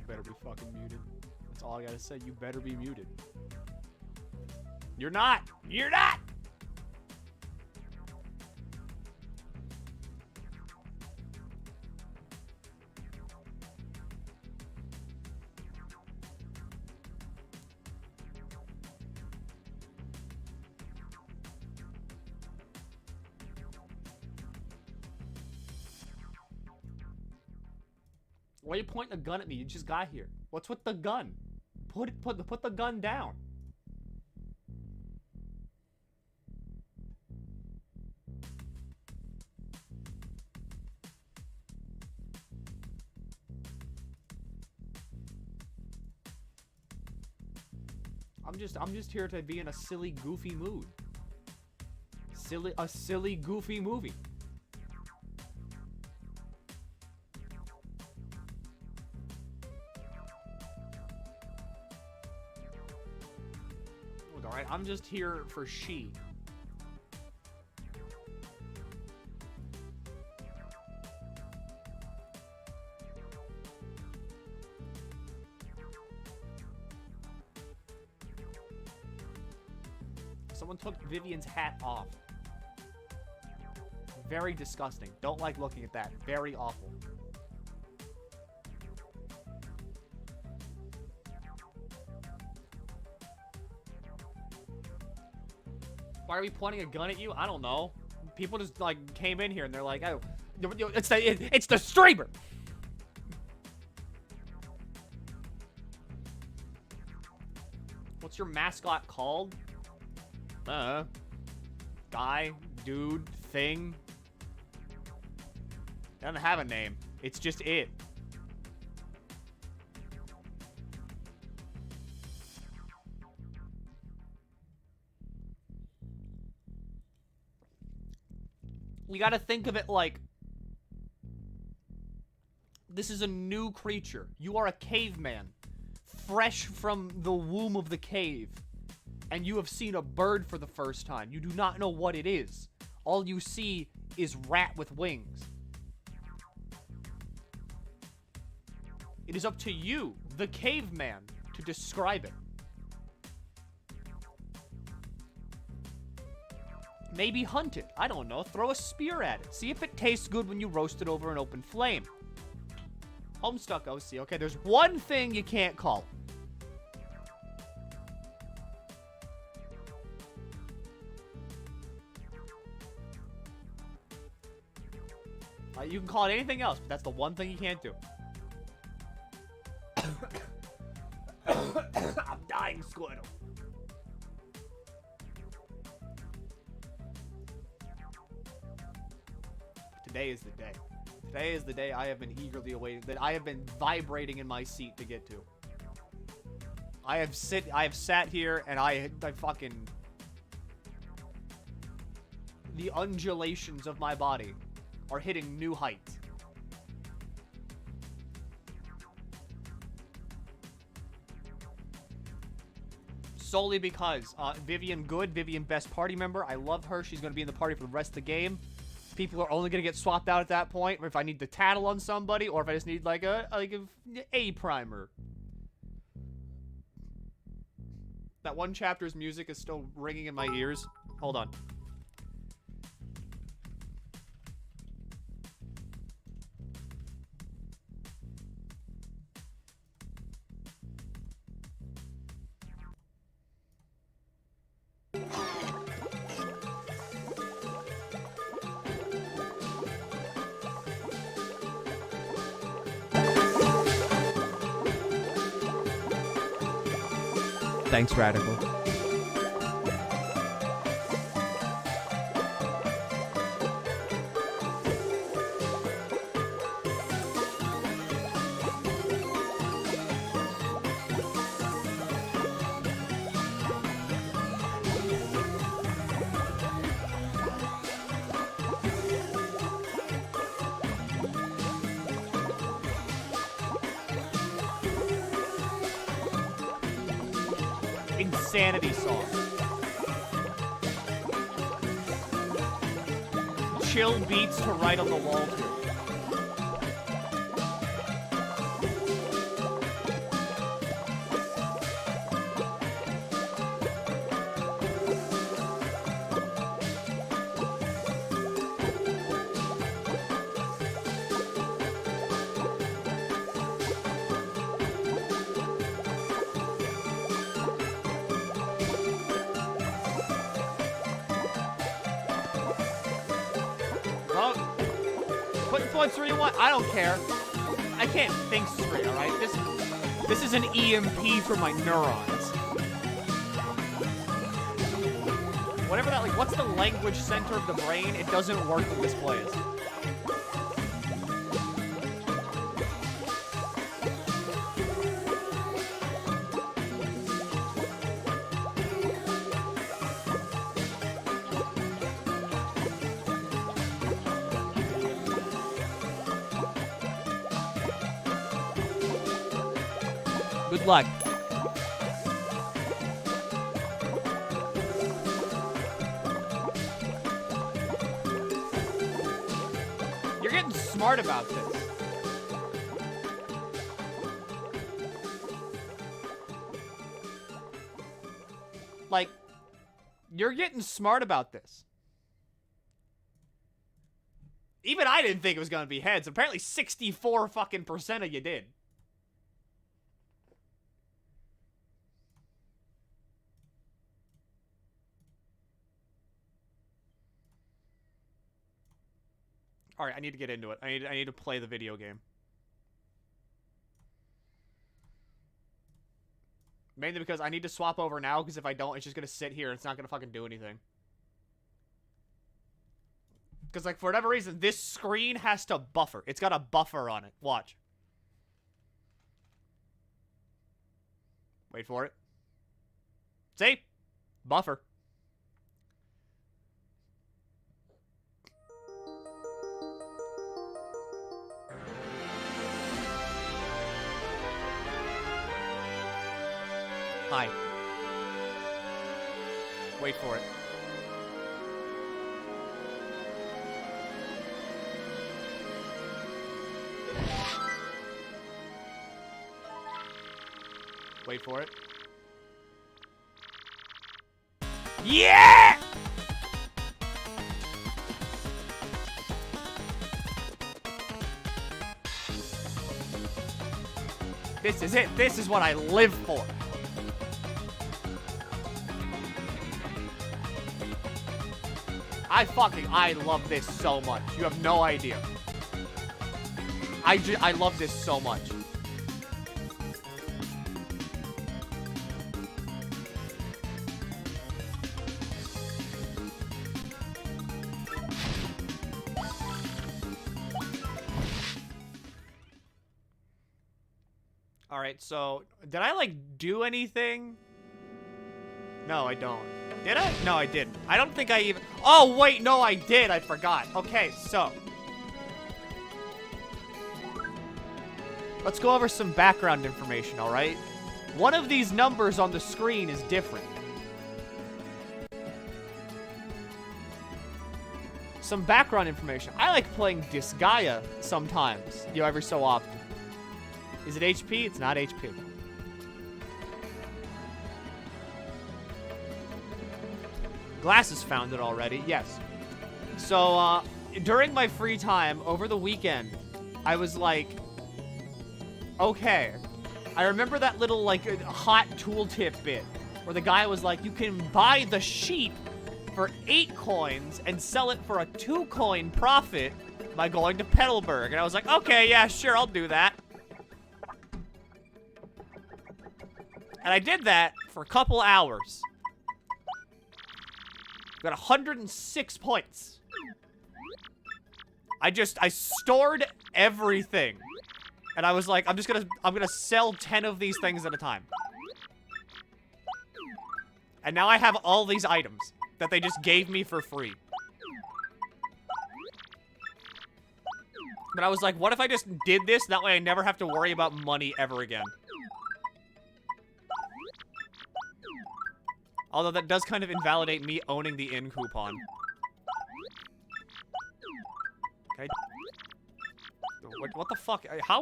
better be fucking muted. That's all I gotta say. You better be muted. You're not! You're not! Why are you pointing a gun at me? You just got here. What's with the gun? Put the gun down. I'm just here to be in a silly, goofy mood. A silly, goofy movie. Alright, I'm just here for she. Someone took Vivian's hat off. Very disgusting. Don't like looking at that. Very awful. Why are we pointing a gun at you? I don't know. People just like came in here and they're like, "Oh, it's the streamer." What's your mascot called? Guy, dude, thing. It doesn't have a name. It's just it. You gotta think of it like this is a new creature. You are a caveman, fresh from the womb of the cave, and you have seen a bird for the first time. You do not know what it is. All you see is rat with wings. It is up to you, the caveman, to describe it. Maybe hunt it. I don't know. Throw a spear at it. See if it tastes good when you roast it over an open flame. Homestuck OC. Okay, there's one thing you can't call. You can call it anything else, but that's the one thing you can't do. I'm dying, Squirtle. Today is the day. Today is the day I have been eagerly awaiting, that I have been vibrating in my seat to get to. I have sat here and I fucking... The undulations of my body are hitting new heights. Solely because Vivian good, Vivian best party member. I love her. She's going to be in the party for the rest of the game. People are only going to get swapped out at that point, or if I need to tattle on somebody, or if I just need like a primer. That one chapter's music is still ringing in my ears. Hold on. Thanks, Radical. Insanity song. Chill beats to write on the wall to. 6.31. I don't care. I can't think straight, alright? This is an EMP for my neurons. Whatever that, like, what's the language center of the brain? It doesn't work when this plays. Good luck. You're getting smart about this. Like, you're getting smart about this. Even I didn't think it was gonna be heads. Apparently 64 fucking % of you did. All right, I need to get into it. I need to play the video game. Mainly because I need to swap over now, because if I don't, it's just going to sit here and it's not going to fucking do anything. Because, like, for whatever reason, this screen has to buffer. It's got a buffer on it. Watch. Wait for it. See? Buffer. Hi. Wait for it. Wait for it. Yeah! This is it. This is what I live for. I love this so much. You have no idea. I love this so much. All right, so did I like do anything? No, I don't. Did I? No, I didn't. I don't think I even... Oh, wait, no, I did. I forgot. Okay, so. Let's go over some background information, all right? One of these numbers on the screen is different. Some background information. I like playing Disgaea sometimes, you know, every so often. Is it HP? It's not HP. Glasses found it already, yes. So, during my free time over the weekend, I was like, okay. I remember that little, like, hot tooltip bit where the guy was like, you can buy the sheep for 8 coins and sell it for a 2 coin profit by going to Petalburg. And I was like, okay, yeah, sure, I'll do that. And I did that for a couple hours. Got 106 points. I stored everything. And I was like, I'm gonna sell 10 of these things at a time. And now I have all these items that they just gave me for free. But I was like, what if I just did this? That way I never have to worry about money ever again. Although that does kind of invalidate me owning the in coupon. Okay. What the fuck? How?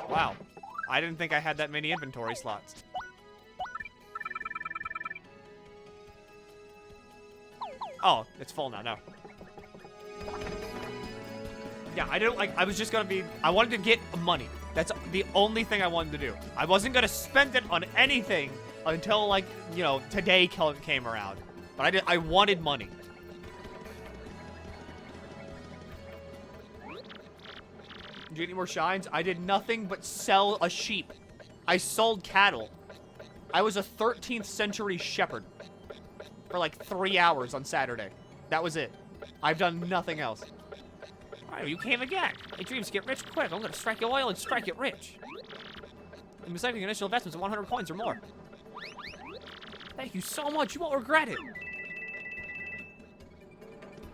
Wow. I didn't think I had that many inventory slots. Oh, it's full now. No. Yeah, I didn't like... I was just gonna be... I wanted to get money. That's the only thing I wanted to do. I wasn't gonna spend it on anything until, like, you know, today came around. But I wanted money. Did you get any more shines? I did nothing but sell a sheep. I sold cattle. I was a 13th century shepherd for like 3 hours on Saturday. That was it. I've done nothing else. Oh, you came again. My dreams get rich quick. I'm gonna strike it oil and strike it rich. I'm recycling initial investments of 100 coins or more. Thank you so much. You won't regret it.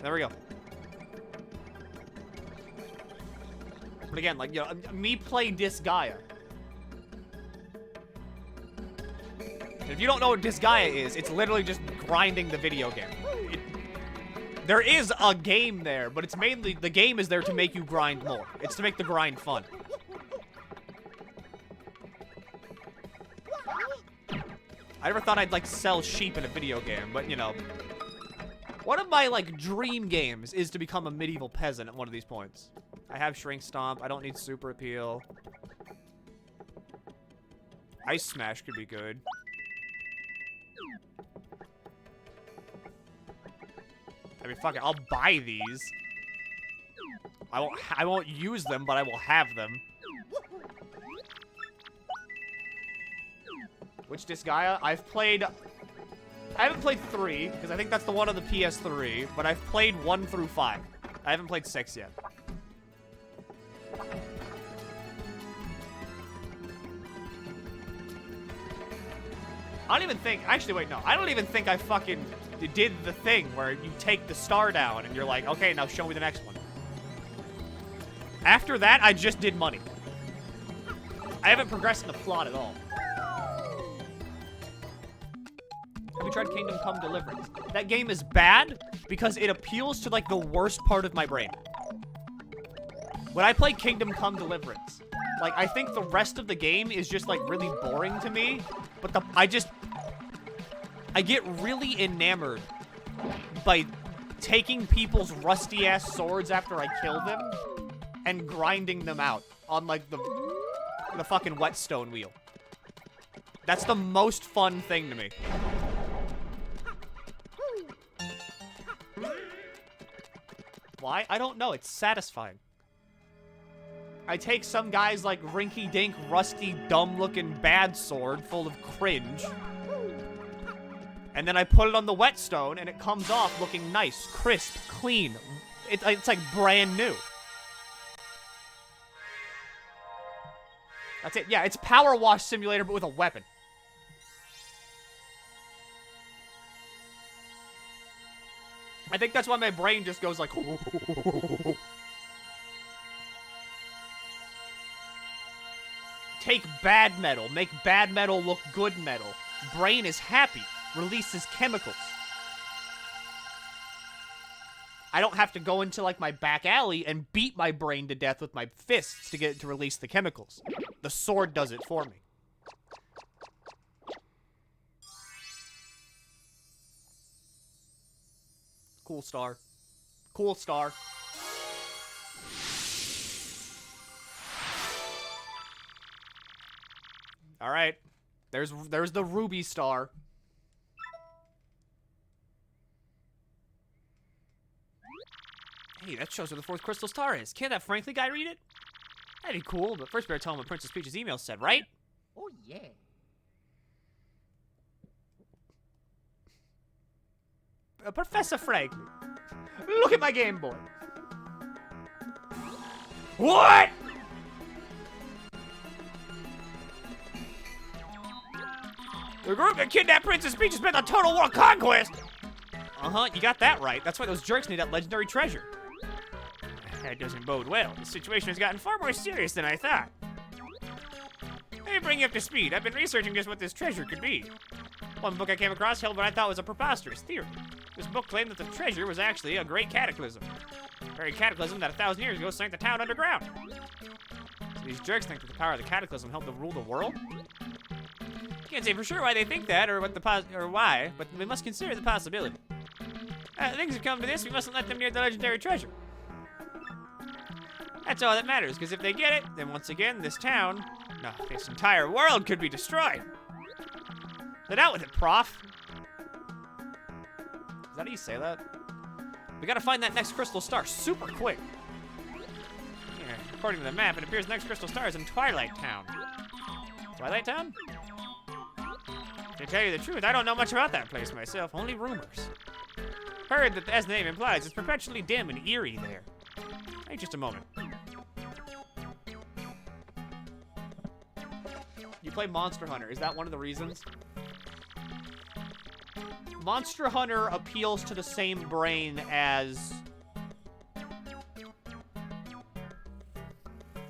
There we go. But again, like, you know, me play Disgaea. If you don't know what Disgaea is, it's literally just grinding the video game. There is a game there, but it's mainly, the game is there to make you grind more. It's to make the grind fun. I never thought I'd, like, sell sheep in a video game, but, you know. One of my, like, dream games is to become a medieval peasant at one of these points. I have Shrink Stomp. I don't need Super Appeal. Ice Smash could be good. I mean, fuck it. I'll buy these. I won't use them, but I will have them. Which Disgaea? I haven't played 3, because I think that's the one on the PS3, but I've played 1 through 5. I haven't played 6 yet. I don't even think, actually wait, no, I don't even think I fucking did the thing where you take the star down and you're like, okay, now show me the next one. After that, I just did money. I haven't progressed in the plot at all. Have you tried Kingdom Come Deliverance? That game is bad because it appeals to, like, the worst part of my brain. When I play Kingdom Come Deliverance, like, I think the rest of the game is just, like, really boring to me, but I get really enamored by taking people's rusty-ass swords after I kill them and grinding them out on, like, the fucking whetstone wheel. That's the most fun thing to me. Why? I don't know. It's satisfying. I take some guy's, like, rinky-dink, rusty, dumb-looking bad sword full of cringe, and then I put it on the whetstone, and it comes off looking nice, crisp, clean. It's like brand new. That's it. Yeah, it's Power Wash Simulator, but with a weapon. I think that's why my brain just goes like... Take bad metal. Make bad metal look good metal. Brain is happy. Releases chemicals. I don't have to go into, like, my back alley and beat my brain to death with my fists to get it to release the chemicals. The sword does it for me. Cool star. Cool star. All right. There's the ruby star. Hey, that shows where the 4th crystal star is. Can't that Frankly guy read it? That'd be cool, but first better tell him what Princess Peach's email said, right? Oh, yeah. Professor Frankly, look at my Game Boy. What? The group that kidnapped Princess Peach has been the total war conquest. Uh-huh, you got that right. That's why those jerks need that legendary treasure. That doesn't bode well. The situation has gotten far more serious than I thought. Let me bring you up to speed. I've been researching just what this treasure could be. One book I came across held what I thought was a preposterous theory. This book claimed that the treasure was actually a great cataclysm. A very cataclysm that 1,000 years ago sank the town underground. So these jerks think that the power of the cataclysm helped them rule the world? Can't say for sure why they think that or why, but we must consider the possibility. Things have come to this, we mustn't let them near the legendary treasure. That's all that matters, because if they get it, then once again, this town, no, this entire world could be destroyed. Let out with it, prof. Is that how you say that? We gotta find that next crystal star super quick. Here, according to the map, it appears the next crystal star is in Twilight Town. Twilight Town? To tell you the truth, I don't know much about that place myself, only rumors. Heard that, as the name implies, it's perpetually dim and eerie there. Hey, just a moment. You play Monster Hunter. Is that one of the reasons? Monster Hunter appeals to the same brain as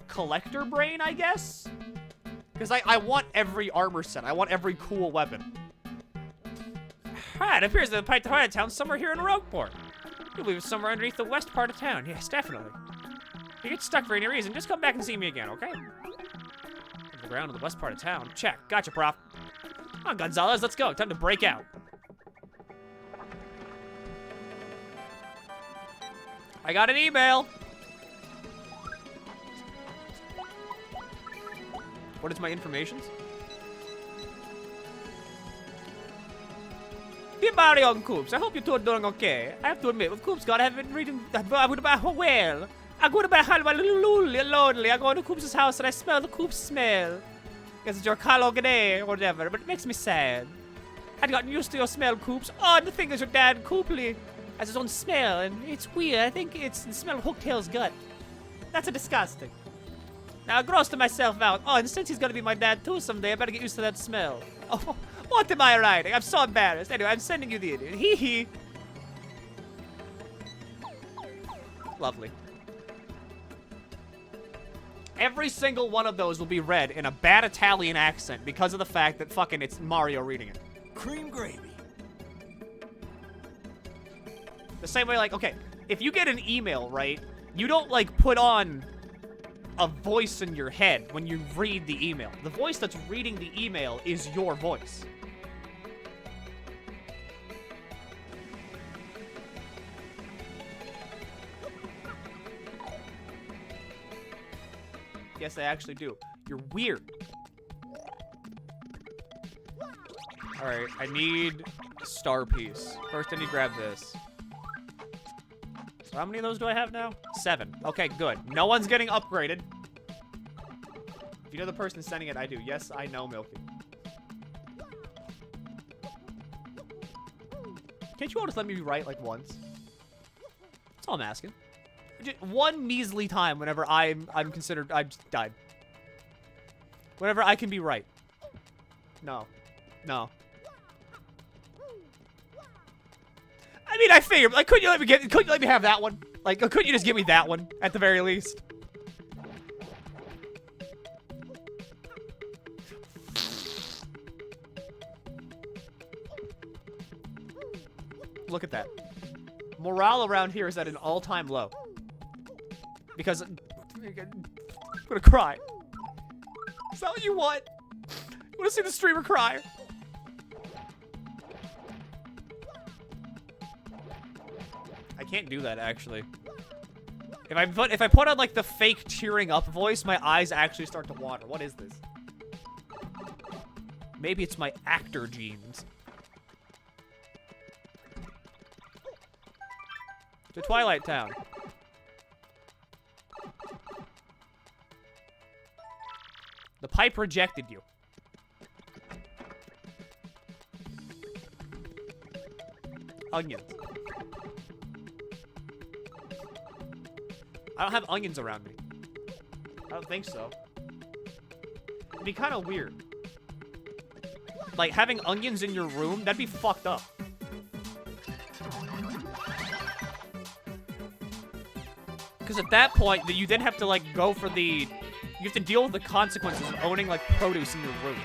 collector brain, I guess? Because I want every armor set. I want every cool weapon. Ah, it appears that the Twilight Town's somewhere here in Rogueport. I believe it's somewhere underneath the west part of town. Yes, definitely. If you get stuck for any reason, just come back and see me again, okay? The ground in the west part of town. Check. Gotcha, prof. Come on, Gonzalez, let's go. Time to break out. I got an email. What is my informations? Dear Mario and Coops, I hope you two are doing okay. I have to admit, with Coops God, I have been reading well. I go to bed lonely. I go to Coops' house and I smell the Coops smell. Guess it's your Kalogane or whatever, but it makes me sad. I'd gotten used to your smell, Coops. Oh, and the thing is, your dad, Cooply, has his own smell, and it's weird. I think it's the smell of Hooktail's gut. That's a disgusting. Now, I grossed myself out. Oh, and since he's gonna be my dad too someday, I better get used to that smell. Oh, what am I writing? I'm so embarrassed. Anyway, I'm sending you the idiot. Hee hee. Lovely. Every single one of those will be read in a bad Italian accent because of the fact that fucking it's Mario reading it. Cream gravy. The same way, like, okay, if you get an email, right, you don't, like, put on a voice in your head when you read the email. The voice that's reading the email is your voice. Yes, I actually do. You're weird. Alright, I need a star piece. First, I need to grab this. So how many of those do I have now? 7. Okay, good. No one's getting upgraded. If you know the person sending it, I do. Yes, I know, Milky. Can't you all just let me be right, like, once? That's all I'm asking. Just one measly time whenever I'm considered... I just died. Whenever I can be right. No. No. I mean, I figured, like, couldn't you let me have that one? Like, couldn't you just give me that one, at the very least? Look at that. Morale around here is at an all-time low. Because... I'm gonna cry. Is that what you want? You wanna see the streamer cry? I can't do that, actually. If I put on, like, the fake tearing up voice, my eyes actually start to water. What is this? Maybe it's my actor genes. To Twilight Town. The pipe rejected you. Onions. I don't have onions around me. I don't think so. It'd be kind of weird. Like, having onions in your room, that'd be fucked up. Because at that point, you then have to, like, go for the... You have to deal with the consequences of owning, like, produce in your room.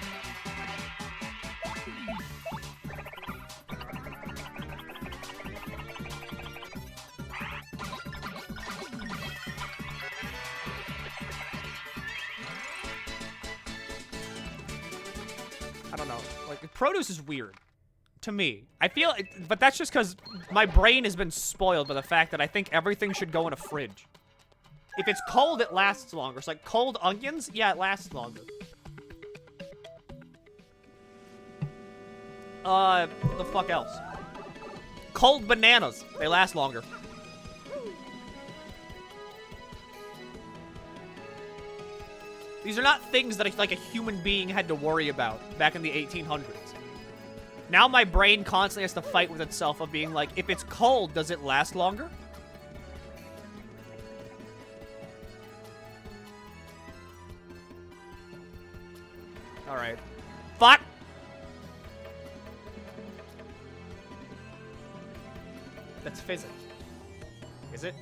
I don't know. Like, produce is weird. To me. I feel... But that's just because my brain has been spoiled by the fact that I think everything should go in a fridge. If it's cold, it lasts longer. It's like cold onions, yeah, it lasts longer. What the fuck else? Cold bananas. They last longer. These are not things that like a human being had to worry about back in the 1800s. Now my brain constantly has to fight with itself of being like, if it's cold, does it last longer? Alright. Fuck! That's physics. Is it?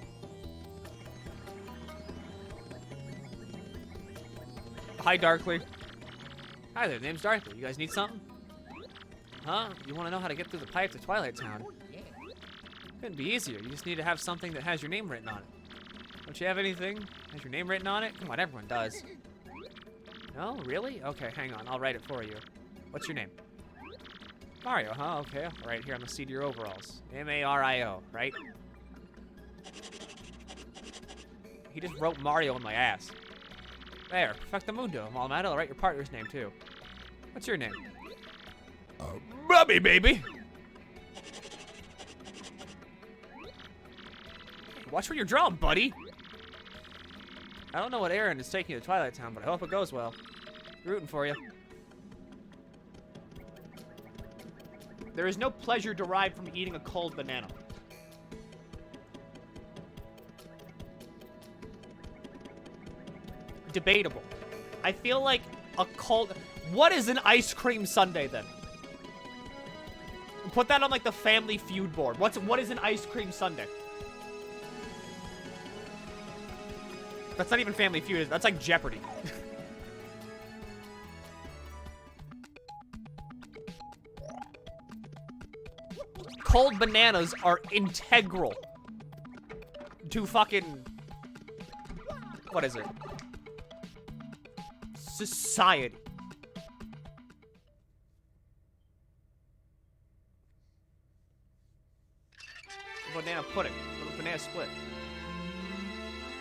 Hi, Darkly. Hi there, name's Darkly. You guys need something? Huh? You want to know how to get through the pipe to Twilight Town? Couldn't be easier. You just need to have something that has your name written on it. Don't you have anything that has your name written on it? Come on, everyone does. No? Really? Okay, hang on. I'll write it for you. What's your name? Mario, huh? Okay. Right here on the seat of your overalls. M-A-R-I-O, right? He just wrote Mario on my ass. There. Perfectamundo. Mal Matter. I'll write your partner's name, too. What's your name? Bubby, baby! Watch what you're drawing, buddy! I don't know what errand is taking you to Twilight Town, but I hope it goes well. Rooting for you. There is no pleasure derived from eating a cold banana. Debatable. I feel like a cold... What is an ice cream sundae, then? Put that on, like, the Family Feud board. What is an ice cream sundae? That's not even Family Feud. That's like Jeopardy. Cold bananas are integral to fucking... What is it? Society. Banana pudding. Banana split.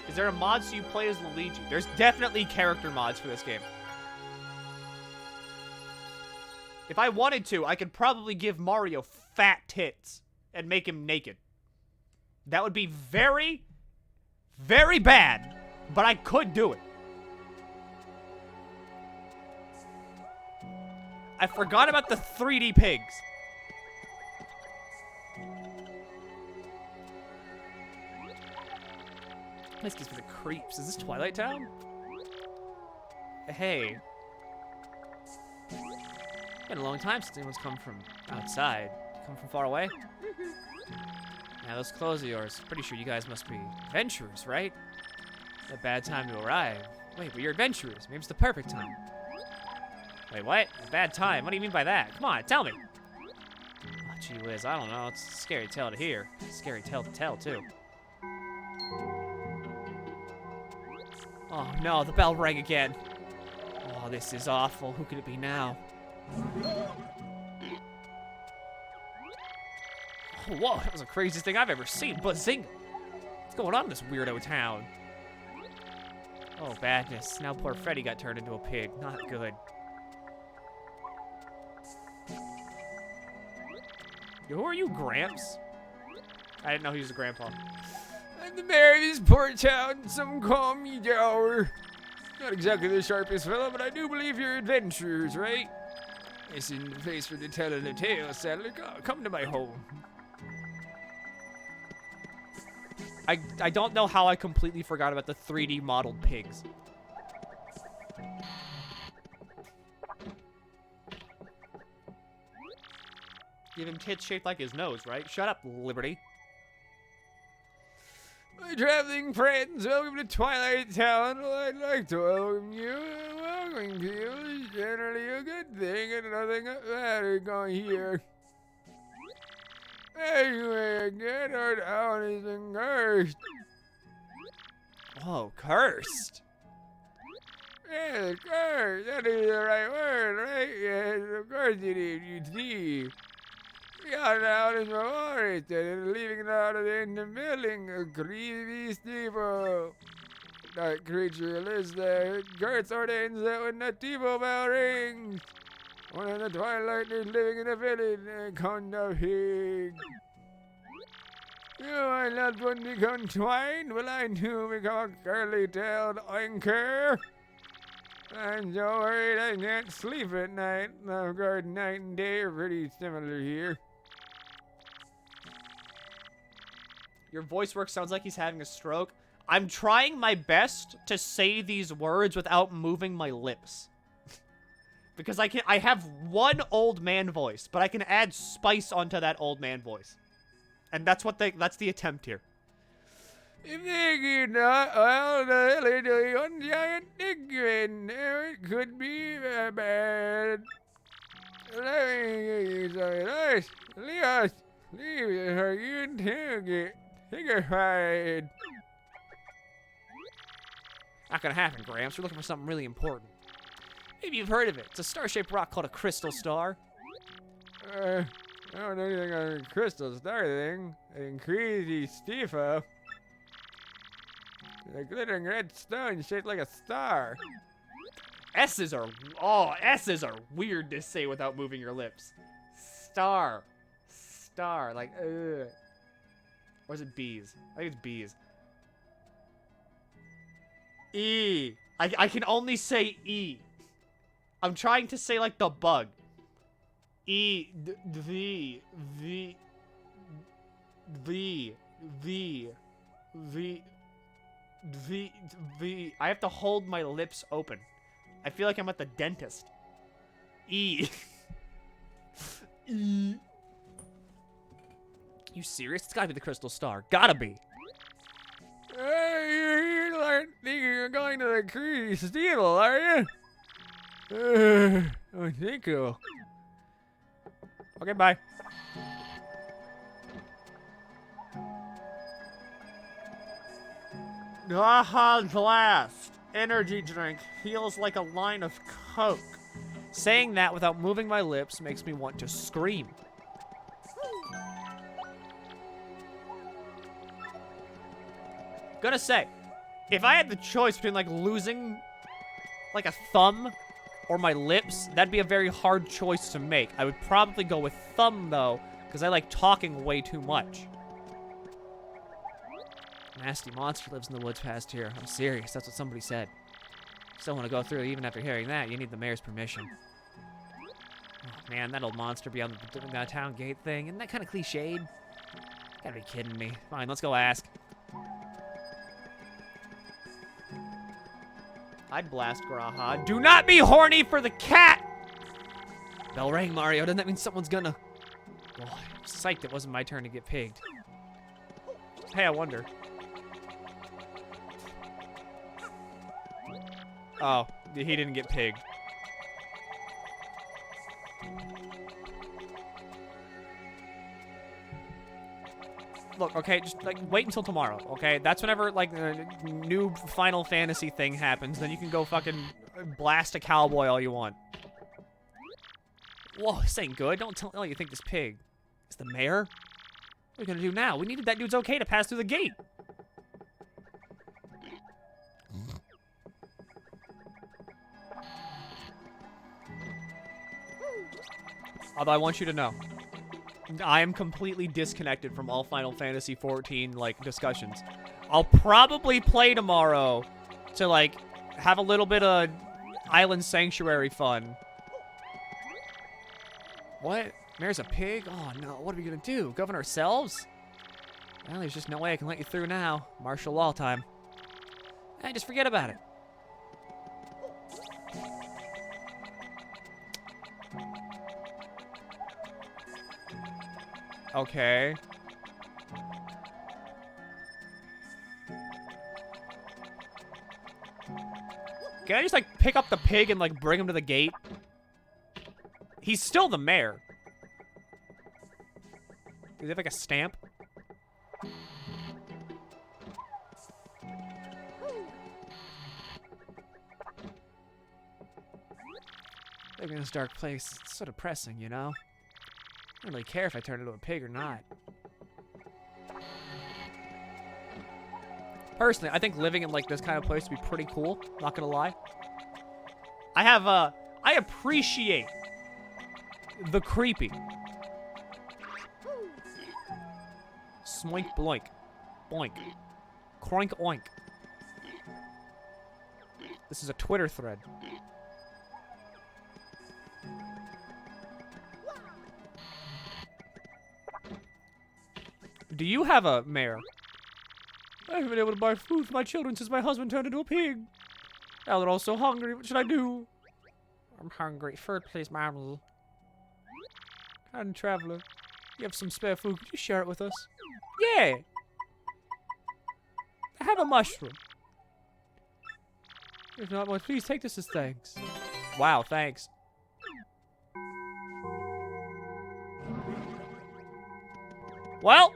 Is there a mod so you play as Luigi? There's definitely character mods for this game. If I wanted to, I could probably give Mario fat tits and make him naked. That would be very, very bad, but I could do it. I forgot about the 3D pigs. This gives me the creeps. Is this Twilight Town? Hey. Been a long time since anyone's come from outside. Come from far away? Now those clothes of yours, pretty sure you guys must be adventurers, right? A bad time to arrive. Wait, but you're adventurers. Maybe it's the perfect time. Wait, what? A bad time? What do you mean by that? Come on, tell me. Oh, gee whiz, I don't know. It's a scary tale to hear. It's a scary tale to tell, too. Oh no, the bell rang again. Oh, this is awful. Who could it be now? Oh, whoa, that was the craziest thing I've ever seen. Bazinga! What's going on in this weirdo town? Oh, badness. Now poor Freddy got turned into a pig. Not good. Who are you, Gramps? I didn't know he was a grandpa. I'm the mayor of this poor town. Some call me Dower. Not exactly the sharpest fellow, but I do believe you're adventurers, right? I seem the face for the telling a tale, saddler. Come to my home. I don't know how I completely forgot about the 3D modeled pigs. Give him tits shaped like his nose, right? Shut up, Liberty. My traveling friends, welcome to Twilight Town. Well, I'd like to welcome you. Welcoming people is generally a good thing, and nothing bad going here. Anyway, again, our town has been cursed. Oh, cursed? Yes, cursed. That is the right word, right? Yes, of course it is, you see. We got out in the forest and leaving it out in the building, a creepy steeple. That creature lives there. Kurtz ordains that when the steeple bell rings, one of the twilight is living in the village, a kind of pig. You might not one become twine, will I too become a curly-tailed oinker? I'm so worried I can't sleep at night. Of course, night and day are pretty similar here. Your voice work sounds like he's having a stroke. I'm trying my best to say these words without moving my lips. Because I have one old man voice, but I can add spice onto that old man voice. And that's the attempt here. If they could not, well, the one giant penguin, it could be bad. Leave us, or you get terrified. Not gonna happen, Gramps. We're looking for something really important. Maybe you've heard of it. It's a star-shaped rock called a crystal star. I don't know anything on a crystal star thing. And crazy Steve-o. A glittering red stone shaped like a star. S's are weird to say without moving your lips. Star, like ugh. Or is it B's? I think it's B's. E. I can only say E. I'm trying to say like the bug. E. V. I have to hold my lips open. I feel like I'm at the dentist. E. E. You serious? It's gotta be the crystal star. Gotta be. Hey, you aren't thinking you're going to the crazy steeple, are you? I think so. Okay, bye. Aha, blast. Energy drink. Feels like a line of coke. Saying that without moving my lips makes me want to scream. Gonna say, if I had the choice between like losing like a thumb Or my lips, that'd be a very hard choice to make. I would probably go with thumb, though, because I like talking way too much. Nasty monster lives in the woods past here. I'm serious, that's what somebody said. Still want to go through, even after hearing that, you need the mayor's permission. Oh, man, that old monster beyond the town gate thing, isn't that kind of cliched? Gotta be kidding me. Fine, let's go ask. I'd blast Graha. Do not be horny for the cat! Bell rang, Mario. Doesn't that mean someone's gonna... Oh, I'm psyched it wasn't my turn to get pigged. Hey, I wonder. Oh, he didn't get pigged. Look, okay, just, like, wait until tomorrow, okay? That's whenever, like, a new Final Fantasy thing happens. Then you can go fucking blast a cowboy all you want. Whoa, this ain't good. Don't tell you think this pig is the mayor. What are we gonna do now? We needed that dude's okay to pass through the gate. Although I want you to know, I am completely disconnected from all Final Fantasy 14 like discussions. I'll probably play tomorrow to like have a little bit of Island Sanctuary fun. What? Mayor's a pig? Oh no, what are we gonna do? Govern ourselves? Well, there's just no way I can let you through now. Martial law time. Hey, just forget about it. Okay. Can I just, like, pick up the pig and, like, bring him to the gate? He's still the mayor. Does he have, like, a stamp? Living in this dark place, it's so depressing, you know? I don't really care if I turn into a pig or not. Personally, I think living in like this kind of place would be pretty cool, not gonna lie. I appreciate the creepy. Smoink bloink. Boink. Croink oink. This is a Twitter thread. Do you have a mare? I haven't been able to buy food for my children since my husband turned into a pig. Now they're all so hungry. What should I do? I'm hungry. Food, please, Marvel. Kind traveler. You have some spare food. Could you share it with us? Yeah. I have a mushroom. If not, well, please take this as thanks. Wow, thanks. Well,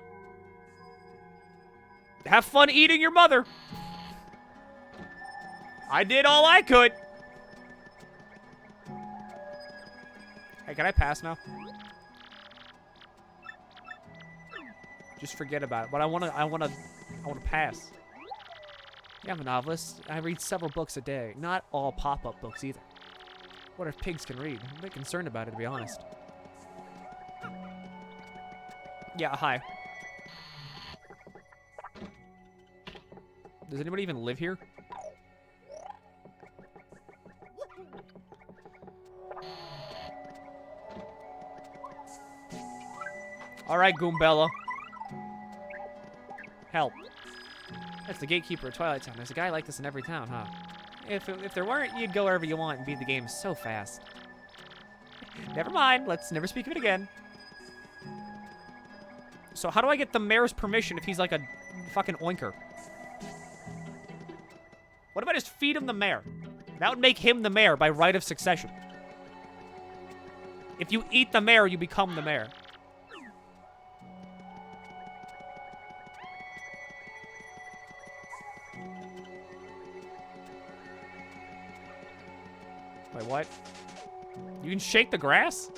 have fun eating your mother. I did all I could. Hey, can I pass now? Just forget about it. But I wanna pass. Yeah, I'm a novelist. I read several books a day. Not all pop-up books either. What if pigs can read? I'm a bit concerned about it, to be honest. Yeah, hi. Does anybody even live here? Alright, Goombella. Help. That's the gatekeeper of Twilight Town. There's a guy like this in every town, huh? If there weren't, you'd go wherever you want and beat the game so fast. Never mind. Let's never speak of it again. So how do I get the mayor's permission if he's like a fucking oinker? What if I just feed him the mayor? That would make him the mayor by right of succession. If you eat the mayor, you become the mayor. Wait, what? You can shake the grass?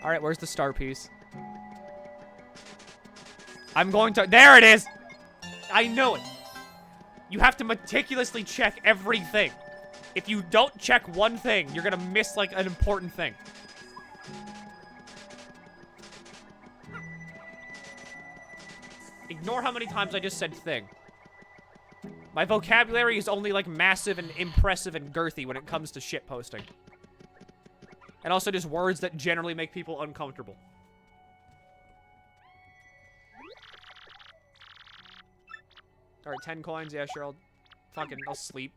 Alright, where's the star piece? I'm going to... There it is! I know it. You have to meticulously check everything. If you don't check one thing, you're gonna miss, like, an important thing. Ignore how many times I just said thing. My vocabulary is only, like, massive and impressive and girthy when it comes to shit posting. And also just words that generally make people uncomfortable. Alright, 10 coins. Yeah, sure, I'll sleep.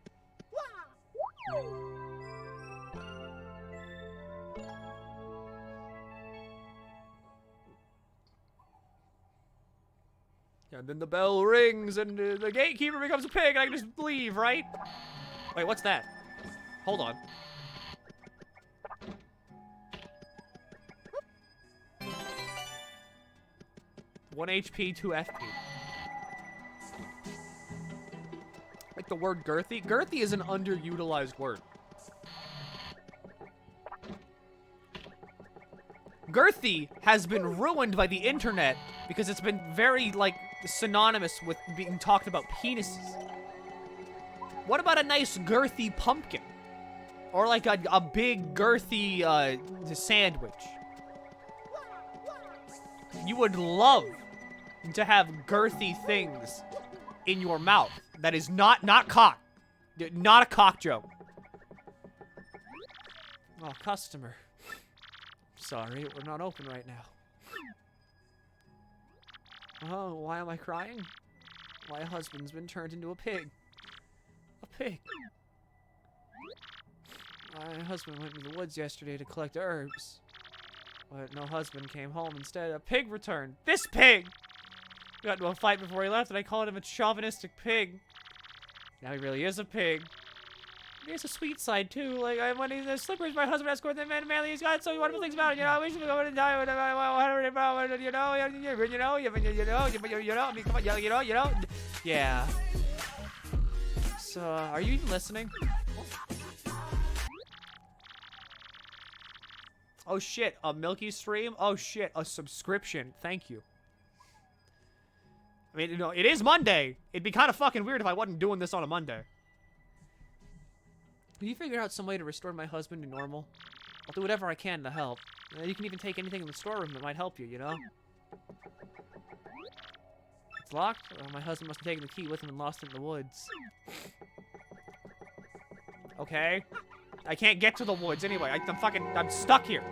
And then the bell rings, and the gatekeeper becomes a pig, and I can just leave, right? Wait, what's that? Hold on. One HP, 2 FP. Like the word girthy? Girthy is an underutilized word. Girthy has been ruined by the internet because it's been very, like, synonymous with being talked about penises. What about a nice girthy pumpkin? Or like a big girthy sandwich? You would love to have girthy things in your mouth. That is not cock. Not a cock joke. Oh, customer. Sorry, we're not open right now. Oh, why am I crying? My husband's been turned into a pig. A pig. My husband went into the woods yesterday to collect herbs. But no husband came home. Instead, a pig returned. This pig! We got into a fight before he left, and I called him a chauvinistic pig. Now he really is a pig. He has a sweet side, too. Like, when he's in slippers, my husband escorted the man manly. He's got so many wonderful things about it. You know, we should go and die with Yeah. So, are you even listening? Oh, shit. A Milky stream? Oh, shit. A subscription. Thank you. I mean, you know, it is Monday. It'd be kind of fucking weird if I wasn't doing this on a Monday. Can you figure out some way to restore my husband to normal? I'll do whatever I can to help. You can even take anything in the storeroom that might help you, you know? It's locked. Oh, my husband must have taken the key with him and lost it in the woods. Okay. I can't get to the woods anyway. I'm stuck here.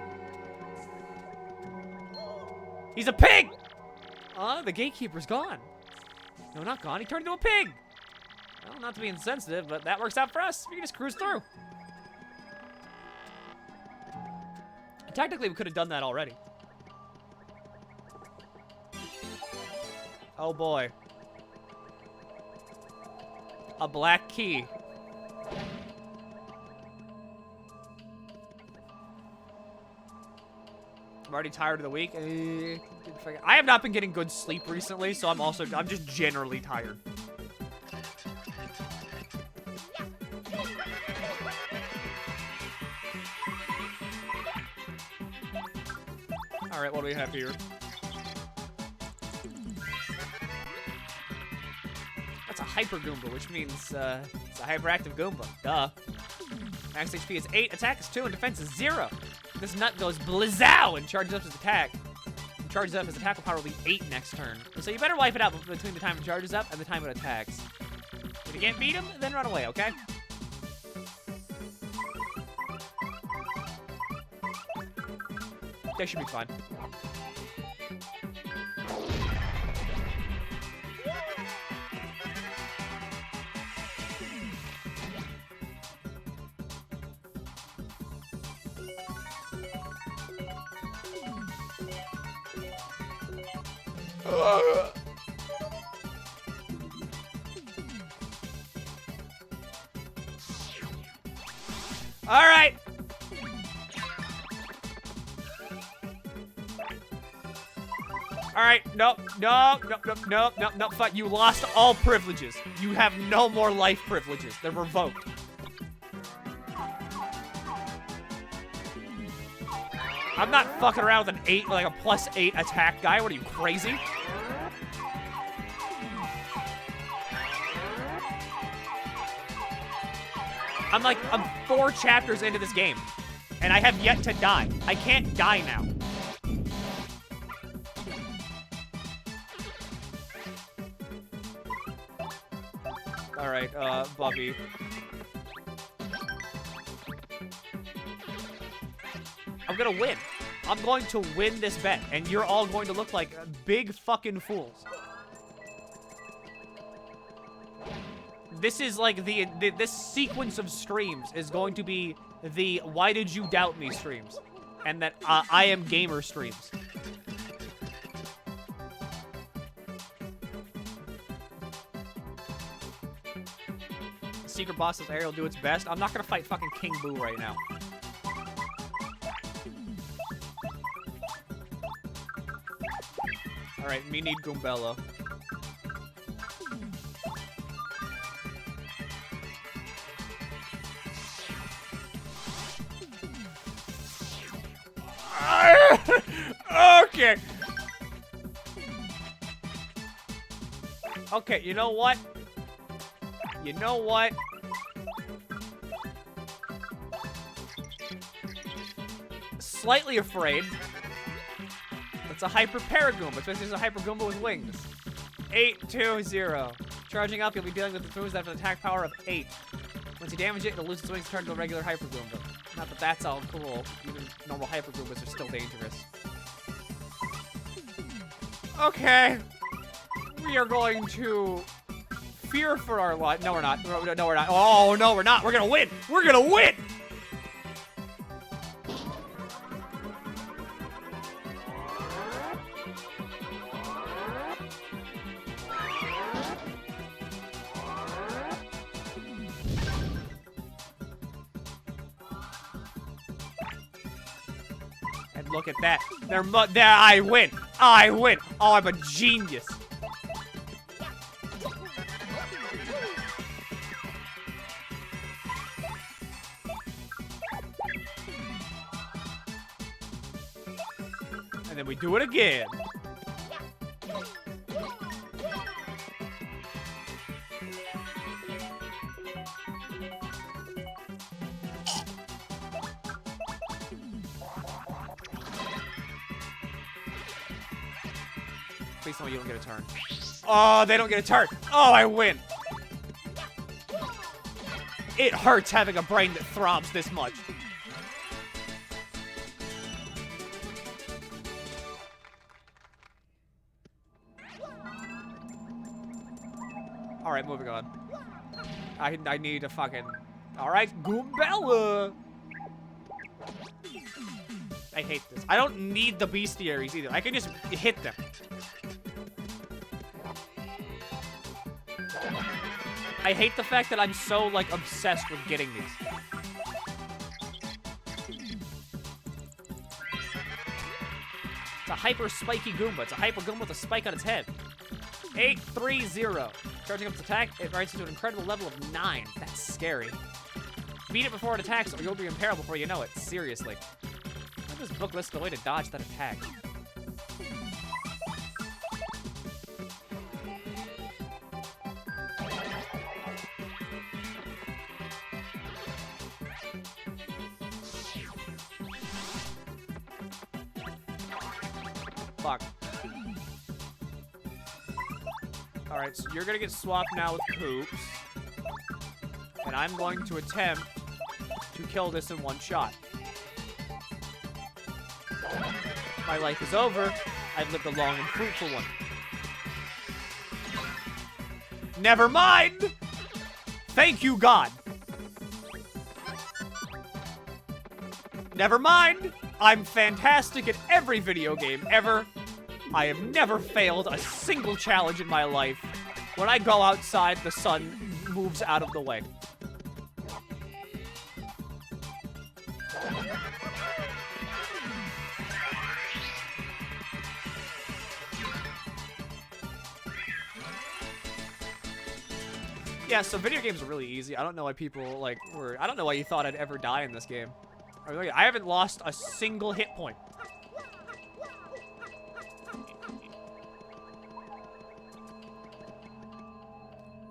He's a pig! The gatekeeper's gone. No, not gone. He turned into a pig. Well, not to be insensitive, but that works out for us. We can just cruise through. Technically, we could have done that already. Oh boy. A black key. I'm already tired of the week. I have not been getting good sleep recently, so I'm just generally tired. Alright, what do we have here? That's a Hyper Goomba, which means it's a hyperactive Goomba. Duh. Max HP is 8, attack is 2, and defense is 0. This nut goes blizzow and charges up his attack. And charges up his attack power will be 8 next turn. So you better wipe it out between the time it charges up and the time it attacks. If you can't beat him, then run away, okay? That should be fun. All right. All right. Nope. Nope. Fuck. You lost all privileges. You have no more life privileges. They're revoked. I'm not fucking around with an 8, like a +8 attack guy. What are you, crazy? I'm 4 chapters into this game, and I have yet to die. I can't die now. All right, Bobby. I'm gonna win. I'm going to win this bet, and you're all going to look like big fucking fools. This is like this sequence of streams is going to be the "Why did you doubt me" streams, and that I am gamer streams. Secret boss says Ariel do its best. I'm not gonna fight fucking King Boo right now. All right, me need Goombella. Okay. Okay, you know what? You know what? Slightly afraid. It's a Hyper Paragoomba. It's basically a Hyper Goomba with wings. 8-2-0. Charging up, you'll be dealing with the moves that have an attack power of 8. Once you damage it, it'll lose its wings and turn into a regular Hyper Goomba. Not that that's all cool. Even normal Hyper Goombas are still dangerous. Okay. We are going to fear for our life. No, we're not. No, we're not. Oh, no, we're not. We're gonna win. We're gonna win! And look at that. There, I win. I win. Oh, I'm a genius. And then we do it again. Please tell me you don't get a turn. Oh, they don't get a turn. Oh, I win. It hurts having a brain that throbs this much. Alright, moving on. I need a fucking... Alright, Goombella! I hate this. I don't need the bestiaries either. I can just hit them. I hate the fact that I'm so, like, obsessed with getting these. It's a hyper spiky Goomba. It's a hyper Goomba with a spike on its head. 8-3-0. Charging up its attack, it rises to an incredible level of 9. That's scary. Beat it before it attacks, or you'll be impaled before you know it. Seriously. How does this book list the way to dodge that attack? Fuck. Alright, so you're gonna get swapped now with Poops. And I'm going to attempt to kill this in one shot. My life is over. I've lived a long and fruitful one. Never mind! Thank you, God! Never mind! I'm fantastic at every video game ever. I have never failed a single challenge in my life. When I go outside, the sun moves out of the way. Yeah, so video games are really easy. I don't know why people, like, I don't know why you thought I'd ever die in this game. I haven't lost a single hit point.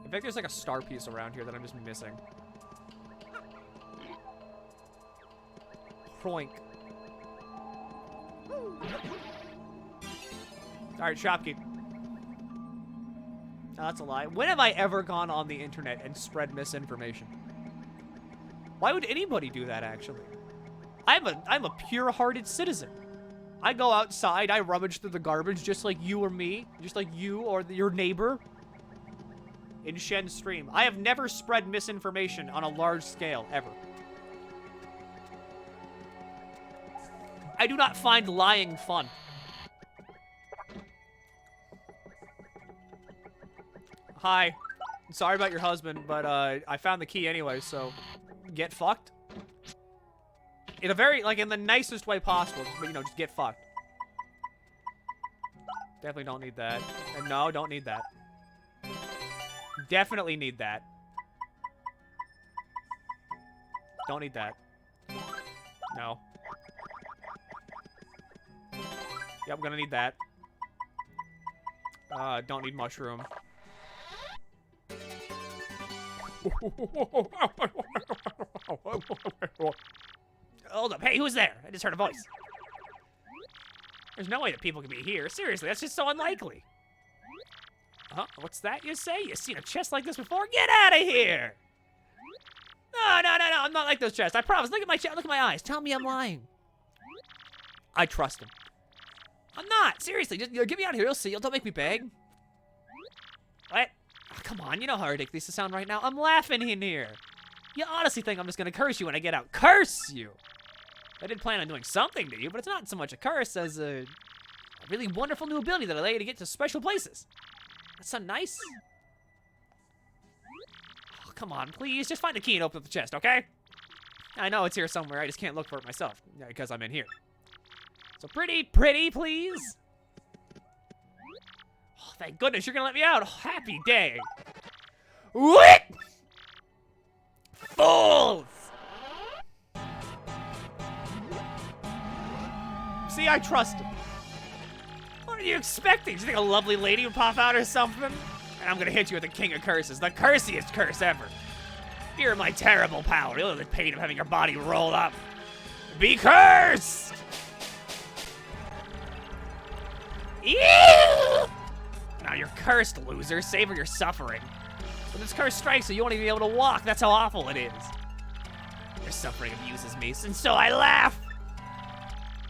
I think there's like a star piece around here that I'm just missing. Proink. Alright, shopkeep. No, that's a lie. When have I ever gone on the internet and spread misinformation? Why would anybody do that, actually? I'm a pure-hearted citizen. I go outside, I rummage through the garbage just like you or me, just like you or your neighbor. In Shen's stream. I have never spread misinformation on a large scale, ever. I do not find lying fun. Hi. Sorry about your husband, but I found the key anyway, so get fucked. In a very, like, in the nicest way possible, but, you know, just get fucked. Definitely don't need that. And no, don't need that. Definitely need that. Don't need that. No. Yep, I'm gonna need that. Don't need mushroom. Hold up. Hey, who's there? I just heard a voice. There's no way that people can be here. Seriously, that's just so unlikely. Huh? What's that you say? You seen a chest like this before? Get out of here! No, no, no, no. I'm not like those chests. I promise. Look at my chest. Look at my eyes. Tell me I'm lying. I trust him. I'm not. Seriously. Just get me out of here. You'll see. Don't make me beg. What? Oh, come on. You know how ridiculous this sounds right now. I'm laughing in here. You honestly think I'm just going to curse you when I get out. Curse you! I did plan on doing something to you, but it's not so much a curse as a really wonderful new ability that allows you to get to special places. That's so nice. Oh, come on, please. Just find the key and open up the chest, okay? I know it's here somewhere. I just can't look for it myself because I'm in here. So pretty, please. Oh, thank goodness you're going to let me out. Oh, happy day. What? Fools! See, I trust him. What are you expecting? Do you think a lovely lady would pop out or something? And I'm gonna hit you with the king of curses, the cursiest curse ever. Fear my terrible power. You'll know the pain of having your body rolled up. Be cursed! Ew! Now you're cursed, loser. Savor your suffering. When this curse strikes you, you won't even be able to walk. That's how awful it is. Your suffering amuses me, and so I laugh.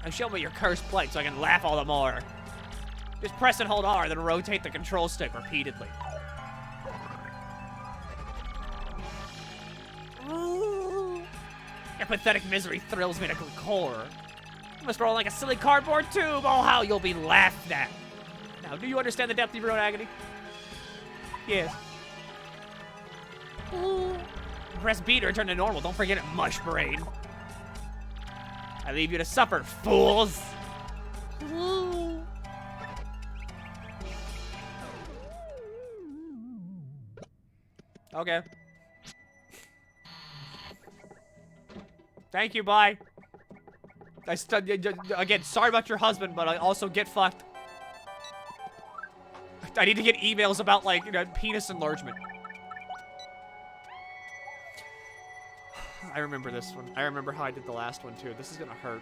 Now show me your cursed plight so I can laugh all the more. Just press and hold R, then rotate the control stick repeatedly. Your pathetic misery thrills me to core. You must roll like a silly cardboard tube. Oh, how you'll be laughed at. Now, do you understand the depth of your own agony? Yes. Press B to return to normal. Don't forget it, mush brain. I leave you to suffer, fools. Okay. Thank you, bye. Again, sorry about your husband, but I also get fucked. I need to get emails about, like, you know, penis enlargement. I remember this one. I remember how I did the last one, too. This is gonna hurt.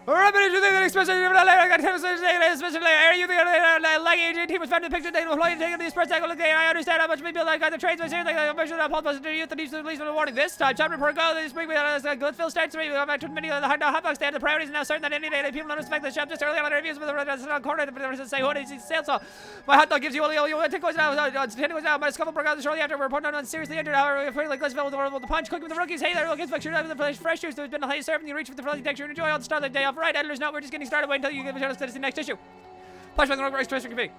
Especially, you like AJT was found in the picture. They employed taking these press tackle. I understand how much people like the trades. I say like I mentioned that Paul was to youth. The needs to release the warning. This time, chapter per go. This week we had a good fill starts. We went back to many of the hot box stand. The priorities now certain that any day people don't expect the shop just early on the reviews with the restaurant corner. The say what is sales saw. My hot dog gives you only you 10 coins now. 10 coins now. My scuffle broke out shortly after. We're reporting on seriously injured. However, we're pretty like let's with the punch. Cooking with the rookies. Hey there, look, inspection of the fresh juice. There's been a high serving. You reach for the fuzzy texture and enjoy all the start of the day off. Right, editors, no, we're just getting started. Wait until you get a chance to see the next issue. Push back the race to be.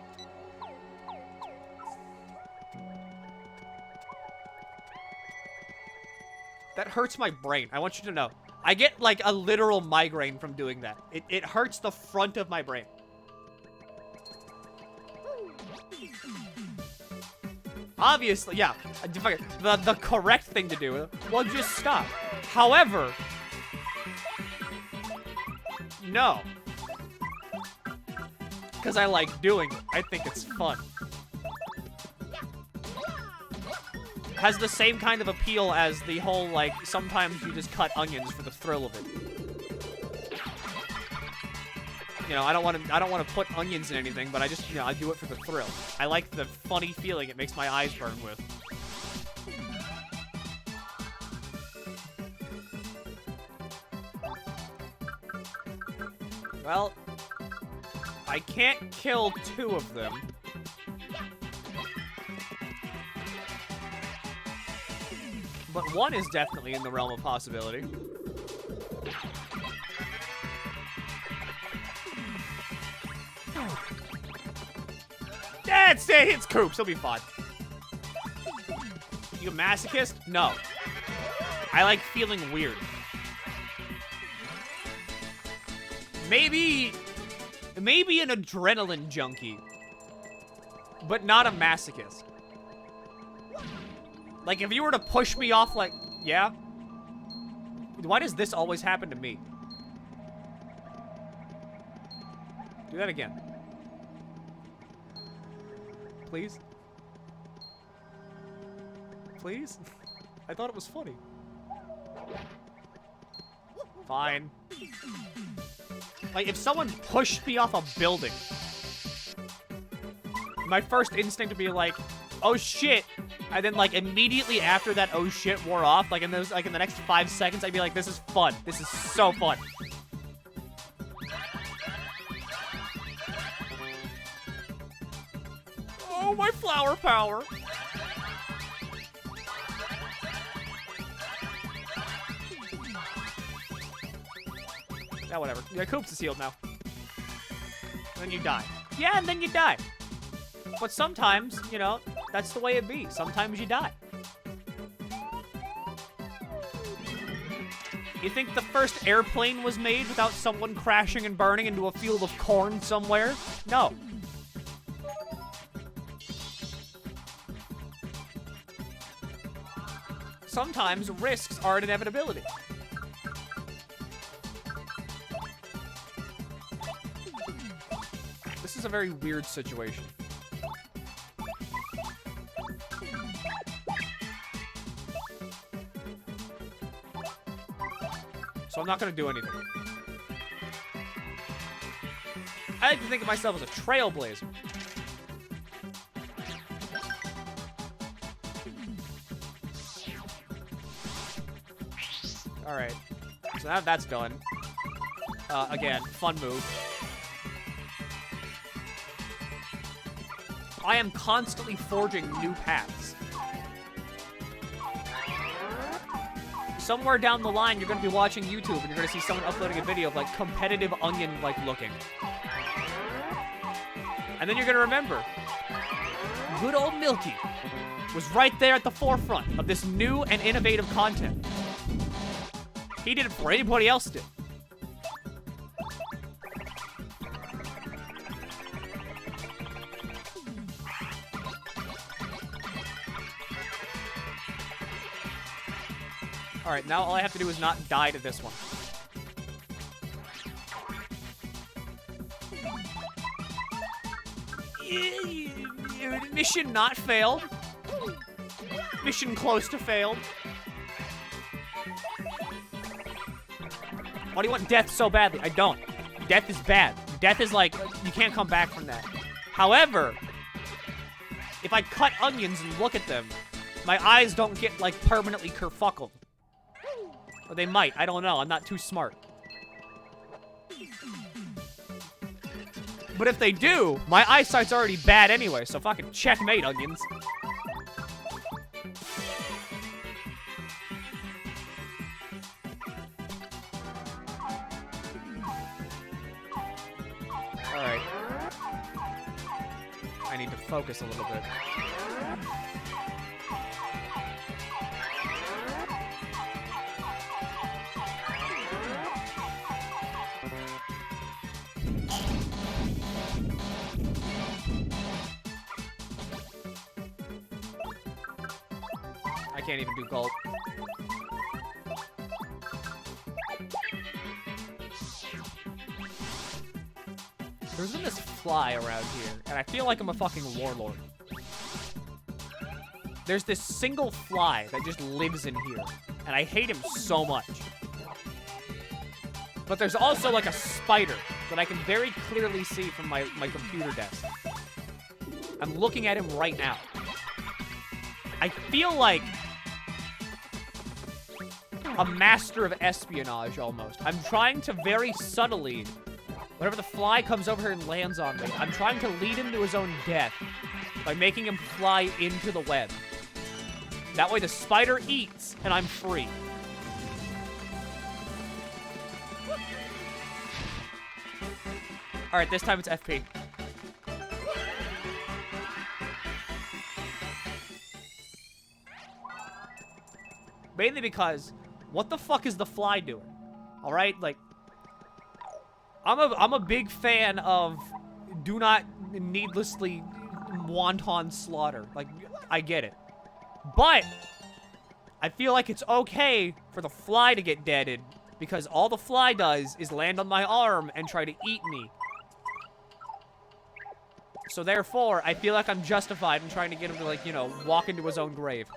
That hurts my brain. I want you to know. I get like a literal migraine from doing that. It hurts the front of my brain. Obviously, yeah. The correct thing to do, well, just stop. However, no. Because I like doing it. I think it's fun. Has the same kind of appeal as the whole, like, sometimes you just cut onions for the thrill of it. You know, I don't want to put onions in anything, but I just, you know, I do it for the thrill. I like the funny feeling it makes my eyes burn with. Well, I can't kill 2 of them. But 1 is definitely in the realm of possibility. Yeah, it's Coops. He'll be fine. You a masochist? No. I like feeling weird. Maybe an adrenaline junkie, but not a masochist. Like, if you were to push me off, like, yeah? Why does this always happen to me? Do that again. Please? Please? I thought it was funny. Fine. Like, if someone pushed me off a building, my first instinct would be like, oh shit, and then like immediately after that oh shit wore off, like in the next 5 seconds, I'd be like, this is fun. This is so fun. Oh, my flower power. Yeah, whatever. Yeah, Coops is healed now. And then you die. Yeah, and then you die. But sometimes, you know, that's the way it be. Sometimes you die. You think the first airplane was made without someone crashing and burning into a field of corn somewhere? No. Sometimes risks are an inevitability. This is a very weird situation. So I'm not gonna do anything. I like to think of myself as a trailblazer. Alright. So now that's done. Again, fun move. I am constantly forging new paths. Somewhere down the line, you're going to be watching YouTube and you're going to see someone uploading a video of, like, competitive onion-like looking. And then you're going to remember, good old Milky was right there at the forefront of this new and innovative content. He did it before anybody else did. Alright, now all I have to do is not die to this one. Mission not failed. Mission close to failed. Why do you want death so badly? I don't. Death is bad. Death is like, you can't come back from that. However, if I cut onions and look at them, my eyes don't get, like, permanently kerfuckled. Or they might. I don't know. I'm not too smart. But if they do, my eyesight's already bad anyway, so fucking checkmate, onions. Alright. I need to focus a little bit. I can't even do gulp. There's been this fly around here, and I feel like I'm a fucking warlord. There's this single fly that just lives in here, and I hate him so much. But there's also, like, a spider that I can very clearly see from my computer desk. I'm looking at him right now. I feel like a master of espionage, almost. I'm trying to very subtly, whenever the fly comes over here and lands on me, I'm trying to lead him to his own death by making him fly into the web. That way the spider eats, and I'm free. Alright, this time it's FP. Mainly because, what the fuck is the fly doing? Alright, like, I'm a big fan of do not needlessly wanton slaughter. Like, I get it. But, I feel like it's okay for the fly to get deaded, because all the fly does is land on my arm and try to eat me. So therefore, I feel like I'm justified in trying to get him to, like, you know, walk into his own grave.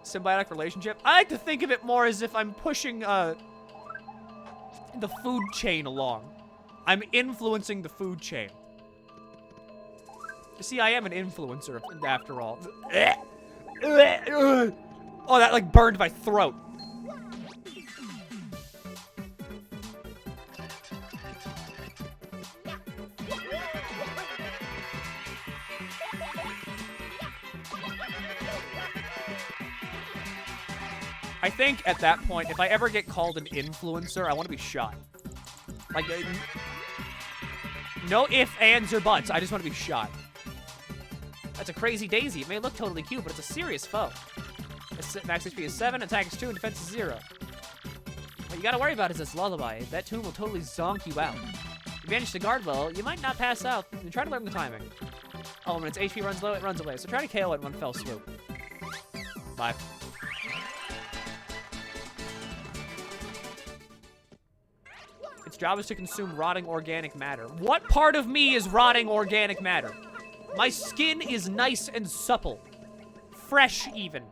Symbiotic relationship? I like to think of it more as if I'm pushing, the food chain along. I'm influencing the food chain. See, I am an influencer, after all. Oh, that, like, burned my throat. I think at that point, if I ever get called an influencer, I want to be shot. Like, no ifs, ands, or buts. I just want to be shot. That's a crazy daisy. It may look totally cute, but it's a serious foe. Max HP is 7, attack is 2, and defense is 0. What you gotta worry about is this lullaby. That tune will totally zonk you out. If you manage to guard well, you might not pass out. And try to learn the timing. Oh, when its HP runs low, it runs away. So try to KO it in one fell swoop. Bye. Its job is to consume rotting organic matter. What part of me is rotting organic matter? My skin is nice and supple. Fresh, even.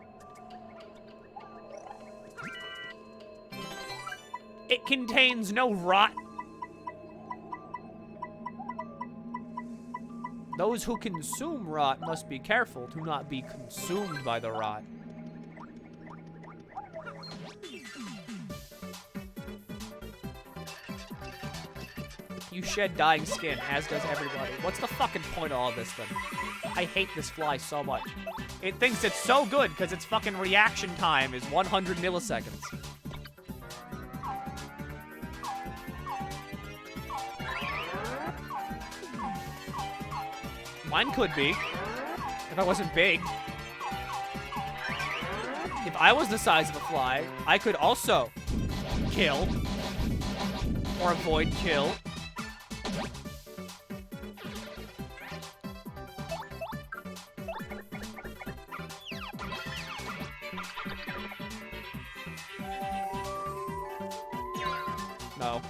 It contains no rot. Those who consume rot must be careful to not be consumed by the rot. You shed dying skin, as does everybody. What's the fucking point of all this, then? I hate this fly so much. It thinks it's so good because its fucking reaction time is 100 milliseconds. Mine could be, if I wasn't big. If I was the size of a fly, I could also kill or avoid kill. No.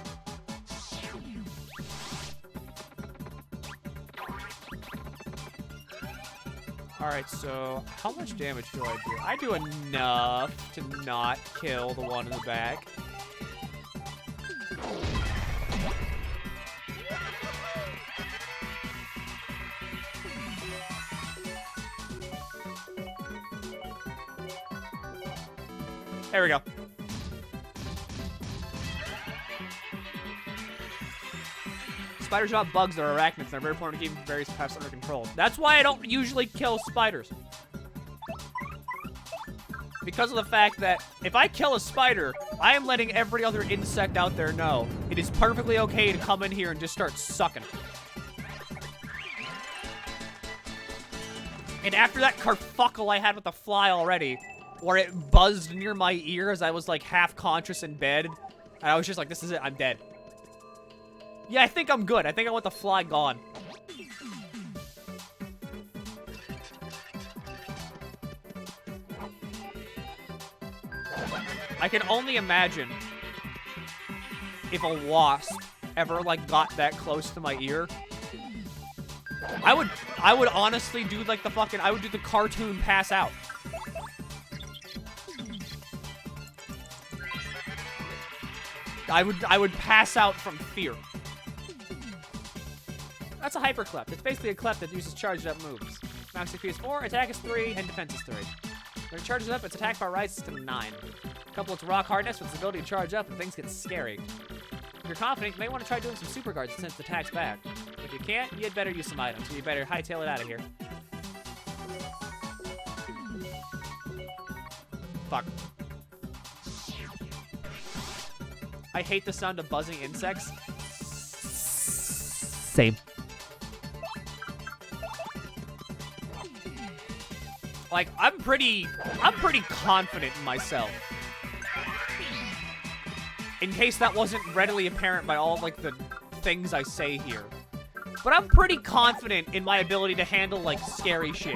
Alright, so how much damage do I do? I do enough to not kill the one in the back. There we go. Spiders are not bugs, they're arachnids, and they're very important to keep various pests under control. That's why I don't usually kill spiders. Because of the fact that if I kill a spider, I am letting every other insect out there know it is perfectly okay to come in here and just start sucking. And after that kerfuckle I had with the fly already, where it buzzed near my ear as I was like half conscious in bed, and I was just like, this is it, I'm dead. Yeah, I think I'm good. I think I want the fly gone. I can only imagine if a wasp ever, like, got that close to my ear. I would honestly do, like, I would do the cartoon pass out. I would pass out from fear. That's a hyperclep. It's basically a clep that uses charged up moves. Max HP is 4, attack is 3, and defense is 3. When it charges up, its attack bar rises to 9. Couple its rock hardness with its ability to charge up, and things get scary. If you're confident, you may want to try doing some super guards since its attack's back. If you can't, you'd better use some items, so you better hightail it out of here. Fuck. I hate the sound of buzzing insects. Same. Like, I'm pretty confident in myself. In case that wasn't readily apparent by all, like, the things I say here. But I'm pretty confident in my ability to handle, like, scary shit.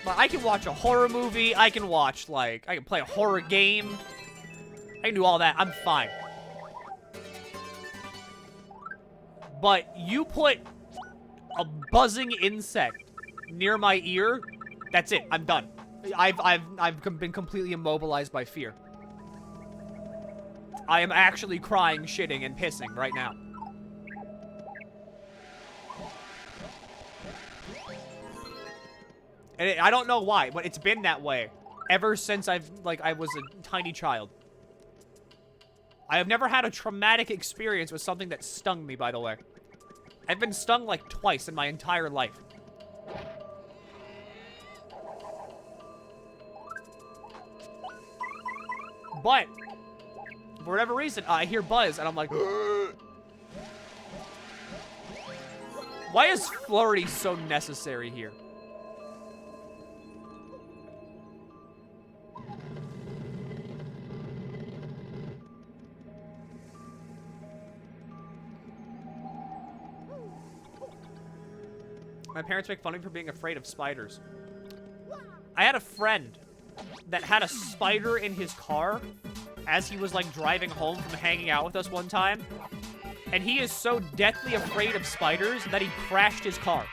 But I can watch a horror movie, I can watch, like, I can play a horror game. I can do all that, I'm fine. But you put a buzzing insect near my ear, that's it, I'm done. I've been completely immobilized by fear. I am actually crying, shitting, and pissing right now. And I don't know why, but it's been that way ever since I was a tiny child. I have never had a traumatic experience with something that stung me, by the way. I've been stung like twice in my entire life. But, for whatever reason, I hear buzz, and I'm like, why is flurry so necessary here? My parents make fun of me for being afraid of spiders. I had a friend that had a spider in his car as he was, like, driving home from hanging out with us one time. And he is so deathly afraid of spiders that he crashed his car.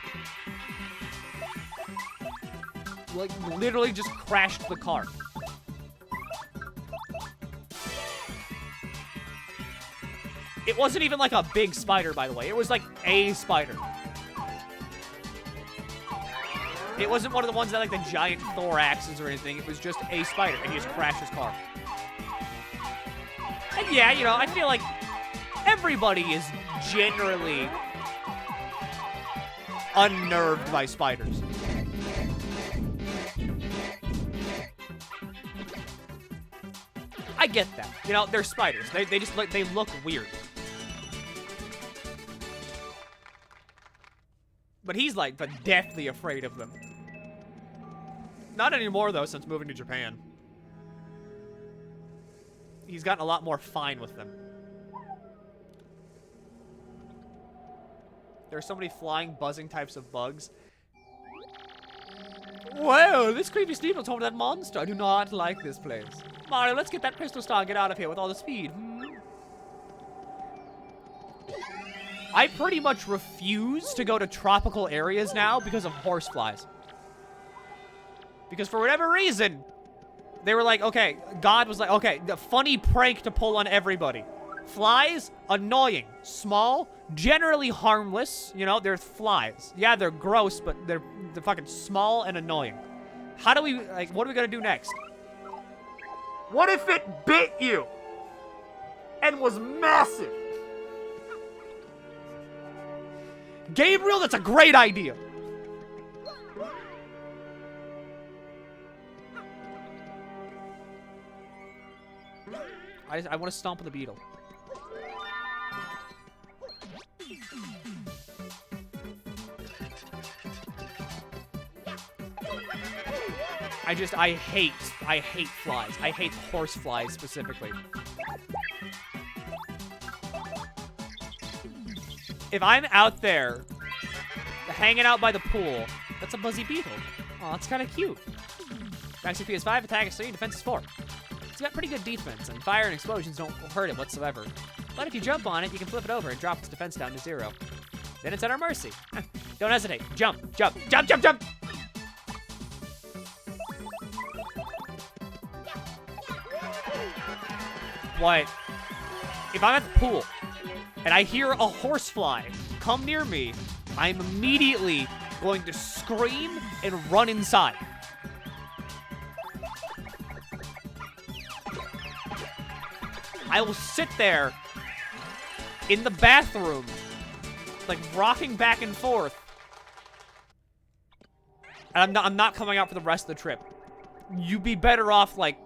like, literally just crashed the car. It wasn't even like a big spider, by the way. It was like a spider. It wasn't one of the ones that like the giant thoraxes or anything. It was just a spider, and he just crashed his car. And yeah, you know, I feel like everybody is generally unnerved by spiders. I get that. You know, they're spiders. They just look, they look weird. But he's like, but deathly afraid of them. Not anymore though, since moving to Japan. He's gotten a lot more fine with them. There are so many flying, buzzing types of bugs. Whoa, this creepy steeple told that monster. I do not like this place. Mario, let's get that crystal star and get out of here with all the speed. I pretty much refuse to go to tropical areas now because of horseflies. Because for whatever reason, they were like, okay, God was like, okay, the funny prank to pull on everybody. Flies, annoying. Small, generally harmless. You know, they're flies. Yeah, they're gross, but they're fucking small and annoying. How do we, like, what are we gonna do next? What if it bit you and was massive? Gabriel, that's a great idea. I want to stomp on the beetle. I hate flies. I hate horse flies specifically. If I'm out there, hanging out by the pool, that's a buzzy beetle. Oh, that's kind of cute. Max CP is 5, attack is 3, defense is 4. It's got pretty good defense, and fire and explosions don't hurt it whatsoever. But if you jump on it, you can flip it over and drop its defense down to 0. Then it's at our mercy. Don't hesitate. Jump, jump, jump, jump, jump! What? If I'm at the pool, and I hear a horsefly come near me, I'm immediately going to scream and run inside. I will sit there in the bathroom, like rocking back and forth. And I'm not coming out for the rest of the trip. You'd be better off like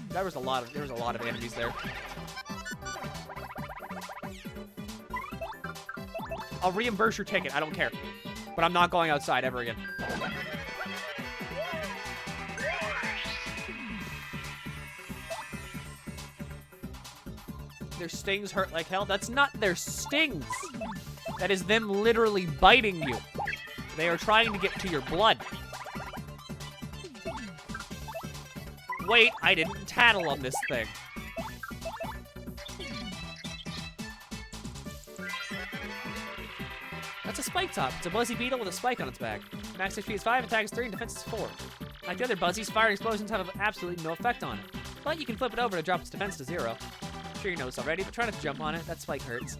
there was a lot of enemies there. I'll reimburse your ticket, I don't care. But I'm not going outside ever again. Their stings hurt like hell. That's not their stings. That is them literally biting you. They are trying to get to your blood. Wait, I didn't tattle on this thing. That's a spike top. It's a buzzy beetle with a spike on its back. Max HP is 5, attack is 3, and defense is 4. Like the other buzzies, fire and explosions have absolutely no effect on it. But you can flip it over to drop its defense to 0. I'm sure you know this already, but try not to jump on it. That spike hurts.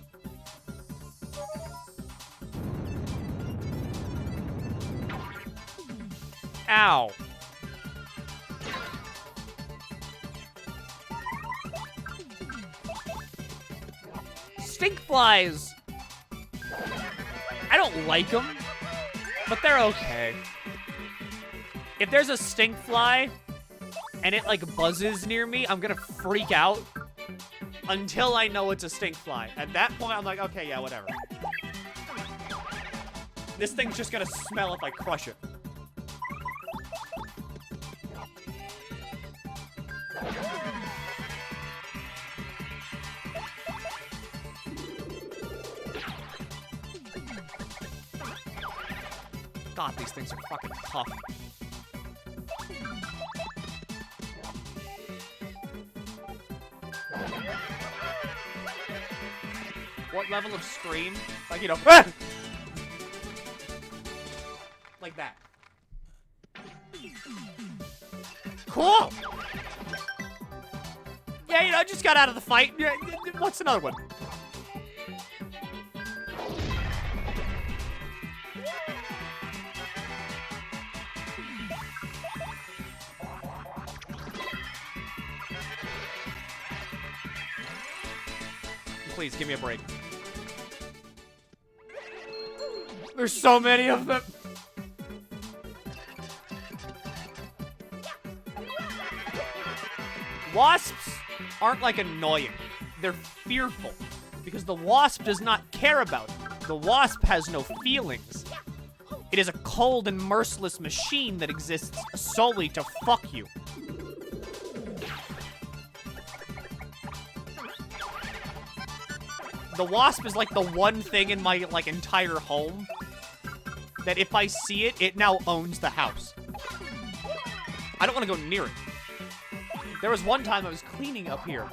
Ow. Stink flies. I don't like them, but they're okay. If there's a stink fly and it like buzzes near me, I'm gonna freak out until I know it's a stink fly. At that point, I'm like, okay, yeah, whatever. This thing's just gonna smell if I crush it. God, these things are fucking tough. What level of scream? Like, you know, ah! Like Yeah, you know, just got out of the fight. Yeah, what's another one? Please, give me a break. There's so many of them. Wasps aren't, like, annoying. They're fearful. Because the wasp does not care about you. The wasp has no feelings. It is a cold and merciless machine that exists solely to fuck you. The wasp is, like, the one thing in my, like, entire home that if I see it, it now owns the house. I don't want to go near it. There was one time I was cleaning up here,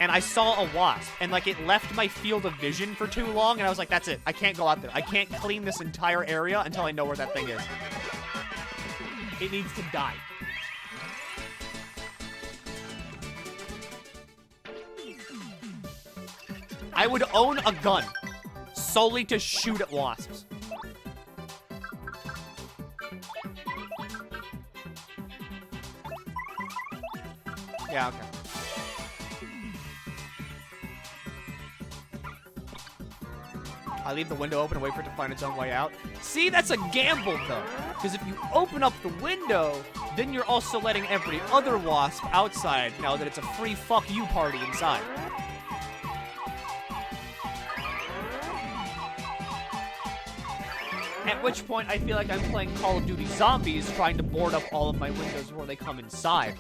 and I saw a wasp, and, like, it left my field of vision for too long, and I was like, that's it. I can't go out there. I can't clean this entire area until I know where that thing is. It needs to die. I would own a gun solely to shoot at wasps. Yeah, okay. I leave the window open and wait for it to find its own way out. See, that's a gamble, though. Because if you open up the window, then you're also letting every other wasp outside know that it's a free fuck you party inside. At which point, I feel like I'm playing Call of Duty Zombies, trying to board up all of my windows before they come inside.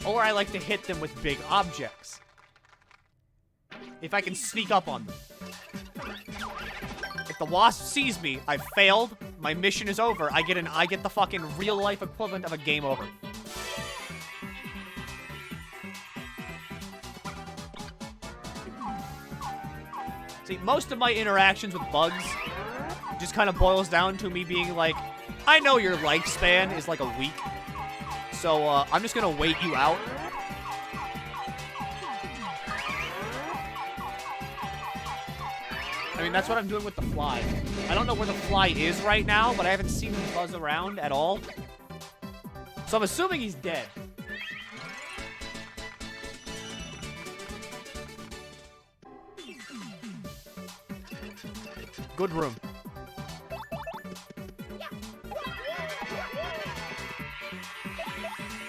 Or I like to hit them with big objects. If I can sneak up on them. If the wasp sees me, I've failed, my mission is over, I get the fucking real-life equivalent of a game over. See, most of my interactions with bugs just kind of boils down to me being like, I know your lifespan is like a week, so I'm just gonna wait you out. I mean, that's what I'm doing with the fly. I don't know where the fly is right now, but I haven't seen him buzz around at all. So I'm assuming he's dead. Good room.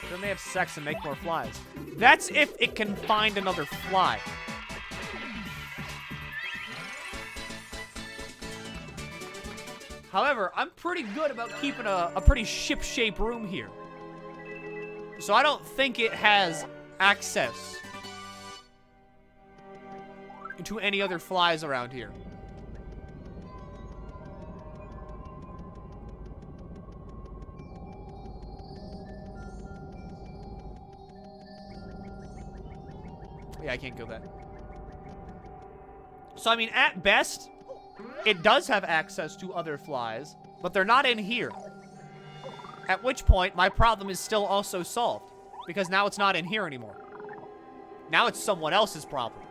Then they have sex and make more flies. That's if it can find another fly. However, I'm pretty good about keeping a pretty ship-shape room here. So I don't think it has access to any other flies around here. Yeah, I can't kill that. So, I mean, at best, it does have access to other flies, but they're not in here. At which point, my problem is still also solved, because now it's not in here anymore. Now it's someone else's problem.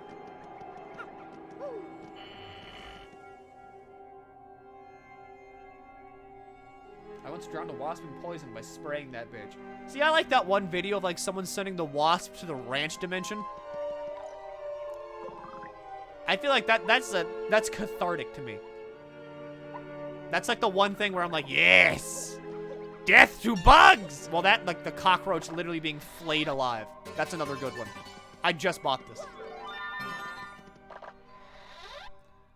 I once drowned a wasp in poison by spraying that bitch. See, I like that one video of, like, someone sending the wasp to the ranch dimension. I feel like that's cathartic to me. That's like the one thing where I'm like, yes! Death to bugs! Well, that, like, the cockroach literally being flayed alive. That's another good one. I just bought this.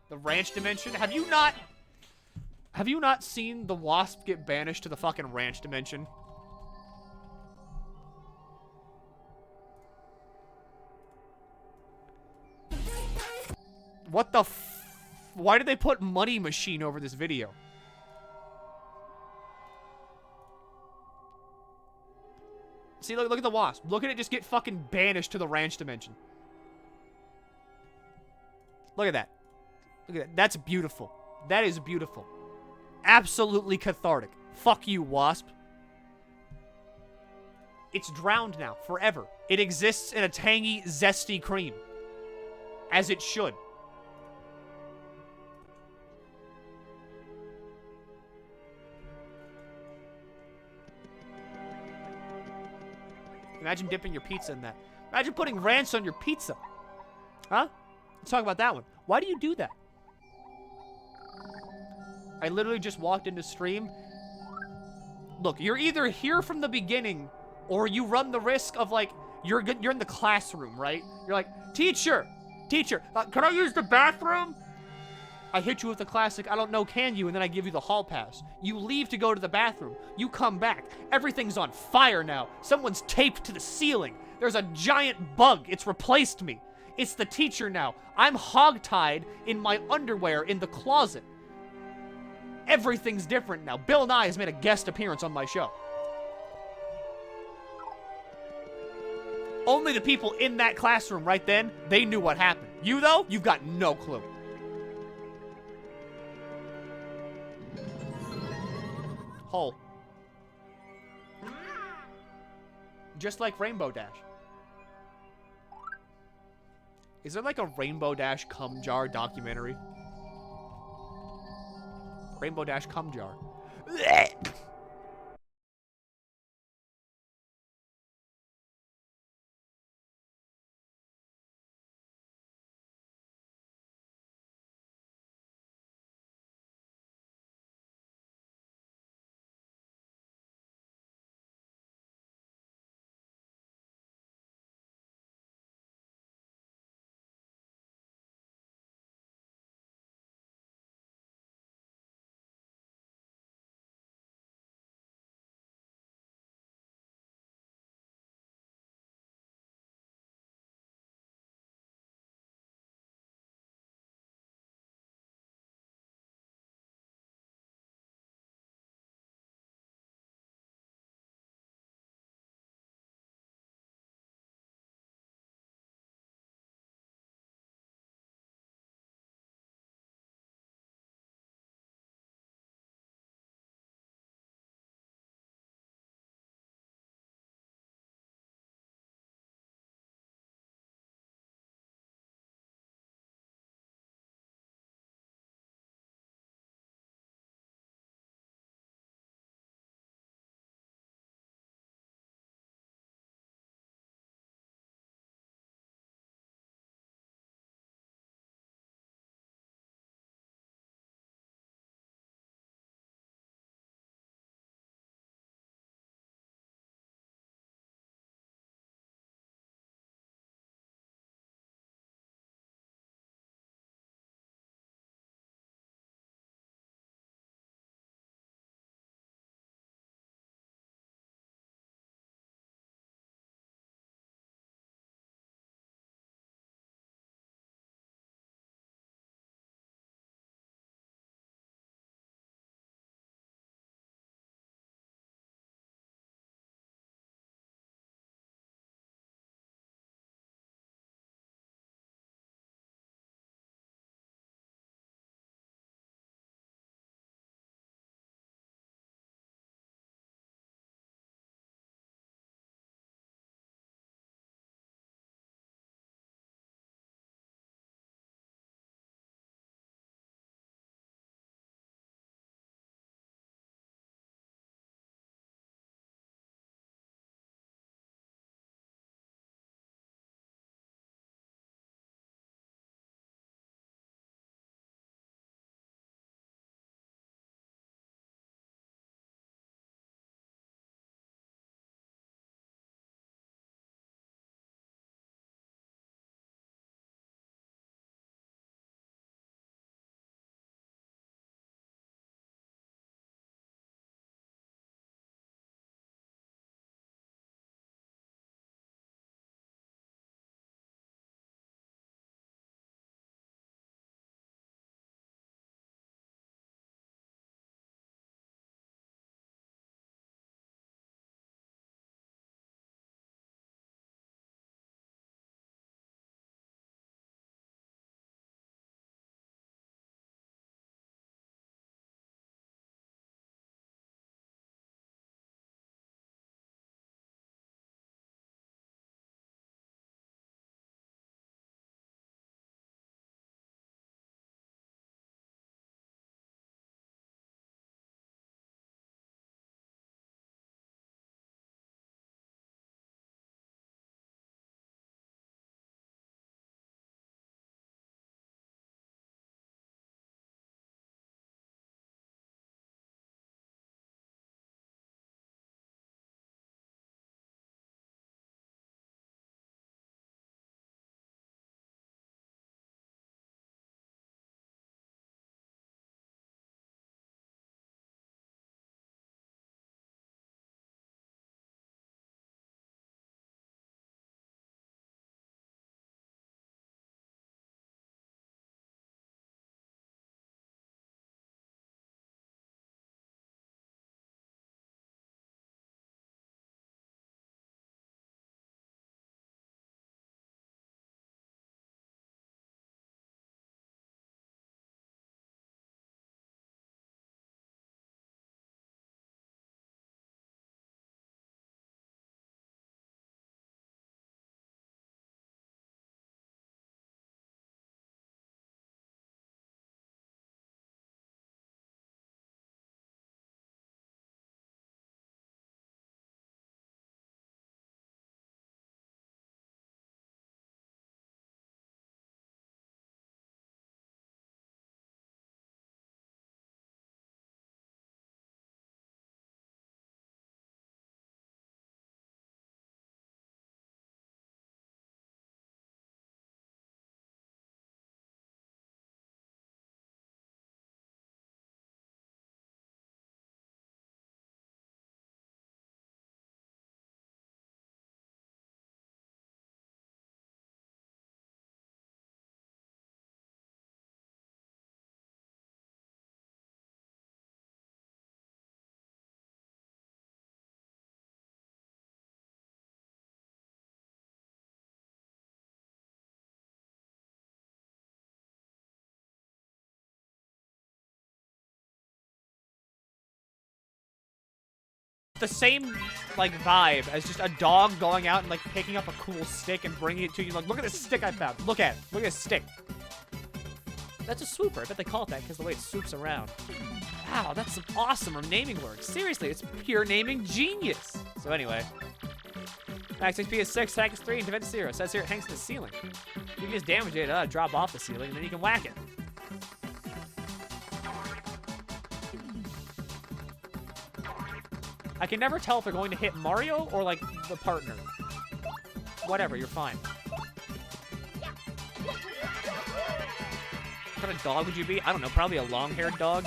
The ranch dimension? Have you not seen the wasp get banished to the fucking ranch dimension? What the why did they put money machine over this video? See, look at the wasp. Look at it just get fucking banished to the ranch dimension. Look at that. Look at that. That's beautiful. That is beautiful. Absolutely cathartic. Fuck you, wasp. It's drowned now, forever. It exists in a tangy, zesty cream. As it should. Imagine dipping your pizza in that. Imagine putting ranch on your pizza. Huh? Let's talk about that one. Why do you do that? I literally just walked into stream. Look, you're either here from the beginning, or you run the risk of, like, you're in the classroom, right? You're like, teacher, can I use the bathroom? I hit you with the classic, I don't know, can you? And then I give you the hall pass. You leave to go to the bathroom. You come back. Everything's on fire now. Someone's taped to the ceiling. There's a giant bug. It's replaced me. It's the teacher now. I'm hogtied in my underwear in the closet. Everything's different now. Bill Nye has made a guest appearance on my show. Only the people in that classroom right then, they knew what happened. You, though, you've got no clue. Hole. Just like Rainbow Dash. Is there like a Rainbow Dash cum jar documentary? Rainbow Dash cum jar. the same, like, vibe as just a dog going out and, like, picking up a cool stick and bringing it to you. Like, look at this stick I found. Look at it. Look at this stick. That's a swooper. I bet they call it that because the way it swoops around. Wow, that's some awesome naming words. Seriously, it's pure naming genius. So anyway. Max HP is 6, attack is 3, and defense is 0. It says here it hangs to the ceiling. You can just damage it, drop off the ceiling, and then you can whack it. I can never tell if they're going to hit Mario or, like, the partner. Whatever, you're fine. What kind of dog would you be? I don't know, probably a long-haired dog.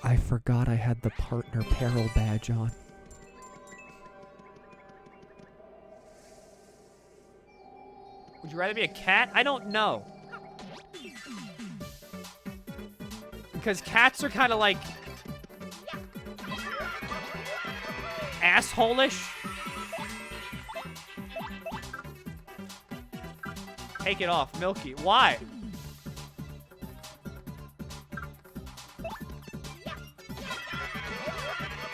I forgot I had the partner peril badge on. Would you rather be a cat? I don't know. Because cats are kind of like asshole-ish. Take it off, Milky. Why?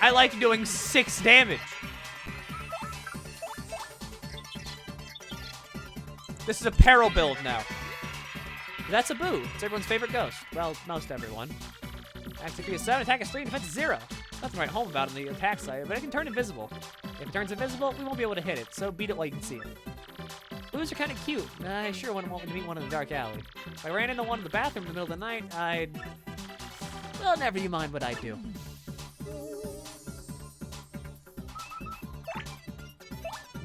I like doing 6 damage. This is a peril build now. That's a boo. It's everyone's favorite ghost. Well, most everyone. Max HP is 7, attack is 3, defense is 0. Nothing to write home about in the attack side, but it can turn invisible. If it turns invisible, we won't be able to hit it, so beat it while you can see it. Boos are kind of cute. I sure wouldn't want to meet one in the dark alley. If I ran into one in the bathroom in the middle of the night, I'd... Well, never you mind what I'd do.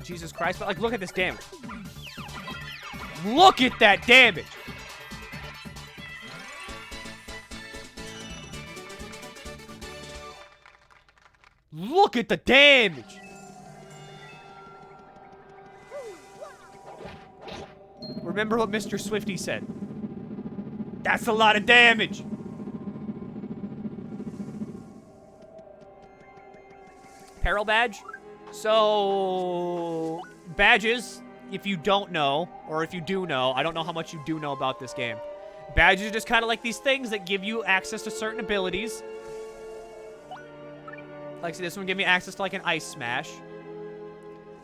Jesus Christ, but like, look at this damage. Look at that damage! Look at the damage! Remember what Mr. Swifty said. That's a lot of damage! Peril badge? So, badges, if you don't know, or if you do know, I don't know how much you do know about this game. Badges are just kind of like these things that give you access to certain abilities. Like, see, this one give me access to, like, an ice smash.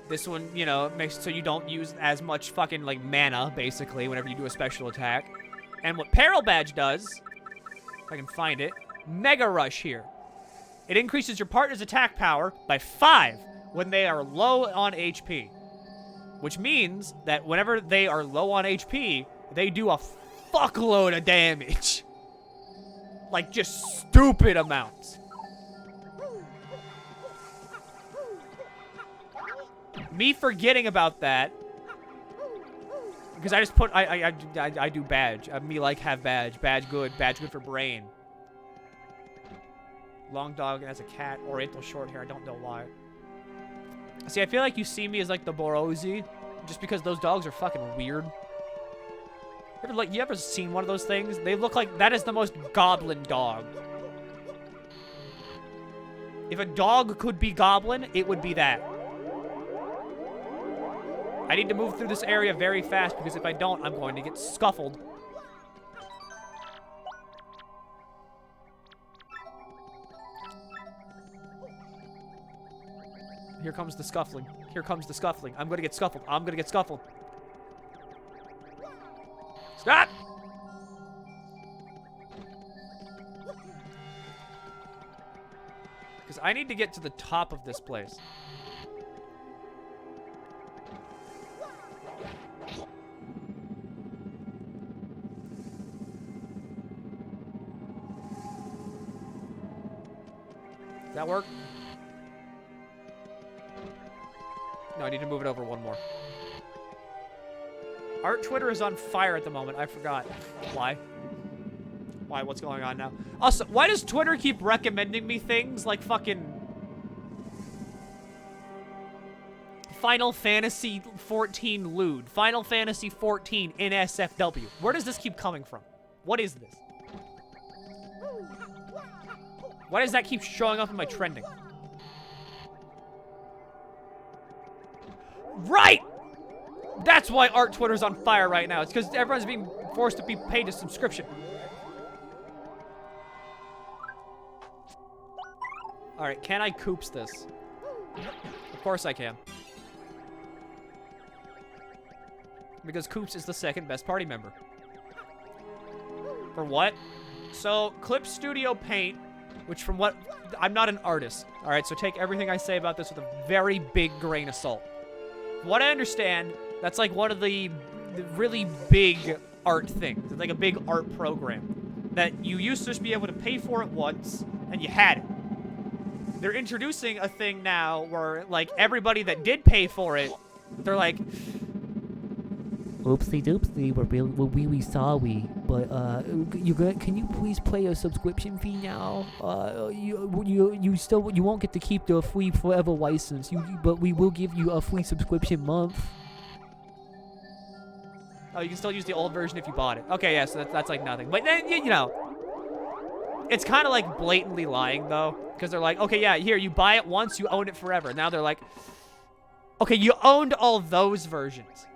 This one, you know, makes it so you don't use as much fucking, like, mana, basically, whenever you do a special attack. And what Peril Badge does, if I can find it, Mega Rush here. It increases your partner's attack power by 5 when they are low on HP. Which means that whenever they are low on HP, they do a fuckload of damage. Like, just stupid amounts. Me forgetting about that, because I just put, I do badge. Me like have badge. Badge good for brain. Long dog as a cat, oriental short hair, I don't know why. See, I feel like you see me as like the Borosi, just because those dogs are fucking weird. You ever seen one of those things? They look like, that is the most goblin dog. If a dog could be goblin, it would be that. I need to move through this area very fast, because if I don't, I'm going to get scuffled. Here comes the scuffling. Here comes the scuffling. I'm gonna get scuffled. I'm gonna get scuffled. Stop! Because I need to get to the top of this place. Does that work? No, I need to move it over one more. Art Twitter is on fire at the moment. I forgot. Why? Why? What's going on now? Also, why does Twitter keep recommending me things like fucking Final Fantasy 14 lewd, Final Fantasy 14 NSFW? Where does this keep coming from? What is this? Why does that keep showing up in my trending? Right! That's why art Twitter's on fire right now. It's because everyone's being forced to be paid a subscription. Alright, can I Coops this? Of course I can. Because Coops is the second best party member. For what? So, Clip Studio Paint, which from what... I'm not an artist. Alright, so take everything I say about this with a very big grain of salt. From what I understand, that's like one of the really big art things. It's like a big art program that you used to just be able to pay for it once, and you had it. They're introducing a thing now where, like, everybody that did pay for it, they're like... Oopsie doopsie, we're really sorry, but can you please pay a subscription fee now? You won't get to keep the free forever license. But we will give you a free subscription month. Oh, you can still use the old version if you bought it. Okay, yeah, so that's like nothing. But then, you know, it's kind of like blatantly lying, though. Because they're like, okay, yeah, here, you buy it once, you own it forever. Now they're like, okay, you owned all those versions.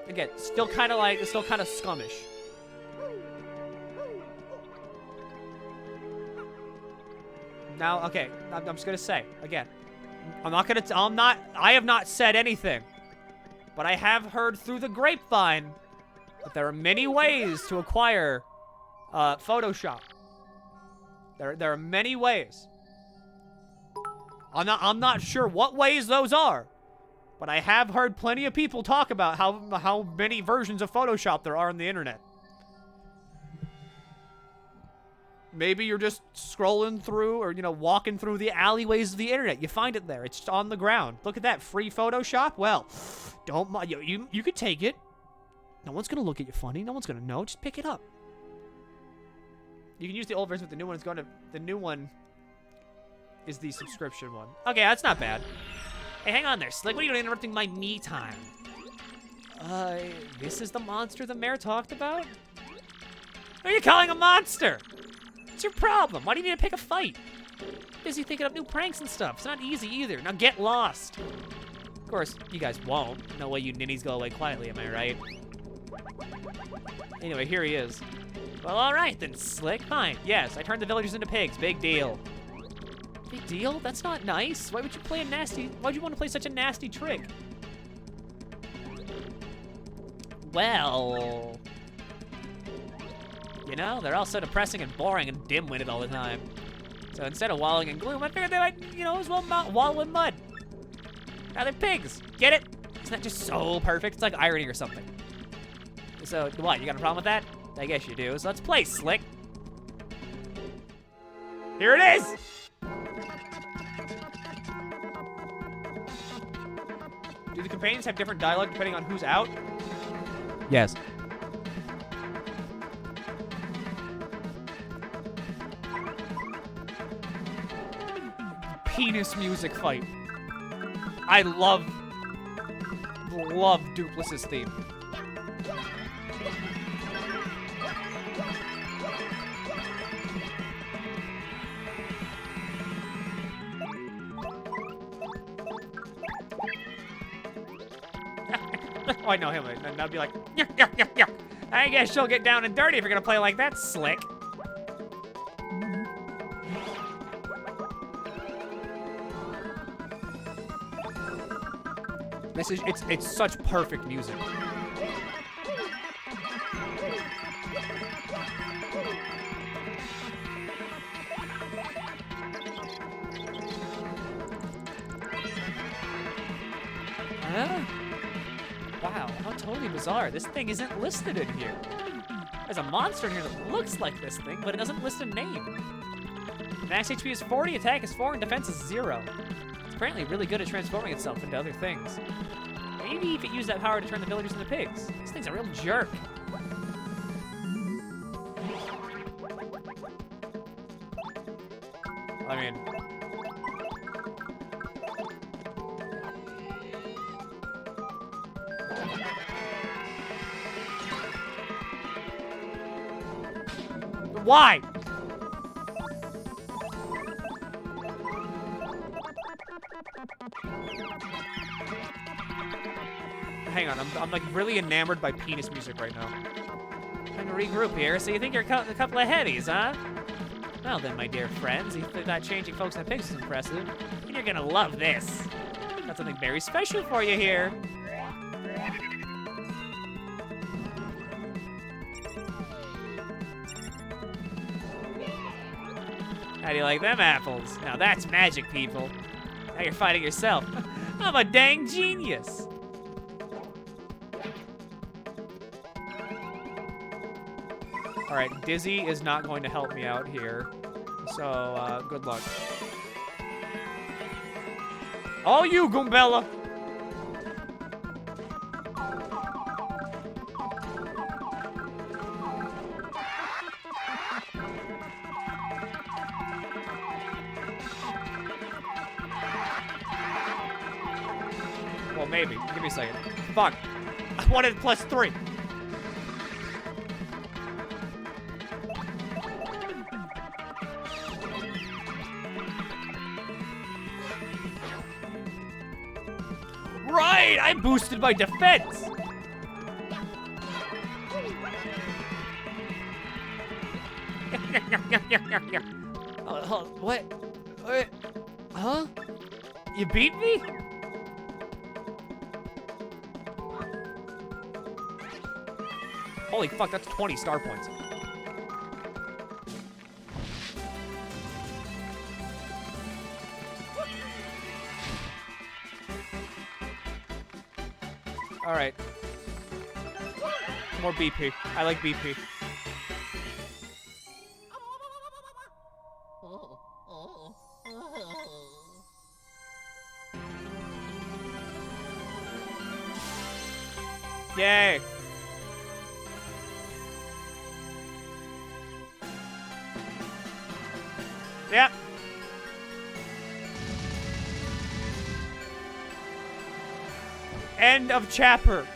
Again, still kind of like, it's still kind of scummish. Now, okay, I'm just gonna say, again, I have not said anything, but I have heard through the grapevine that there are many ways to acquire Photoshop. There are many ways. I'm not sure what ways those are, but I have heard plenty of people talk about how many versions of Photoshop there are on the internet. Maybe you're just scrolling through or, you know, walking through the alleyways of the internet. You find it there. It's on the ground. Look at that. Free Photoshop? Well, you could take it. No one's going to look at you funny. No one's going to know. Just pick it up. You can use the old version, but the new one is going to... The new one is the subscription one. Okay, that's not bad. Hey, hang on there, Slick. What are you doing interrupting my me time? This is the monster the mayor talked about? Who are you calling a monster? What's your problem? Why do you need to pick a fight? Busy thinking up new pranks and stuff. It's not easy either. Now get lost. Of course, you guys won't. No way you ninnies go away quietly, am I right? Anyway, here he is. Well, alright then, Slick. Fine. Yes, I turned the villagers into pigs. Big deal. Big deal? That's not nice. Why would you play why'd you want to play such a nasty trick? Well... You know, they're all so depressing and boring and dim-witted all the time. So instead of wallowing in gloom, I figured they might, you know, as well wallow in mud. Now they're pigs. Get it? Isn't that just so perfect? It's like irony or something. So, what, you got a problem with that? I guess you do. So let's play, Slick. Here it is! Do the companions have different dialogue depending on who's out? Yes. Penis music fight. I love Dupless's theme. Oh, I know him. And I'd be like, yeah. I guess she'll get down and dirty if you're gonna play like that, Slick. It's such perfect music. Wow, how totally bizarre. This thing isn't listed in here. There's a monster in here that looks like this thing, but it doesn't list a name. Max HP is 40, attack is 4, and defense is 0. It's apparently really good at transforming itself into other things. Maybe if it used that power to turn the villagers into pigs. This thing's a real jerk. I mean... Why? Hang on, I'm like really enamored by penis music right now. Trying to regroup here. So you think you're a couple of headies, huh? Well then, my dear friends, you think that changing folks in pigs is impressive, and you're gonna love this. Got something very special for you here. How do you like them apples? Now that's magic, people. Now you're fighting yourself. I'm a dang genius. All right, Dizzy is not going to help me out here. So, good luck. All you, Goombella! Well, maybe. Give me a second. Fuck. I wanted +3. Right! I boosted my defense! What? What? Huh? You beat me? Holy fuck, that's 20 star points. All right. More BP. I like BP. Yay. Yep. End of chapter.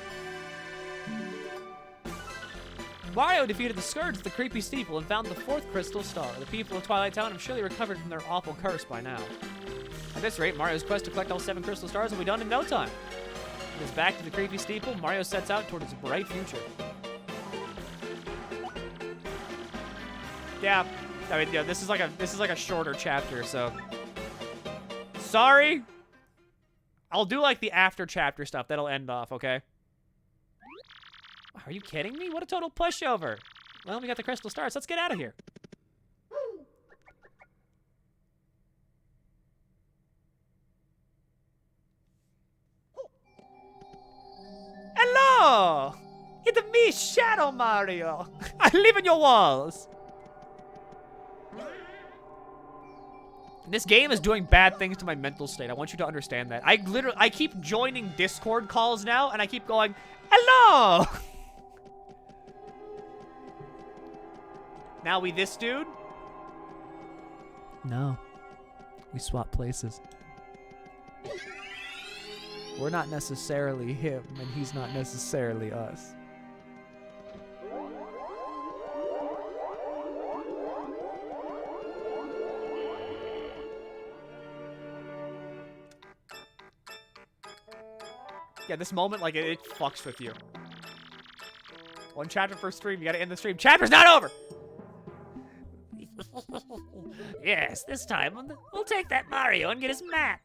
Mario defeated the Scourge at the creepy steeple and found the 4th crystal star. The people of Twilight Town have surely recovered from their awful curse by now. At this rate, Mario's quest to collect all 7 crystal stars will be done in no time. With his back to the creepy steeple, Mario sets out toward his bright future. Yeah, I mean, yeah, this is like a shorter chapter, so sorry. I'll do like the after chapter stuff. That'll end off, okay? Are you kidding me? What a total pushover. Well, we got the crystal stars. Let's get out of here. Hello! It's me, Shadow Mario. I live in your walls. This game is doing bad things to my mental state. I want you to understand that. I keep joining Discord calls now, and I keep going, hello! Now we this dude? No. We swap places. We're not necessarily him, and he's not necessarily us. Yeah, this moment, like, it fucks with you. 1 chapter per stream. You gotta end the stream. Chapter's not over! Yes, this time we'll take that Mario and get his map.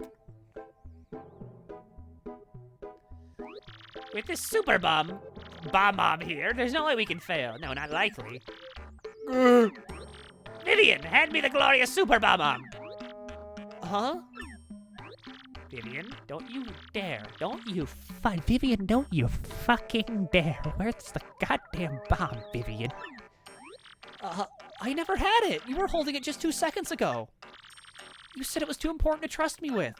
With this super bomb here, there's no way we can fail. No, not likely. Vivian, hand me the glorious super bomb. Huh? Vivian, don't you dare. Vivian, don't you fucking dare. Where's the goddamn bomb, Vivian? I never had it. You were holding it just 2 seconds ago. You said it was too important to trust me with.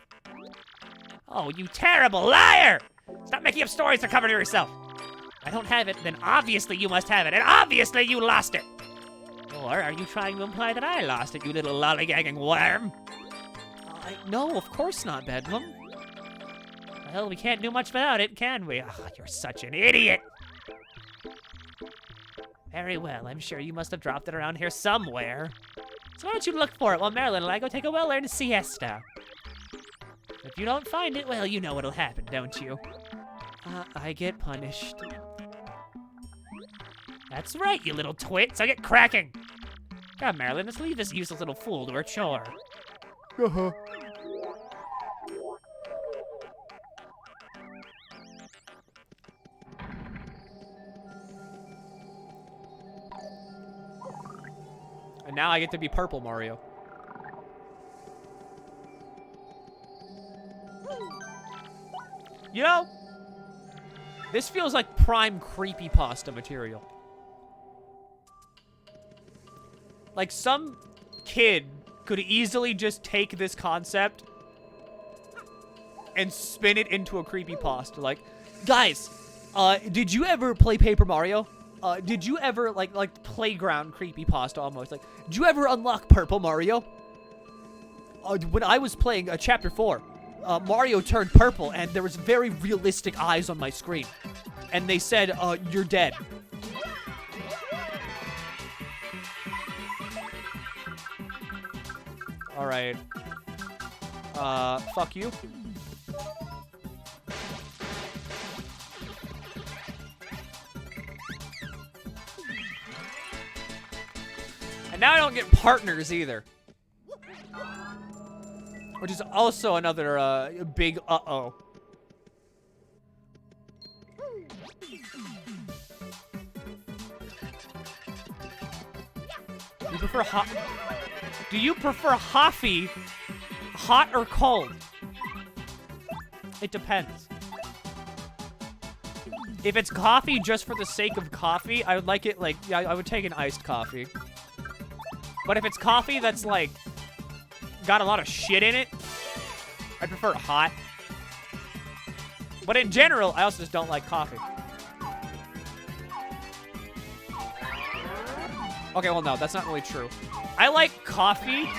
Oh, you terrible liar! Stop making up stories to cover yourself. I don't have it, then obviously you must have it, and obviously you lost it. Or are you trying to imply that I lost it, you little lollygagging worm? No, of course not, Bedlam. Well, we can't do much without it, can we? Oh, you're such an idiot. Very well. I'm sure you must have dropped it around here somewhere. So why don't you look for it while Marilyn and I go take a well-earned siesta? If you don't find it, well, you know what'll happen, don't you? I get punished. That's right, you little twits. I get cracking. Come, Marilyn, let's leave this useless little fool to her chore. Uh-huh. And now I get to be Purple Mario. You know, this feels like prime creepypasta material. Like, some kid could easily just take this concept and spin it into a creepypasta. Like, guys, did you ever play Paper Mario? Did you ever, like playground creepypasta almost? Like, did you ever unlock Purple Mario? When I was playing Chapter 4, Mario turned purple, and there was very realistic eyes on my screen. And they said, you're dead. Alright. Fuck you. And now I don't get partners either. Which is also another, big uh-oh. You prefer hot... Do you prefer Hoffy hot or cold? It depends. If it's coffee just for the sake of coffee, I would like it, like, yeah, I would take an iced coffee. But if it's coffee that's, like, got a lot of shit in it, I prefer it hot. But in general, I also just don't like coffee. Okay, well, no, that's not really true. I like coffee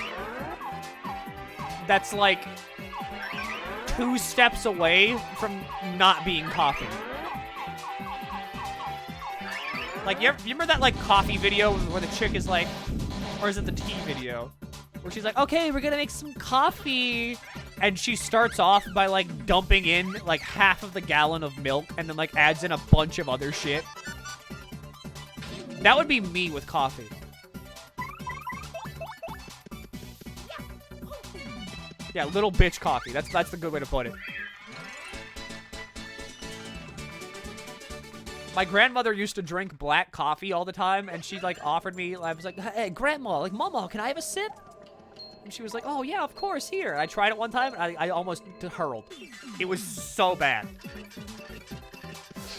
that's, like, 2 steps away from not being coffee. Like, you remember that, like, coffee video where the chick is, like... Or is it the tea video? Where she's like, okay, we're gonna make some coffee. And she starts off by, like, dumping in, like, half of the gallon of milk and then, like, adds in a bunch of other shit. That would be me with coffee. Yeah, little bitch coffee. That's the good way to put it. My grandmother used to drink black coffee all the time, and she, like, offered me, I was like, hey, grandma, like, mama, can I have a sip? And she was like, oh, yeah, of course, here. And I tried it one time, and I almost hurled. It was so bad.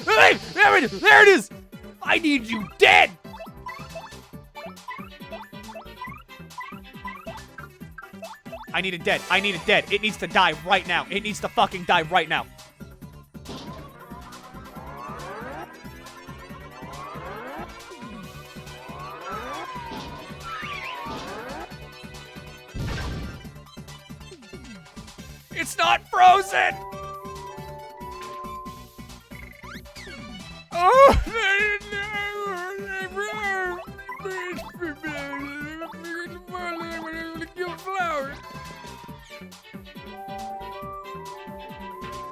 Hey, there it is! I need you dead! I need it dead. I need it dead. It needs to die right now. It needs to fucking die right now. It's not frozen! Oh!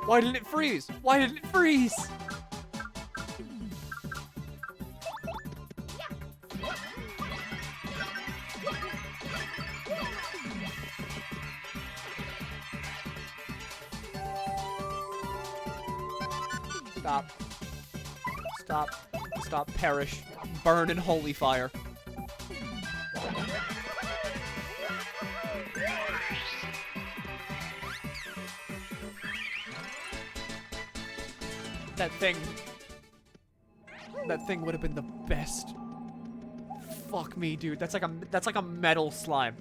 Why didn't it freeze? Why didn't it freeze? Stop. Stop. Stop. Perish. Burn in holy fire. That thing would have been the best. Fuck me, dude. That's like a metal slime.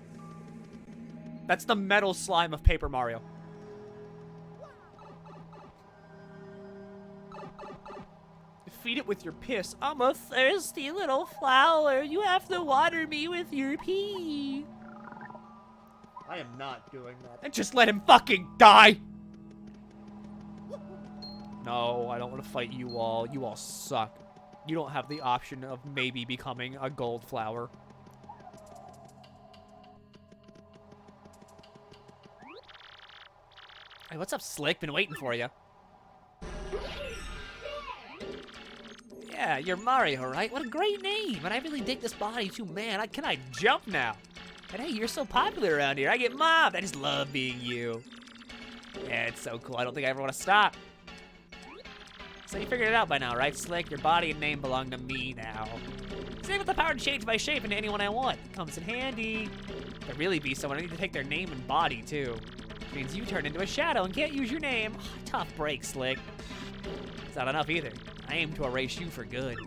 That's the metal slime of Paper Mario. Feed it with your piss. I'm a thirsty little flower. You have to water me with your pee. I am not doing that. And just let him fucking die. No, I don't want to fight you all. You all suck. You don't have the option of maybe becoming a gold flower. Hey, what's up, Slick? Been waiting for you. Yeah, you're Mario, right? What a great name. And I really dig this body too, man. Can I jump now? And hey, you're so popular around here. I get mobbed. I just love being you. Yeah, it's so cool. I don't think I ever want to stop. So you figured it out by now, right, Slick? Your body and name belong to me now. Same with the power to change my shape into anyone I want. Comes in handy. To really be someone, I need to take their name and body, too. Which means you turn into a shadow and can't use your name. Tough break, Slick. It's not enough either. I aim to erase you for good.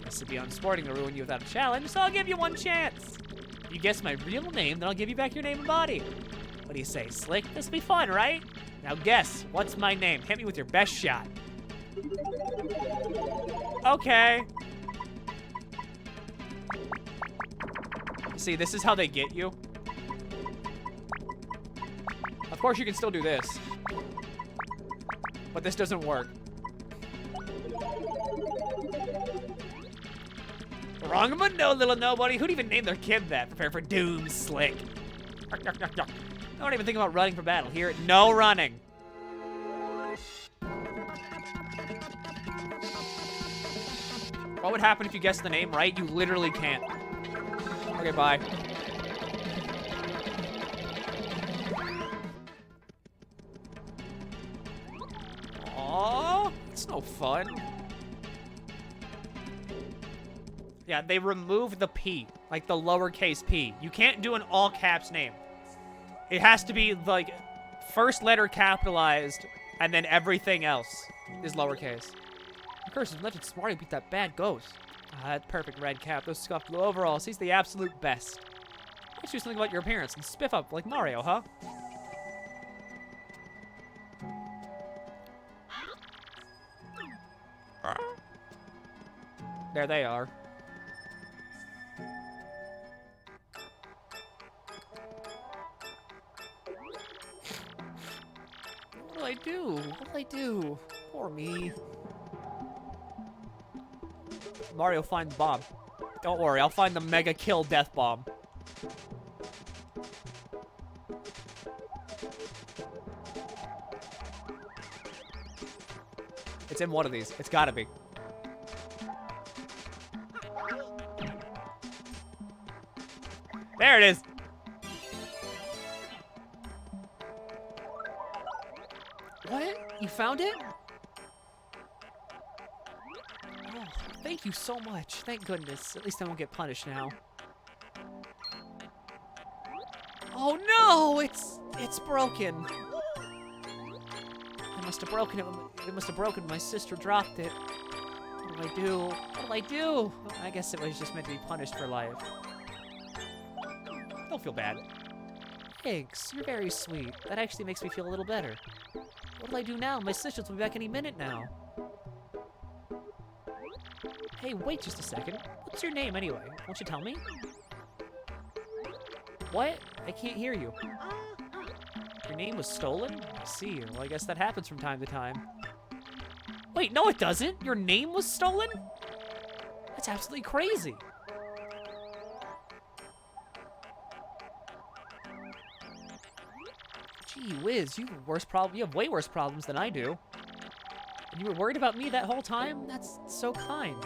This would be unsporting to ruin you without a challenge, so I'll give you one chance. If you guess my real name, then I'll give you back your name and body. What do you say, Slick? This'll be fun, right? Now guess, what's my name? Hit me with your best shot. Okay. See, this is how they get you. Of course you can still do this. But this doesn't work. Wrong mundo, little nobody. Who'd even name their kid that? Prepare for doom, Slick. Don't even think about running for battle. Here, no running. What would happen if you guessed the name right? You literally can't. Okay, bye. Aww, it's no fun. Yeah, they removed the P, like the lowercase p. You can't do an all caps name. It has to be like first letter capitalized and then everything else is lowercase. Of course, Legend Smarty beat that bad ghost. That perfect red cap, those scuffed blue overalls. He's the absolute best. Let's do something about your appearance and spiff up like Mario, huh? There they are. What'll I do? What'll I do? Poor me. Mario, find the bomb. Don't worry, I'll find the mega kill death bomb. It's in one of these. It's gotta be. There it is. What? You found it? Oh, thank you so much. Thank goodness. At least I won't get punished now. Oh no! It's broken. I must have broken it. It must have broken. My sister dropped it. What do I do? What do I do? I guess it was just meant to be punished for life. Don't feel bad. Thanks. You're very sweet. That actually makes me feel a little better. What'll I do now? My sisters will be back any minute now. Hey, wait just a second. What's your name anyway? Won't you tell me? What? I can't hear you. Your name was stolen? I see. Well, I guess that happens from time to time. Wait, no it doesn't! Your name was stolen? That's absolutely crazy. Gee whiz, you have way worse problems than I do. And you were worried about me that whole time? That's so kind.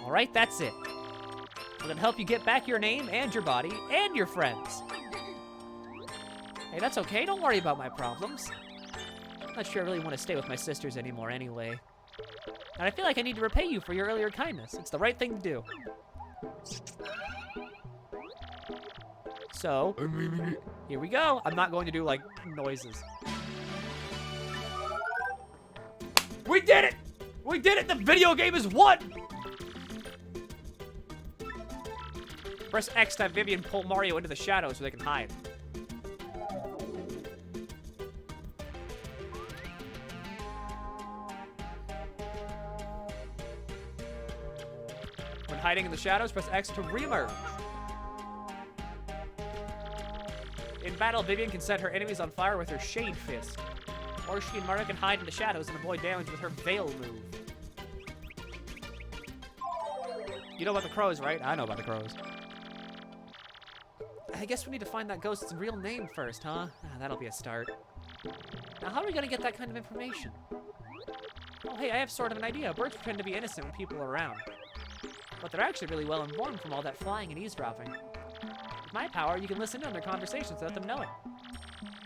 Alright, that's it. I'm gonna help you get back your name and your body and your friends. Hey, that's okay. Don't worry about my problems. I'm not sure I really want to stay with my sisters anymore anyway. And I feel like I need to repay you for your earlier kindness. It's the right thing to do. So, here we go. I'm not going to do, like, noises. We did it! We did it! The video game is won! Press X to have Vivian pull Mario into the shadows so they can hide. When hiding in the shadows, press X to reemerge. In battle, Vivian can set her enemies on fire with her Shade Fist. Or she and Mario can hide in the shadows and avoid damage with her Veil move. You know about the crows, right? I know about the crows. I guess we need to find that ghost's real name first, huh? That'll be a start. Now, how are we gonna get that kind of information? Oh, hey, I have sort of an idea. Birds pretend to be innocent when people are around. But they're actually really well informed from all that flying and eavesdropping. With my power, you can listen in on their conversations without them knowing.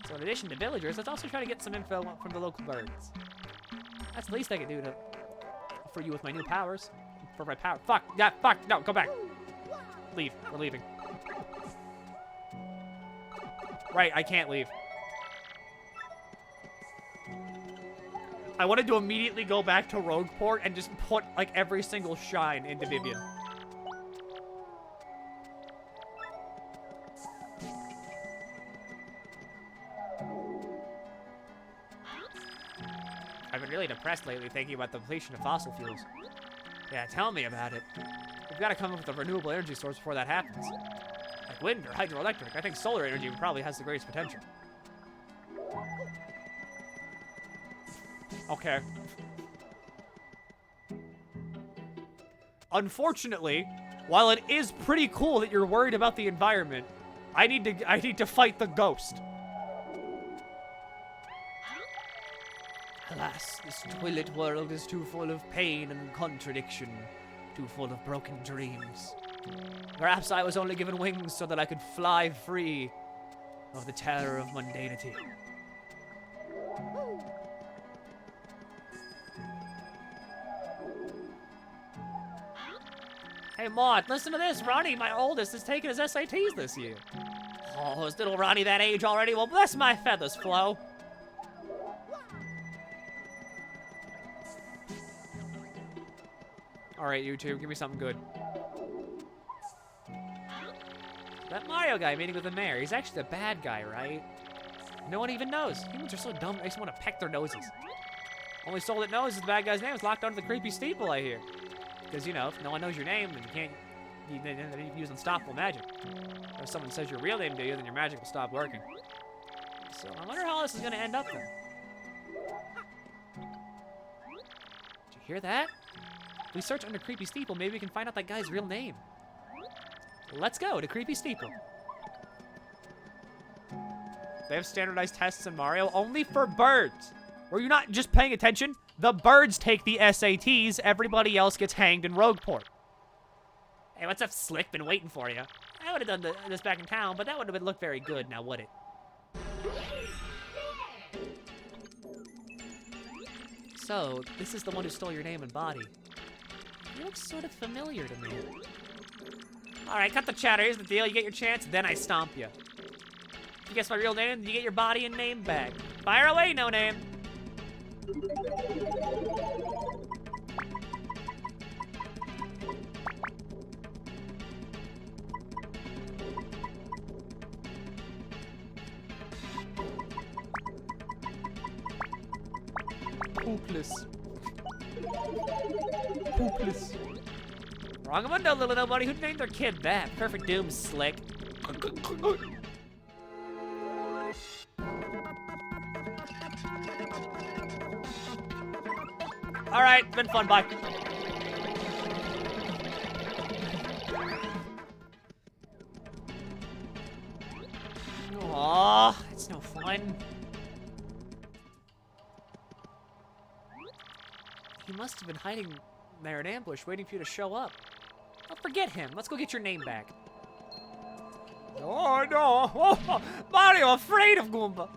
So in addition to villagers, let's also try to get some info from the local birds. That's the least I can do for you with my new powers. For my power. Fuck! Yeah, fuck! No, go back! Leave. We're leaving. Right, I can't leave. I wanted to immediately go back to Rogueport and just put, like, every single shine into Vivian. I've been really depressed lately thinking about the depletion of fossil fuels. Yeah, tell me about it. We've got to come up with a renewable energy source before that happens. Like wind or hydroelectric. I think solar energy probably has the greatest potential. Okay. Unfortunately, while it is pretty cool that you're worried about the environment, I need to fight the ghost. Alas, this twilit world is too full of pain and contradiction, too full of broken dreams. Perhaps I was only given wings so that I could fly free of the terror of mundanity. Hey, Maud, listen to this. Ronnie, my oldest, is taking his SATs this year. Oh, is little Ronnie that age already? Well, bless my feathers, Flo. Alright, YouTube, give me something good. That Mario guy meeting with the mayor, he's actually the bad guy, right? No one even knows. Humans are so dumb, they just want to peck their noses. Only soul that knows is the bad guy's name is locked onto the creepy steeple, I hear. Because, you know, if no one knows your name, then you can't use unstoppable magic. Or if someone says your real name to you, then your magic will stop working. So I wonder how this is going to end up then. Did you hear that? If we search under Creepy Steeple, maybe we can find out that guy's real name. Let's go to Creepy Steeple. They have standardized tests in Mario only for birds. Were you not just paying attention? The birds take the SATs, everybody else gets hanged in Rogueport. Hey, what's up, Slick? Been waiting for you. I would have done this back in town, but that would have looked very good, now would it? So, this is the one who stole your name and body. He looks sort of familiar to me. Alright, cut the chatter. Here's the deal. You get your chance, then I stomp you. If you guess my real name, you get your body and name back. Fire away, no name. Poopless. Poopless. Wrong window, little nobody. Who named their kid that? Perfect Doom, Slick. Alright, it's been fun, bye. Aww, it's no fun. He must have been hiding there in ambush, waiting for you to show up. Oh, forget him. Let's go get your name back. Oh, no. Oh, Mario, afraid of Goomba.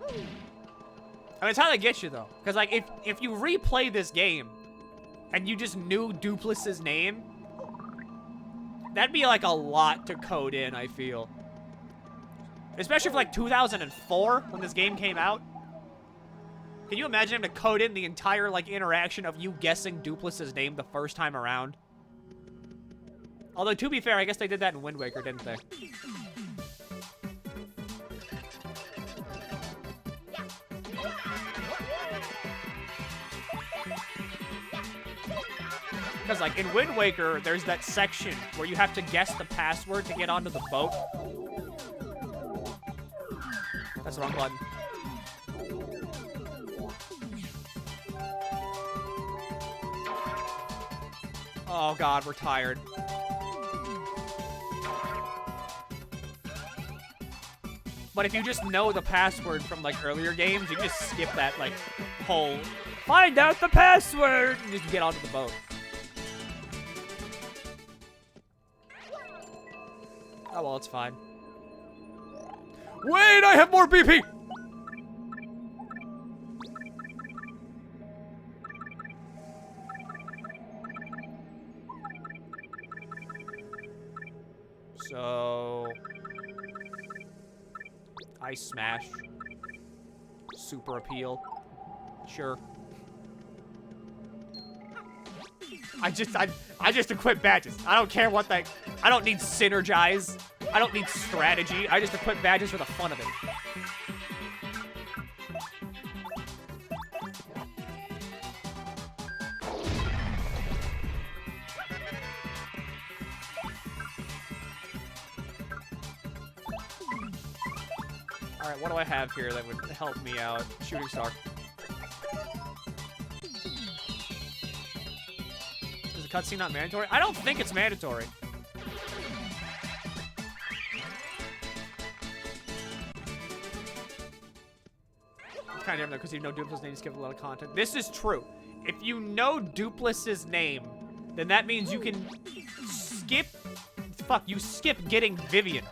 I mean, it's how they get you, though. Because, like, if you replay this game and you just knew Dupless's name, that'd be, like, a lot to code in, I feel. Especially for, like, 2004, when this game came out. Can you imagine having to code in the entire, like, interaction of you guessing Dupless's name the first time around? Although, to be fair, I guess they did that in Wind Waker, didn't they? Because, like, in Wind Waker, there's that section where you have to guess the password to get onto the boat. That's the wrong button. Oh god, we're tired. But if you just know the password from, like, earlier games, you can just skip that, like, whole find out the password and just get onto the boat. Oh, well, it's fine. Wait, I have more BP! So... Ice Smash. Super Appeal. Sure. I just equip badges. I don't care what I don't need synergize. I don't need strategy. I just equip badges for the fun of it. Alright, what do I have here that would help me out? Shooting star. Is the cutscene not mandatory? I don't think it's mandatory. It's kind of different though, because you know Dupless's name, skip a lot of content. This is true. If you know Dupless's name, then that means you can skip... Fuck, you skip getting Vivian.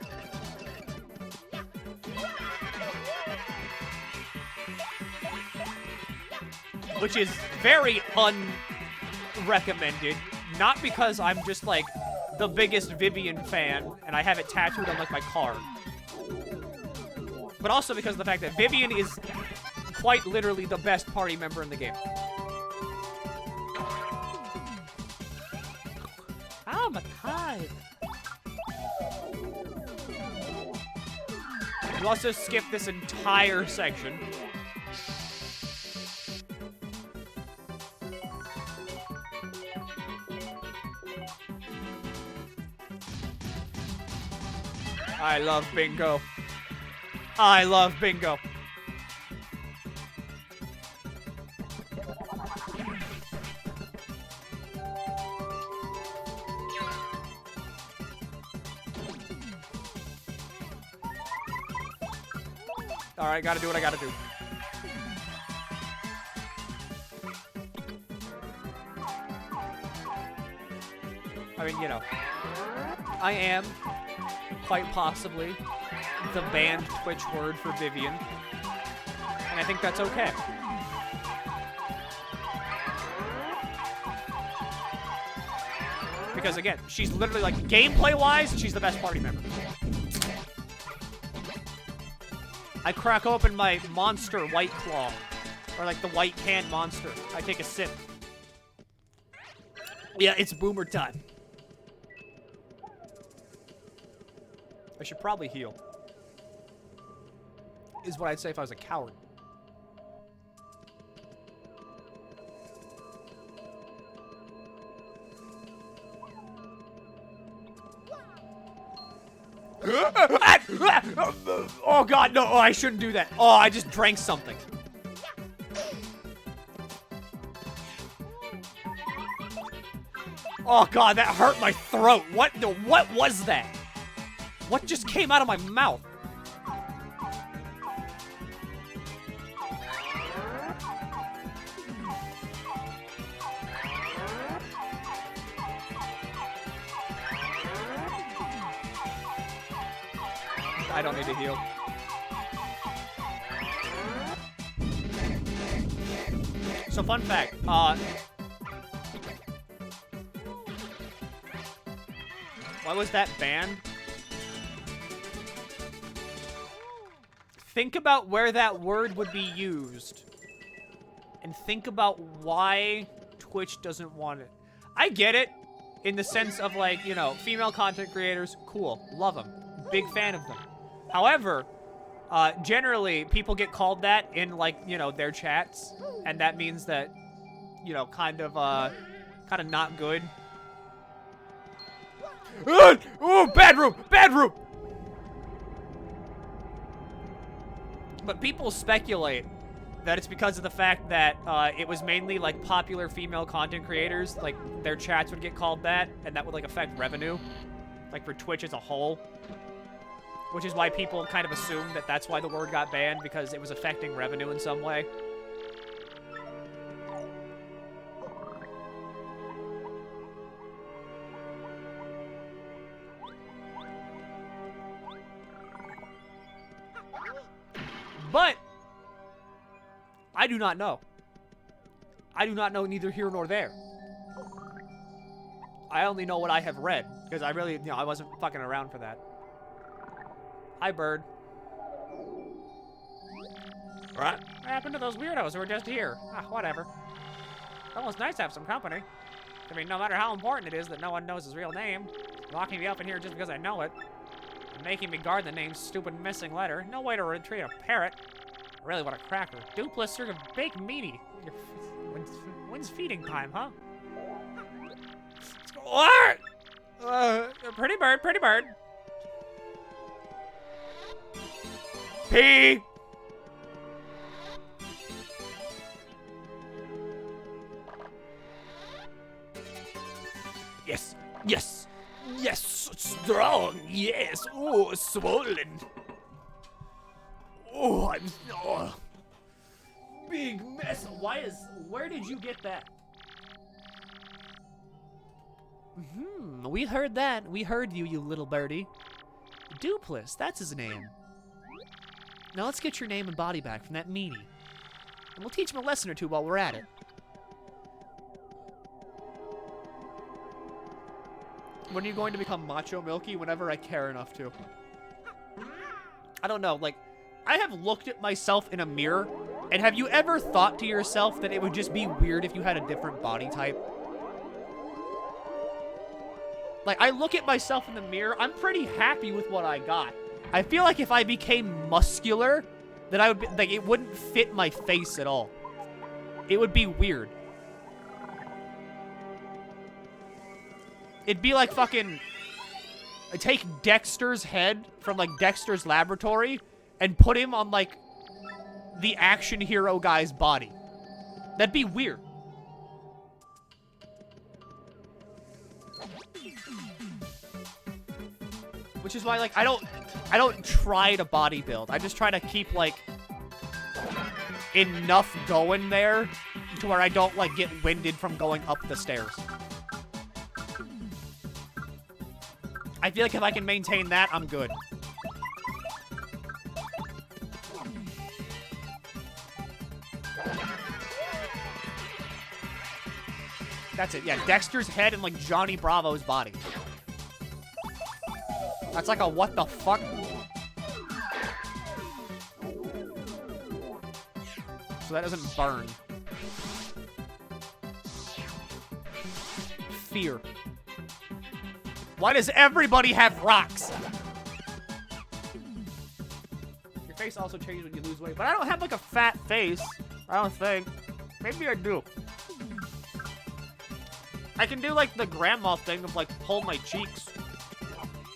Which is very unrecommended. Not because I'm just, like, the biggest Vivian fan, and I have it tattooed on, like, my car. But also because of the fact that Vivian is quite literally the best party member in the game. Oh, my God. You also skip this entire section. I love bingo. I love bingo. Alright, gotta do what I gotta do. I mean, you know, I am quite possibly the banned Twitch word for Vivian, and I think that's okay. Because again, she's literally, like, gameplay-wise, she's the best party member. I crack open my Monster White Claw, or like the white canned Monster. I take a sip. Yeah, it's boomer time. I should probably heal. Is what I'd say if I was a coward. Oh god, no, oh, I shouldn't do that. Oh, I just drank something. Oh god, that hurt my throat. What was that? What just came out of my mouth? I don't need to heal. So fun fact, why was that banned? Think about where that word would be used. And think about why Twitch doesn't want it. I get it in the sense of, like, you know, female content creators, cool, love them, big fan of them. However, generally, people get called that in, like, you know, their chats, and that means that, you know, kind of not good. Oh, bad room! Bad room! But people speculate that it's because of the fact that it was mainly like popular female content creators, like their chats would get called that, and that would like affect revenue, like for Twitch as a whole. Which is why people kind of assume that that's why the word got banned, because it was affecting revenue in some way. But I do not know. I do not know neither here nor there. I only know what I have read, because I really, I wasn't fucking around for that. Hi, bird. What happened to those weirdos who were just here? Ah, whatever. It's almost nice to have some company. I mean, no matter how important it is that no one knows his real name, locking me up in here just because I know it, and making me guard the name's stupid missing letter, no way to retrieve a parrot. Really, what a cracker. Dupless sort of baked meaty. When's feeding time, huh? What? Pretty bird, pretty bird. P. Yes, yes, yes, strong, yes, oh, swollen. Oh, I'm, oh. Big mess. Where did you get that? We heard that. We heard you, you little birdie. Dupless, that's his name. Now let's get your name and body back from that meanie. And we'll teach him a lesson or two while we're at it. When are you going to become Macho Milky? Whenever I care enough to. I don't know, like, I have looked at myself in a mirror, and have you ever thought to yourself that it would just be weird if you had a different body type? Like, I look at myself in the mirror, I'm pretty happy with what I got. I feel like if I became muscular, that I would be, like, it wouldn't fit my face at all. It would be weird. It'd be like fucking, I take Dexter's head from like Dexter's laboratory and put him on like the action hero guy's body. That'd be weird. Which is why, like, I don't try to body build. I just try to keep, like, enough going there to where I don't, like, get winded from going up the stairs. I feel like if I can maintain that, I'm good. That's it. Yeah, Dexter's head and, like, Johnny Bravo's body. That's like a what the fuck? So that doesn't burn. Fear. Why does everybody have rocks? Your face also changes when you lose weight, but I don't have like a fat face. I don't think. Maybe I do. I can do like the grandma thing of like pull my cheeks.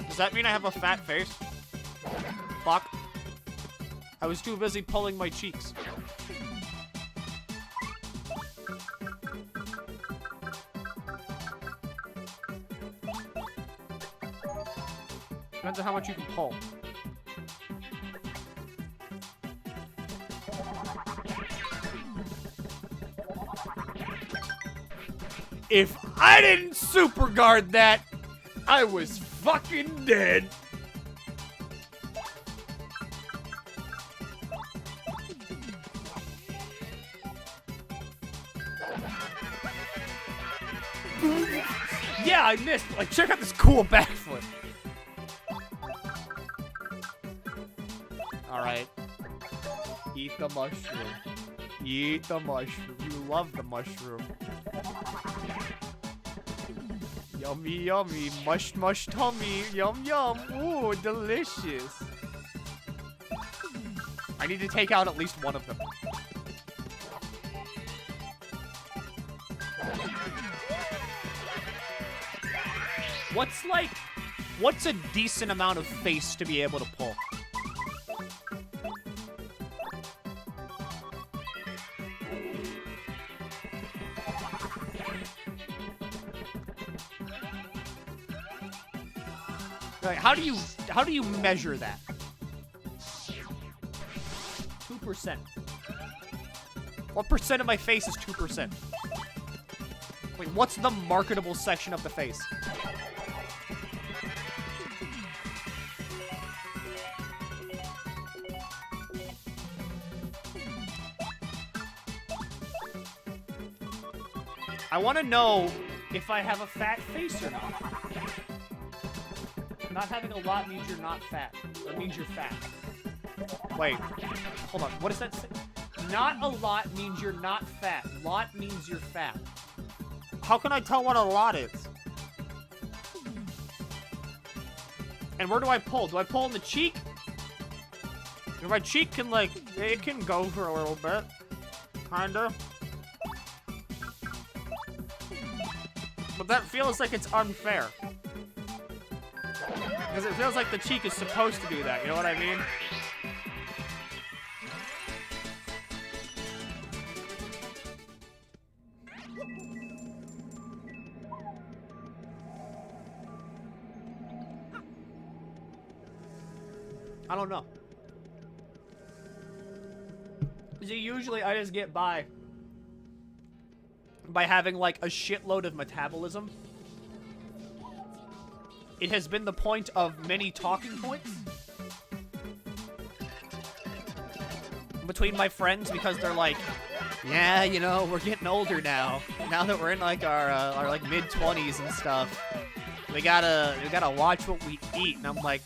Does that mean I have a fat face? Fuck. I was too busy pulling my cheeks. Depends on how much you can pull. If I didn't super guard that, I was fucking dead. Yeah, I missed. Like, check out this cool backflip. Alright. Eat the mushroom. Eat the mushroom. You love the mushroom. Yummy, yummy. Mush, mush tummy. Yum, yum. Ooh, delicious. I need to take out at least one of them. What's a decent amount of face to be able to pull? Like, how do you measure that? 2%. What percent of my face is 2%? Wait, what's the marketable section of the face? I want to know if I have a fat face or not. Not having a lot means you're not fat. Or means you're fat. Wait. Hold on. What does that say? Not a lot means you're not fat. Lot means you're fat. How can I tell what a lot is? And where do I pull? Do I pull in the cheek? If my cheek can, like, it can go for a little bit. Kinda. But that feels like it's unfair. Because it feels like the cheek is supposed to do that, you know what I mean? I don't know. See, usually I just get by having like a shitload of metabolism. It has been the point of many talking points between my friends because they're like, yeah, you know, we're getting older now. Now that we're in like our like mid-20s and stuff, we gotta watch what we eat. And I'm like,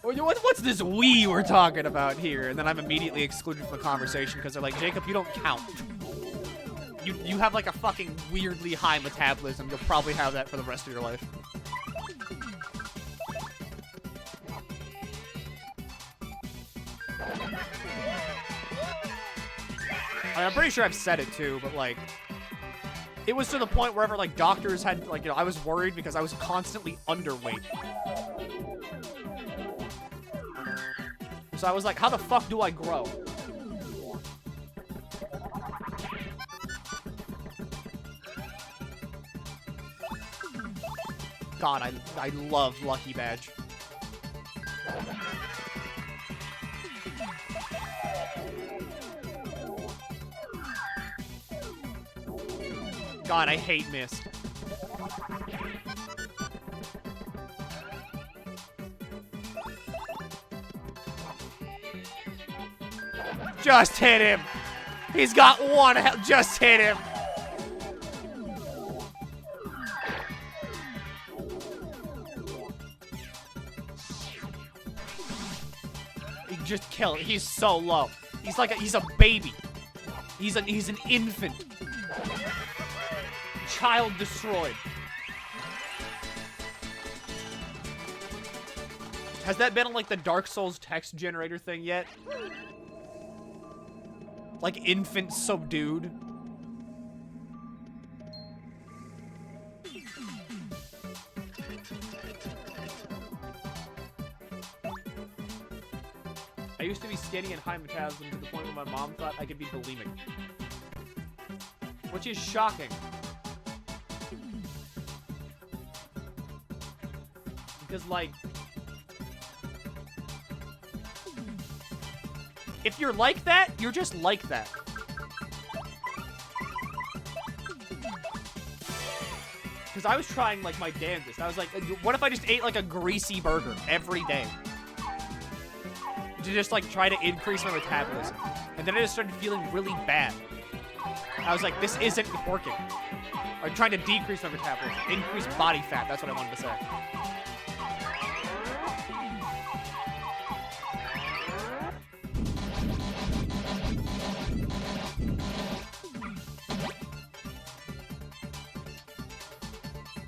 what's this we we're talking about here? And then I'm immediately excluded from the conversation because they're like, Jacob, you don't count. You have like a fucking weirdly high metabolism. You'll probably have that for the rest of your life. I'm pretty sure I've said it too, but like, it was to the point wherever like doctors had like, you know, I was worried because I was constantly underweight. So I was like, how the fuck do I grow? God, I love Lucky Badge. God, I hate Mist. Just hit him. He's got one. Just hit him. Just kill him. He's so low. He's like he's a baby. He's an infant. Child destroyed. Has that been on like the Dark Souls text generator thing yet? Like infant subdued. I used to be skinny and high metabolism to the point where my mom thought I could be bulimic. Which is shocking. Because, like, if you're like that, you're just like that. Because I was trying, like, my damnedest. I was like, what if I just ate, like, a greasy burger every day? To just, like, try to increase my metabolism. And then I just started feeling really bad. I was like, this isn't working. I'm trying to decrease my metabolism. Increase body fat. That's what I wanted to say.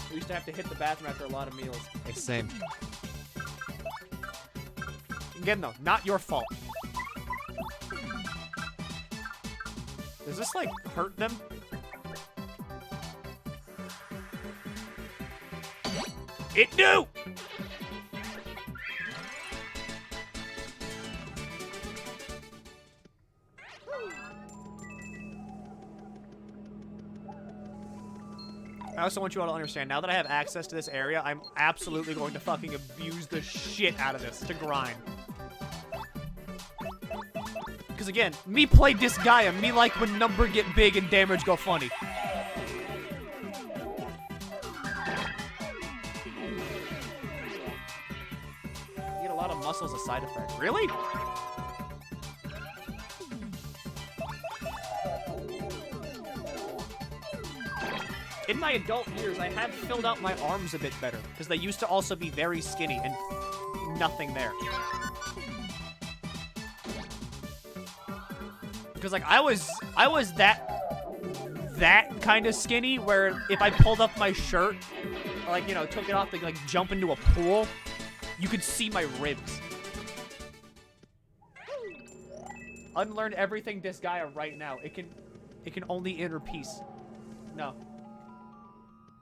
We used to have to hit the bathroom after a lot of meals. Hey, same. Again, though, not your fault. Does this, like, hurt them? It do! I also want you all to understand, now that I have access to this area, I'm absolutely going to fucking abuse the shit out of this to grind. Because again, me play Disgaea, me like when number get big and damage go funny. You get a lot of muscle as a side effect. Really? In my adult years, I have filled out my arms a bit better, because they used to also be very skinny and nothing there. Because like I was that kind of skinny where if I pulled up my shirt, or, like, you know, took it off to like jump into a pool, you could see my ribs. Unlearn everything Disgaea right now. It can only inner peace. No.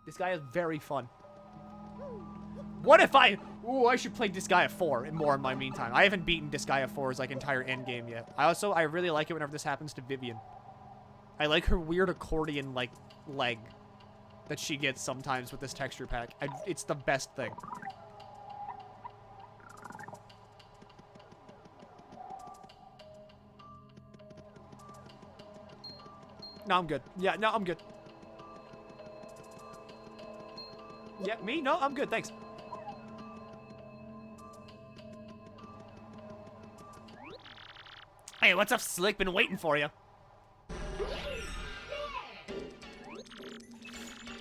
This guy is very fun. What if I... Ooh, I should play Disgaea 4 more in my meantime. I haven't beaten Disgaea 4's like entire endgame yet. I really like it whenever this happens to Vivian. I like her weird accordion like leg that she gets sometimes with this texture pack. It's the best thing. No, I'm good. Yeah, no, I'm good. Yeah, me? No, I'm good, thanks. Hey, what's up, Slick? Been waiting for you.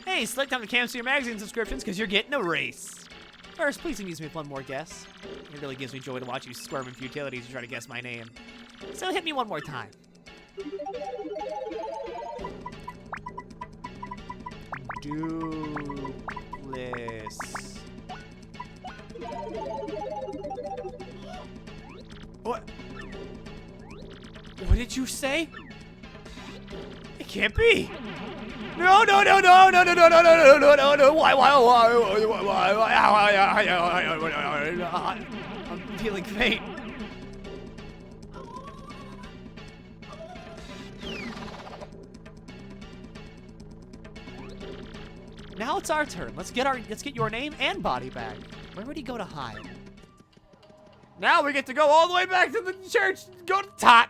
Hey, Slick, time to cancel your magazine subscriptions because you're getting a race. First, please amuse me with one more guess. It really gives me joy to watch you squirm in futilities to try to guess my name. So hit me one more time. Duelist. What? What did you say? It can't be. No, no, no, no, no, no, no, no, no, no, no, no. Why? I'm feeling faint. Now it's our turn. Let's get your name and body back. Where would he go to hide? Now we get to go all the way back to the church. Go to Tot.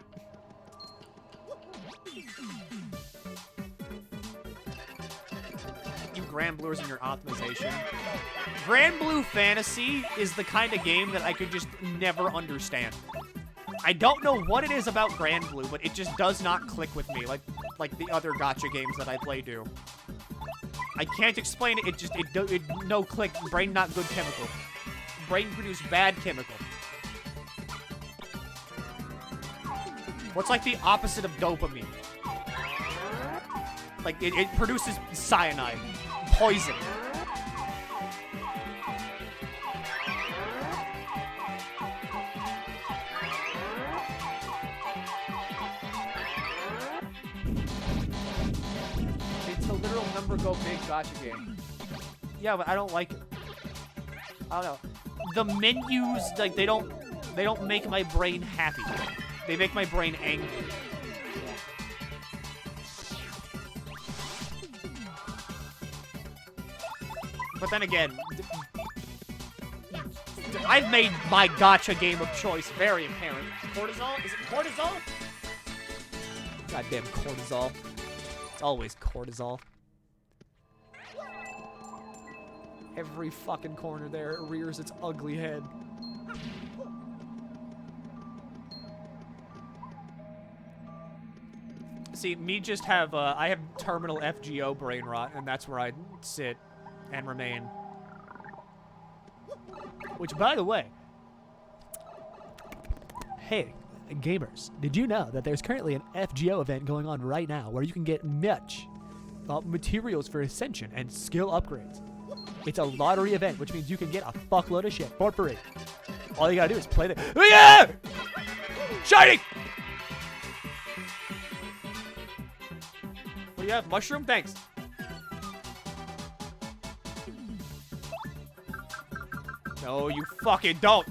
You Grand Bluers in your optimization. Grand Blue Fantasy is the kind of game that I could just never understand. I don't know what it is about Grand Blue, but it just does not click with me like the other gacha games that I play do. I can't explain it. It no click. Brain not good chemical. Brain produce bad chemical. What's like the opposite of dopamine? Like it produces cyanide, poison. It's a literal number go big gacha game. Yeah, but I don't like it. I don't know. The menus, like they don't make my brain happy. They make my brain angry. But then again, I've made my gacha game of choice very apparent. Cortisol? Is it cortisol? Goddamn cortisol. It's always cortisol. Every fucking corner there, it rears its ugly head. See, me just have, I have terminal FGO brain rot, and that's where I sit and remain. Which, by the way, hey, gamers, did you know that there's currently an FGO event going on right now where you can get much materials for Ascension and skill upgrades? It's a lottery event, which means you can get a fuckload of shit for free. All you gotta do is play the... Oh, yeah! Shiny! What do you have? Mushroom? Thanks. No, you fucking don't.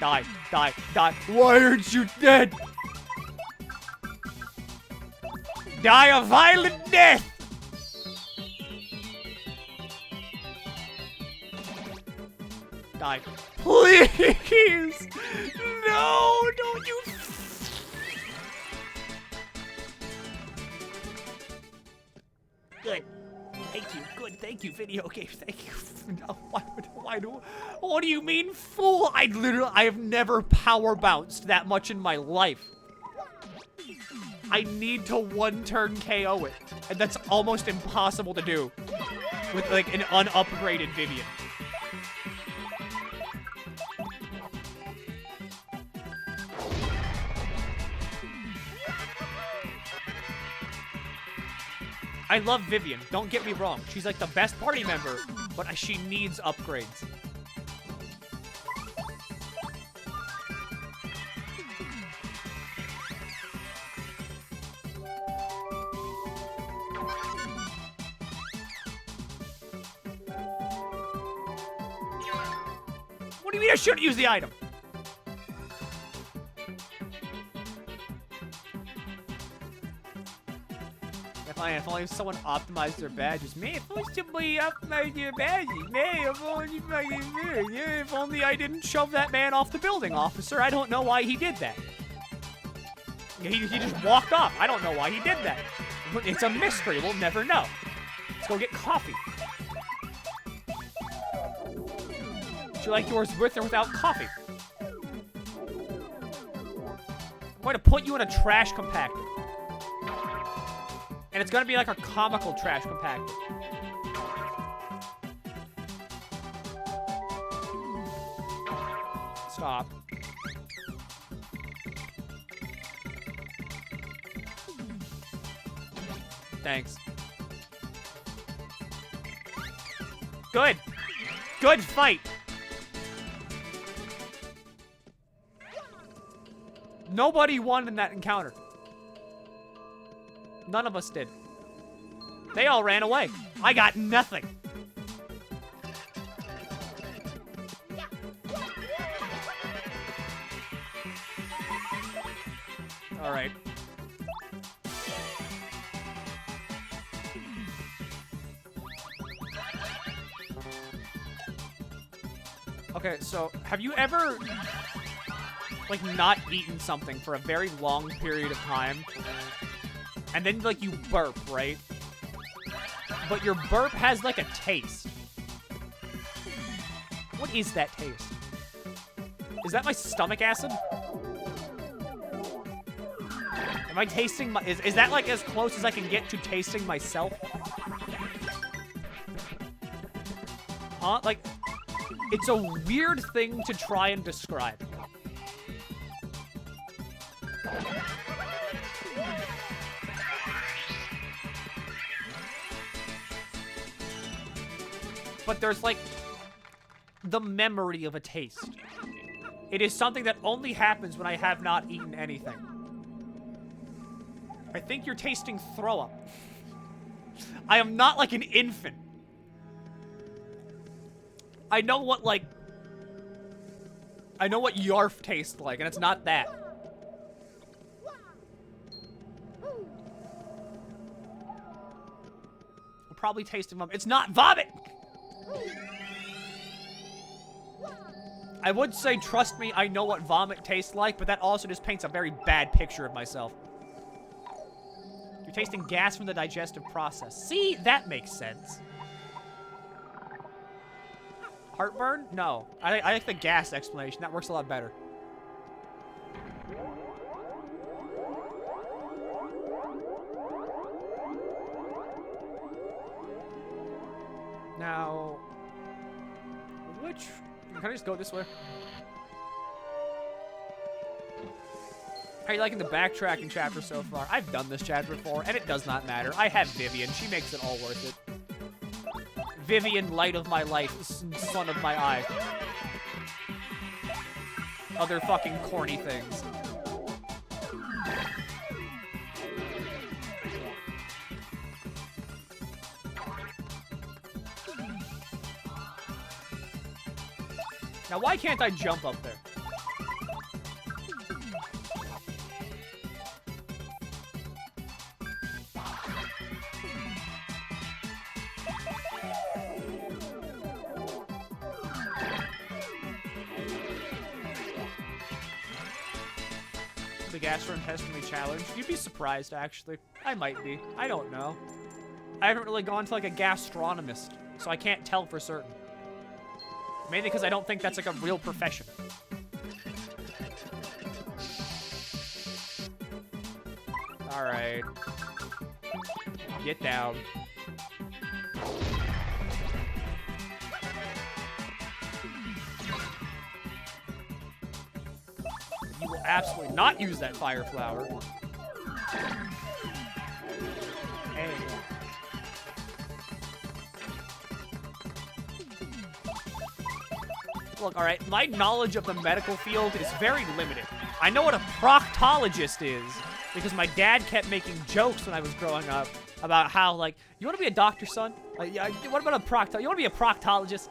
Die, die, die. Why aren't you dead? Die a violent death! Die. Please! No, don't you... Good. Thank you. Good. Thank you, video game. Thank you. No, what do you mean, fool? I have never power bounced that much in my life. I need to one-turn KO it, and that's almost impossible to do with, like, an unupgraded Vivian. I love Vivian, don't get me wrong. She's like the best party member, but she needs upgrades. What do you mean I shouldn't use the item? If only someone optimized their badges. Man, if only somebody optimized their badges. Man, if only I didn't shove that man off the building, officer. I don't know why he did that. He just walked off. I don't know why he did that. It's a mystery. We'll never know. Let's go get coffee. Would you like yours with or without coffee? I'm going to put you in a trash compactor. And it's gonna be like a comical trash compactor. Stop. Thanks. Good. Good fight. Nobody won in that encounter. None of us did. They all ran away. I got nothing. All right. Okay, so have you ever like not eaten something for a very long period of time? And then, like, you burp, right? But your burp has, like, a taste. What is that taste? Is that my stomach acid? Am I tasting my... Is that, like, as close as I can get to tasting myself? Huh? Like, it's a weird thing to try and describe. But there's, like, the memory of a taste. It is something that only happens when I have not eaten anything. I think you're tasting throw up. I am not like an infant. I know what, like... I know what yarf tastes like, and it's not that. I'm probably tasting vomit. It's not vomit! I would say, trust me, I know what vomit tastes like, but that also just paints a very bad picture of myself. You're tasting gas from the digestive process. See? That makes sense. Heartburn? No. I like the gas explanation. That works a lot better. Now... Which... Can I just go this way? How are you liking the backtracking chapter so far? I've done this chapter before, and it does not matter. I have Vivian. She makes it all worth it. Vivian, light of my life, sun of my eye. Other fucking corny things. Now, why can't I jump up there? the gastrointestinally challenged. You'd be surprised, actually. I might be. I don't know. I haven't really gone to like a gastronomist, so I can't tell for certain. Mainly because I don't think that's like a real profession. Alright. Get down. You will absolutely not use that fire flower. Hey. Look, alright, my knowledge of the medical field is very limited. I know what a proctologist is, because my dad kept making jokes when I was growing up about how, like, you want to be a doctor, son? Yeah, what about a you want to be a proctologist?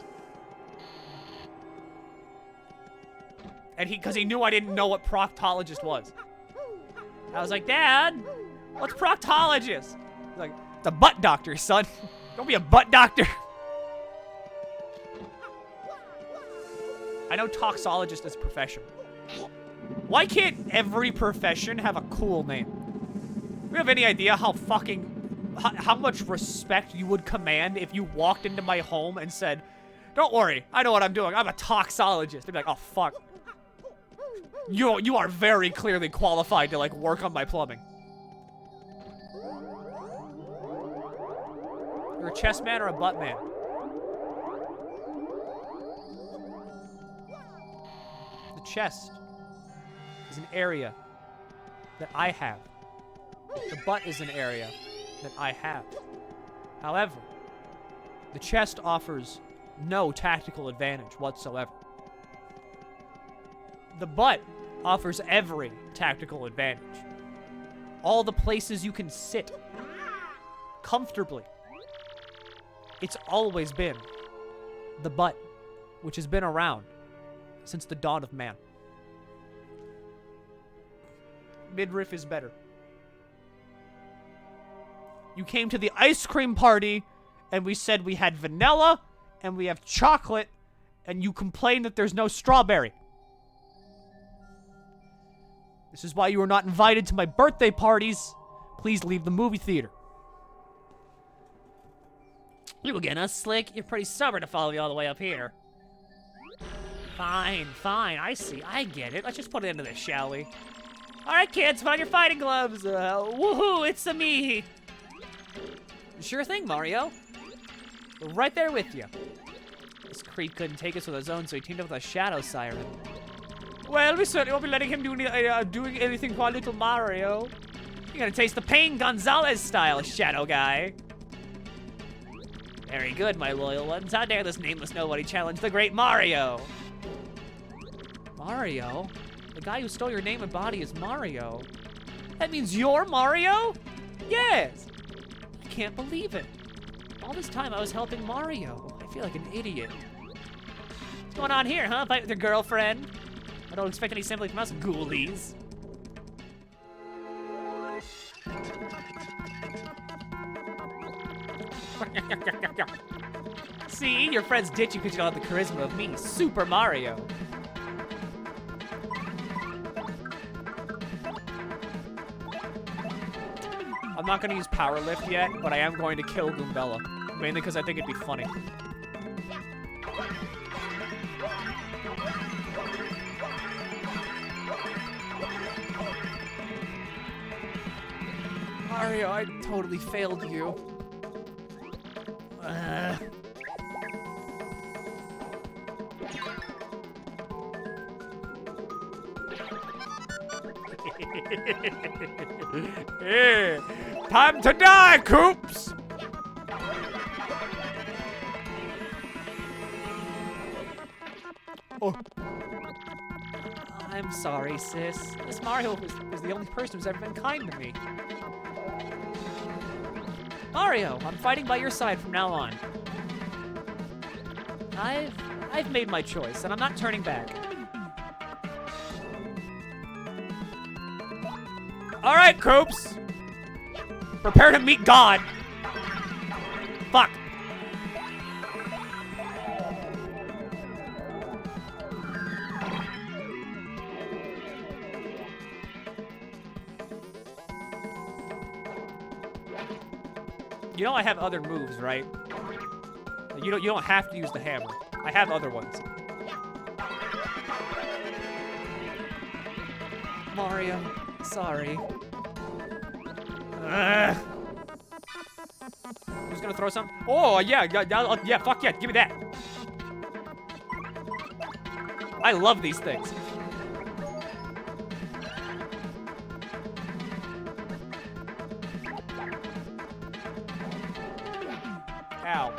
And because he knew I didn't know what proctologist was. I was like, Dad, what's proctologist? He's like, it's a butt doctor, son. Don't be a butt doctor. I know toxologist is a profession. Why can't every profession have a cool name? Do you have any idea how much respect you would command if you walked into my home and said, don't worry, I know what I'm doing. I'm a toxologist. They'd be like, oh, fuck. You are very clearly qualified to, like, work on my plumbing. You're a chest man or a butt man? The chest is an area that I have. The butt is an area that I have. However, the chest offers no tactical advantage whatsoever. The butt offers every tactical advantage. All the places you can sit comfortably. It's always been the butt, which has been around since the dawn of man. Midriff is better. You came to the ice cream party, and we said we had vanilla, and we have chocolate, and you complained that there's no strawberry. This is why you were not invited to my birthday parties. Please leave the movie theater. You again, huh, Slick? You're pretty stubborn to follow me all the way up here. Fine, fine. I see. I get it. Let's just put it into this, shall we? All right, kids, put on your fighting gloves. Woohoo, it's a me. Sure thing, Mario. We're right there with you. This creep couldn't take us with his own, so he teamed up with a shadow siren. Well, we certainly won't be letting him do doing anything for our little Mario. You're gonna taste the pain Gonzalez style, shadow guy. Very good, my loyal ones. How dare this nameless nobody challenge the great Mario? Mario? The guy who stole your name and body is Mario. That means you're Mario? Yes. I can't believe it. All this time I was helping Mario. I feel like an idiot. What's going on here, huh? Fight with your girlfriend? I don't expect any sympathy from us ghoulies. See? Your friends ditch you because you don't have the charisma of me, Super Mario. I'm not going to use Power Lift yet, but I am going to kill Goombella. Mainly because I think it'd be funny. Mario, I totally failed you. Hey, time to die, Coops! Oh. I'm sorry, sis. This Mario is the only person who's ever been kind to me. Mario, I'm fighting by your side from now on. I've made my choice, and I'm not turning back. All right, Coops. Prepare to meet God. Fuck. You know I have other moves, right? You don't have to use the hammer. I have other ones. Mario, sorry. Who's gonna throw some? Oh yeah, yeah, fuck yeah, give me that. I love these things. Ow.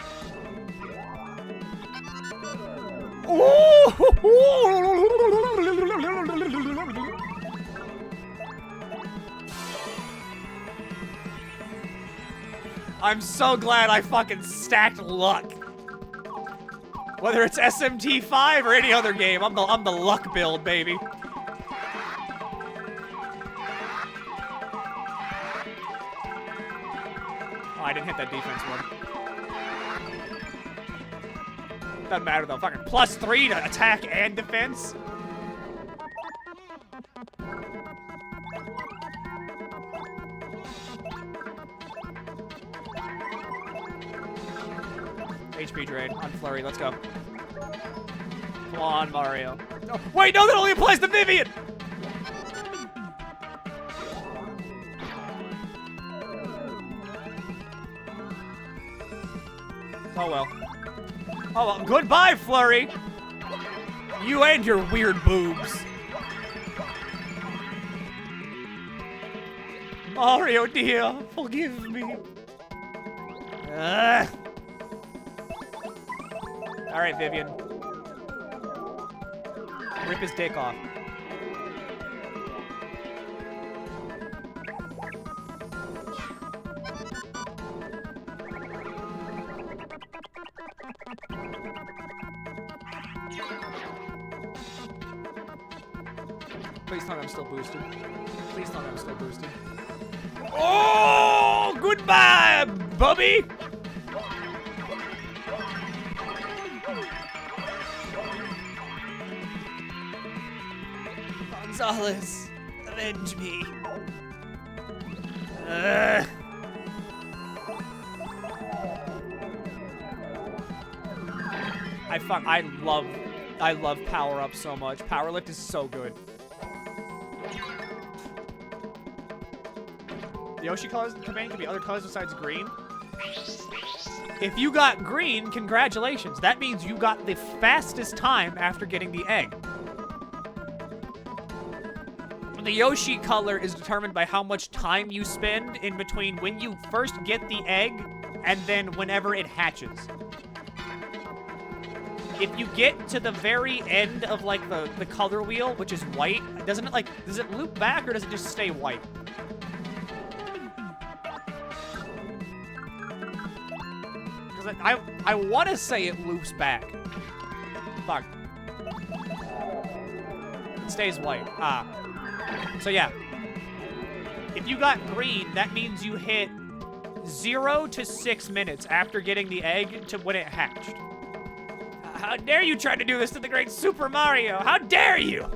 I'm so glad I fucking stacked luck. Whether it's SMT5 or any other game, I'm the luck build, baby. Oh, I didn't hit that defense one. Doesn't matter though. Fucking +3 to attack and defense. HP drain on Flurry. Let's go. Come on, Mario. No, wait, no, that only applies to Vivian! Oh well. Oh well. Goodbye, Flurry! You and your weird boobs. Mario, dear, forgive me. Alright, Vivian. Rip his dick off. Please tell me I'm still boosted. Please tell me I'm still boosted. Oh, goodbye, Bubby! Gonzalez, avenge me. I love power up so much. Power lift is so good. The Yoshi colors command can be other colors besides green. If you got green, congratulations. That means you got the fastest time after getting the egg. The Yoshi color is determined by how much time you spend in between when you first get the egg and then whenever it hatches. If you get to the very end of like the color wheel, which is white, doesn't it like, does it loop back or does it just stay white? Because I want to say it loops back. Fuck. It stays white. Ah. So yeah, if you got green, that means you hit 0 to 6 minutes after getting the egg to when it hatched. How dare you try to do this to the great Super Mario? How dare you?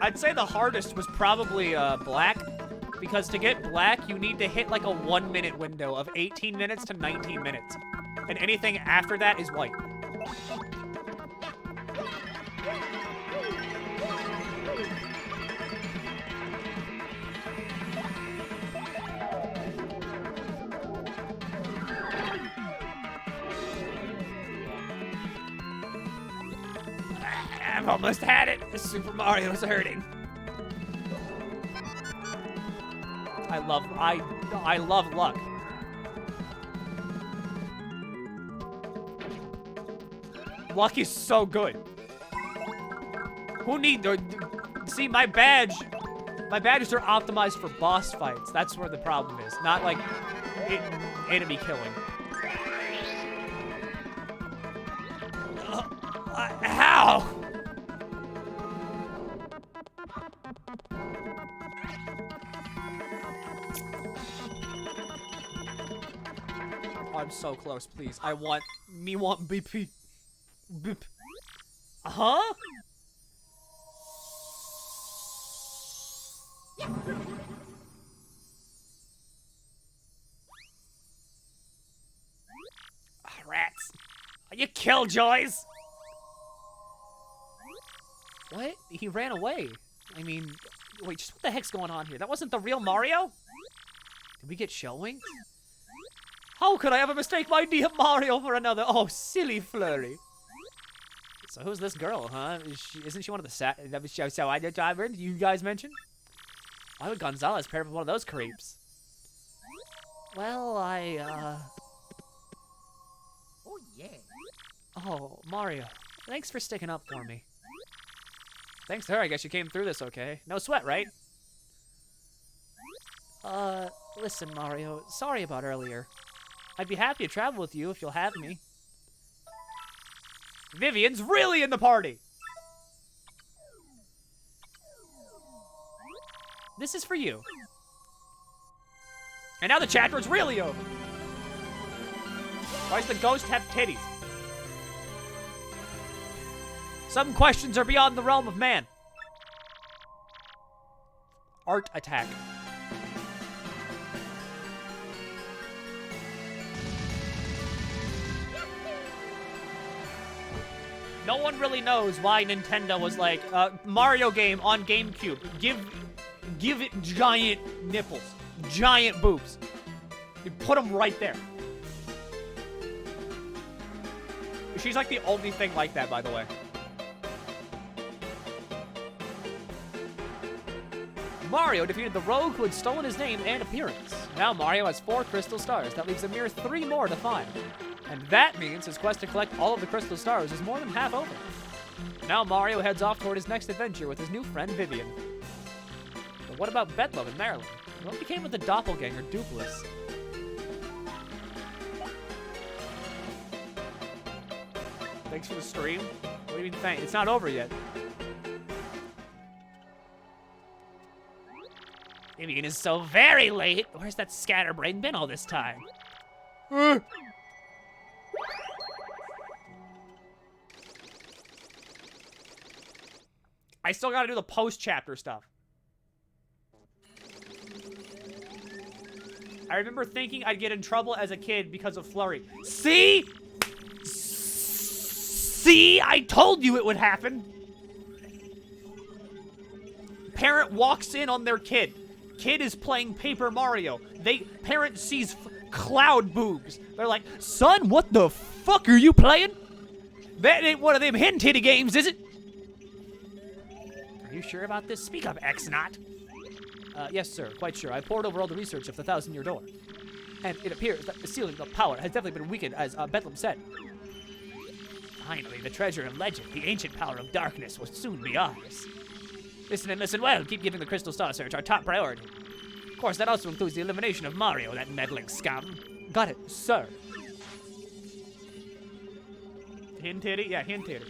I'd say the hardest was probably black, because to get black, you need to hit like a 1 minute window of 18 minutes to 19 minutes. And anything after that is white. I've almost had it. Super Mario's hurting. I love luck. Luck is so good. Who need to see my badge? My badges are optimized for boss fights. That's where the problem is. Not like enemy killing. How? Oh, I'm so close, please. I want BP. Huh? Rats. Are you killjoys? What? He ran away. I mean, wait, just what the heck's going on here? That wasn't the real Mario? Did we get shell wings? How could I ever mistake my dear Mario for another? Oh, silly Flurry. So who's this girl, huh? Isn't she one of the you guys mentioned? Why would Gonzalez pair up with one of those creeps? Well, Oh, yeah. Oh, Mario. Thanks for sticking up for me. Thanks to her, I guess you came through this okay. No sweat, right? Listen, Mario. Sorry about earlier. I'd be happy to travel with you if you'll have me. Vivian's really in the party. This is for you. And now the chapter's really over. Why does the ghost have titties? Some questions are beyond the realm of man. Art attack. No one really knows why Nintendo was like, Mario game on GameCube. Give it giant nipples. Giant boobs. You put them right there. She's like the only thing like that, by the way. Mario defeated the rogue who had stolen his name and appearance. Now Mario has 4 crystal stars. That leaves a mere 3 more to find. And that means his quest to collect all of the crystal stars is more than half over. Now Mario heads off toward his next adventure with his new friend Vivian. But what about Bedlam and Marilyn? What became of the doppelganger Dupless? Thanks for the stream. What do you mean thanks? It's not over yet. Vivian is so very late. Where's that scatterbrain been all this time? I still gotta do the post-chapter stuff. I remember thinking I'd get in trouble as a kid because of Flurry. See? See? I told you it would happen. Parent walks in on their kid. Kid is playing Paper Mario. Parent sees cloud boobs. They're like, son, what the fuck are you playing? That ain't one of them hen titty games, is it? Are you sure about this? Speak up, X-Not. Yes, sir, quite sure. I pored over all the research of the Thousand-Year Door. And it appears that the ceiling of power has definitely been weakened, as Bedlam said. Finally, the treasure of legend, the ancient power of darkness, will soon be ours. Listen and listen well. Keep giving the Crystal Star Search our top priority. Of course, that also includes the elimination of Mario, that meddling scum. Got it, sir. Hen titty? Yeah, hen titty.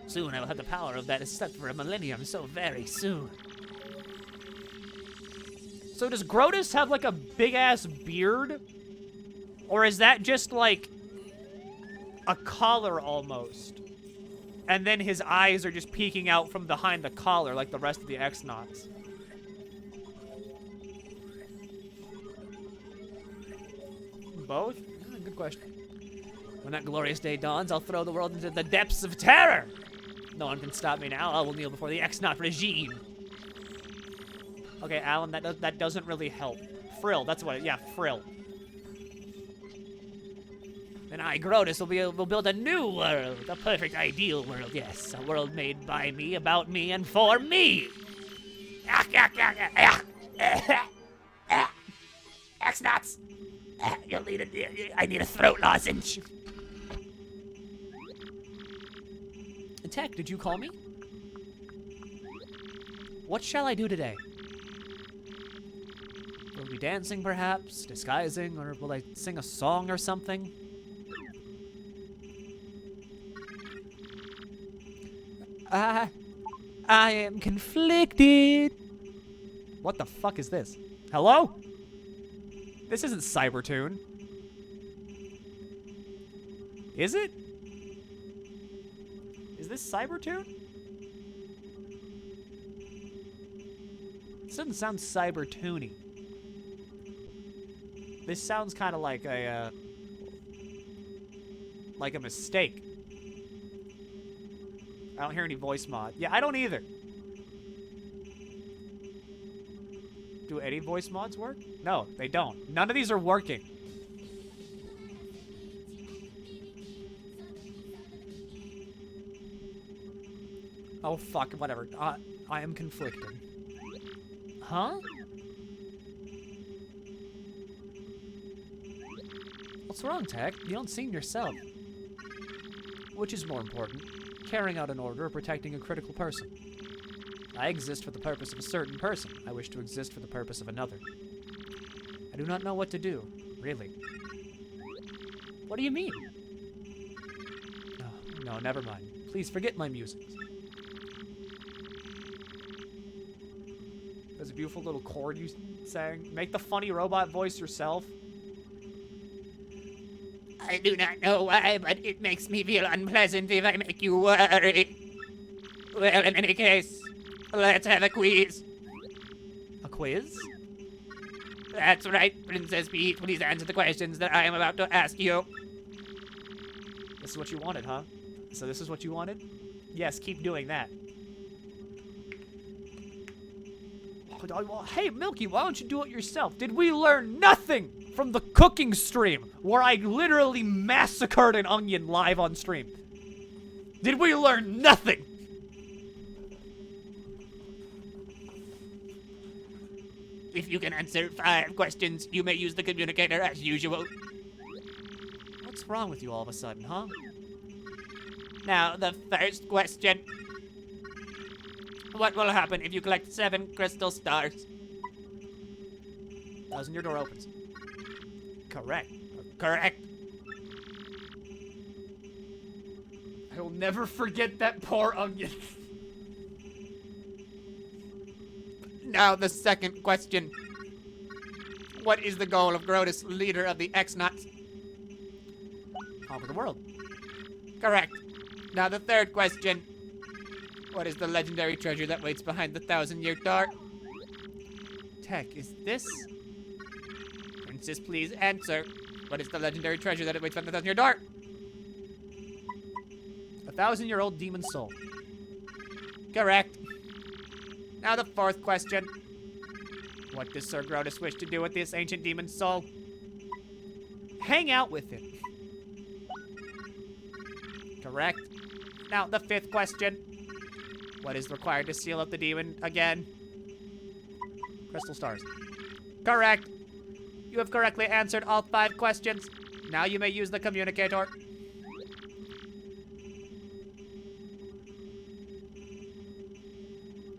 Soon I will have the power of that is stuck for a millennium, so very soon. So does Grotus have like a big-ass beard? Or is that just like a collar almost? And then his eyes are just peeking out from behind the collar like the rest of the X-Nauts. Both? Good question. When that glorious day dawns, I'll throw the world into the depths of terror. No one can stop me now. I will kneel before the X-Naut regime. Okay, Alan, that doesn't really help. Frill, that's what yeah, Frill. And I, Grotus, will build a new world. A perfect, ideal world, yes. A world made by me, about me, and for me. X-Nauts. I need a throat lozenge. Tech, did you call me? What shall I do today? Will we be dancing, perhaps? Disguising? Or will I sing a song or something? I am conflicted. What the fuck is this? Hello? This isn't Cybertune. Is it? Is this Cybertune? This doesn't sound cyber-toony. This sounds kind of like a mistake. I don't hear any voice mod. Yeah, I don't either. Do any voice mods work? No, they don't. None of these are working. Oh, fuck, whatever. I am conflicted. Huh? What's wrong, Tech? You don't seem yourself. Which is more important, carrying out an order or protecting a critical person? I exist for the purpose of a certain person. I wish to exist for the purpose of another. I do not know what to do, really. What do you mean? Oh, no, never mind. Please forget my musings. There's a beautiful little chord you sang. Make the funny robot voice yourself. I do not know why, but it makes me feel unpleasant if I make you worry. Well, in any case, let's have a quiz. A quiz? That's right, Princess Peach. Please answer the questions that I am about to ask you. This is what you wanted, huh? So this is what you wanted? Yes, keep doing that. Hey, Milky, why don't you do it yourself? Did we learn nothing from the cooking stream where I literally massacred an onion live on stream? Did we learn nothing? If you can answer 5 questions, you may use the communicator as usual. What's wrong with you all of a sudden, huh? Now, the first question. What will happen if you collect 7 crystal stars? Doesn't your door opens? Correct. Correct. I will never forget that poor onion. Now, the second question. What is the goal of Grotus, leader of the X-Nuts? Conquer the world. Correct. Now, the third question. What is the legendary treasure that waits behind the 1,000-year door? Tech, is this... Princess, please answer. What is the legendary treasure that waits behind the 1,000-year door? A 1,000-year-old demon soul. Correct. Now the fourth question. What does Sir Grotus wish to do with this ancient demon soul? Hang out with it. Correct. Now the fifth question. What is required to seal up the demon again? Crystal stars. Correct. You have correctly answered all 5 questions. Now you may use the communicator.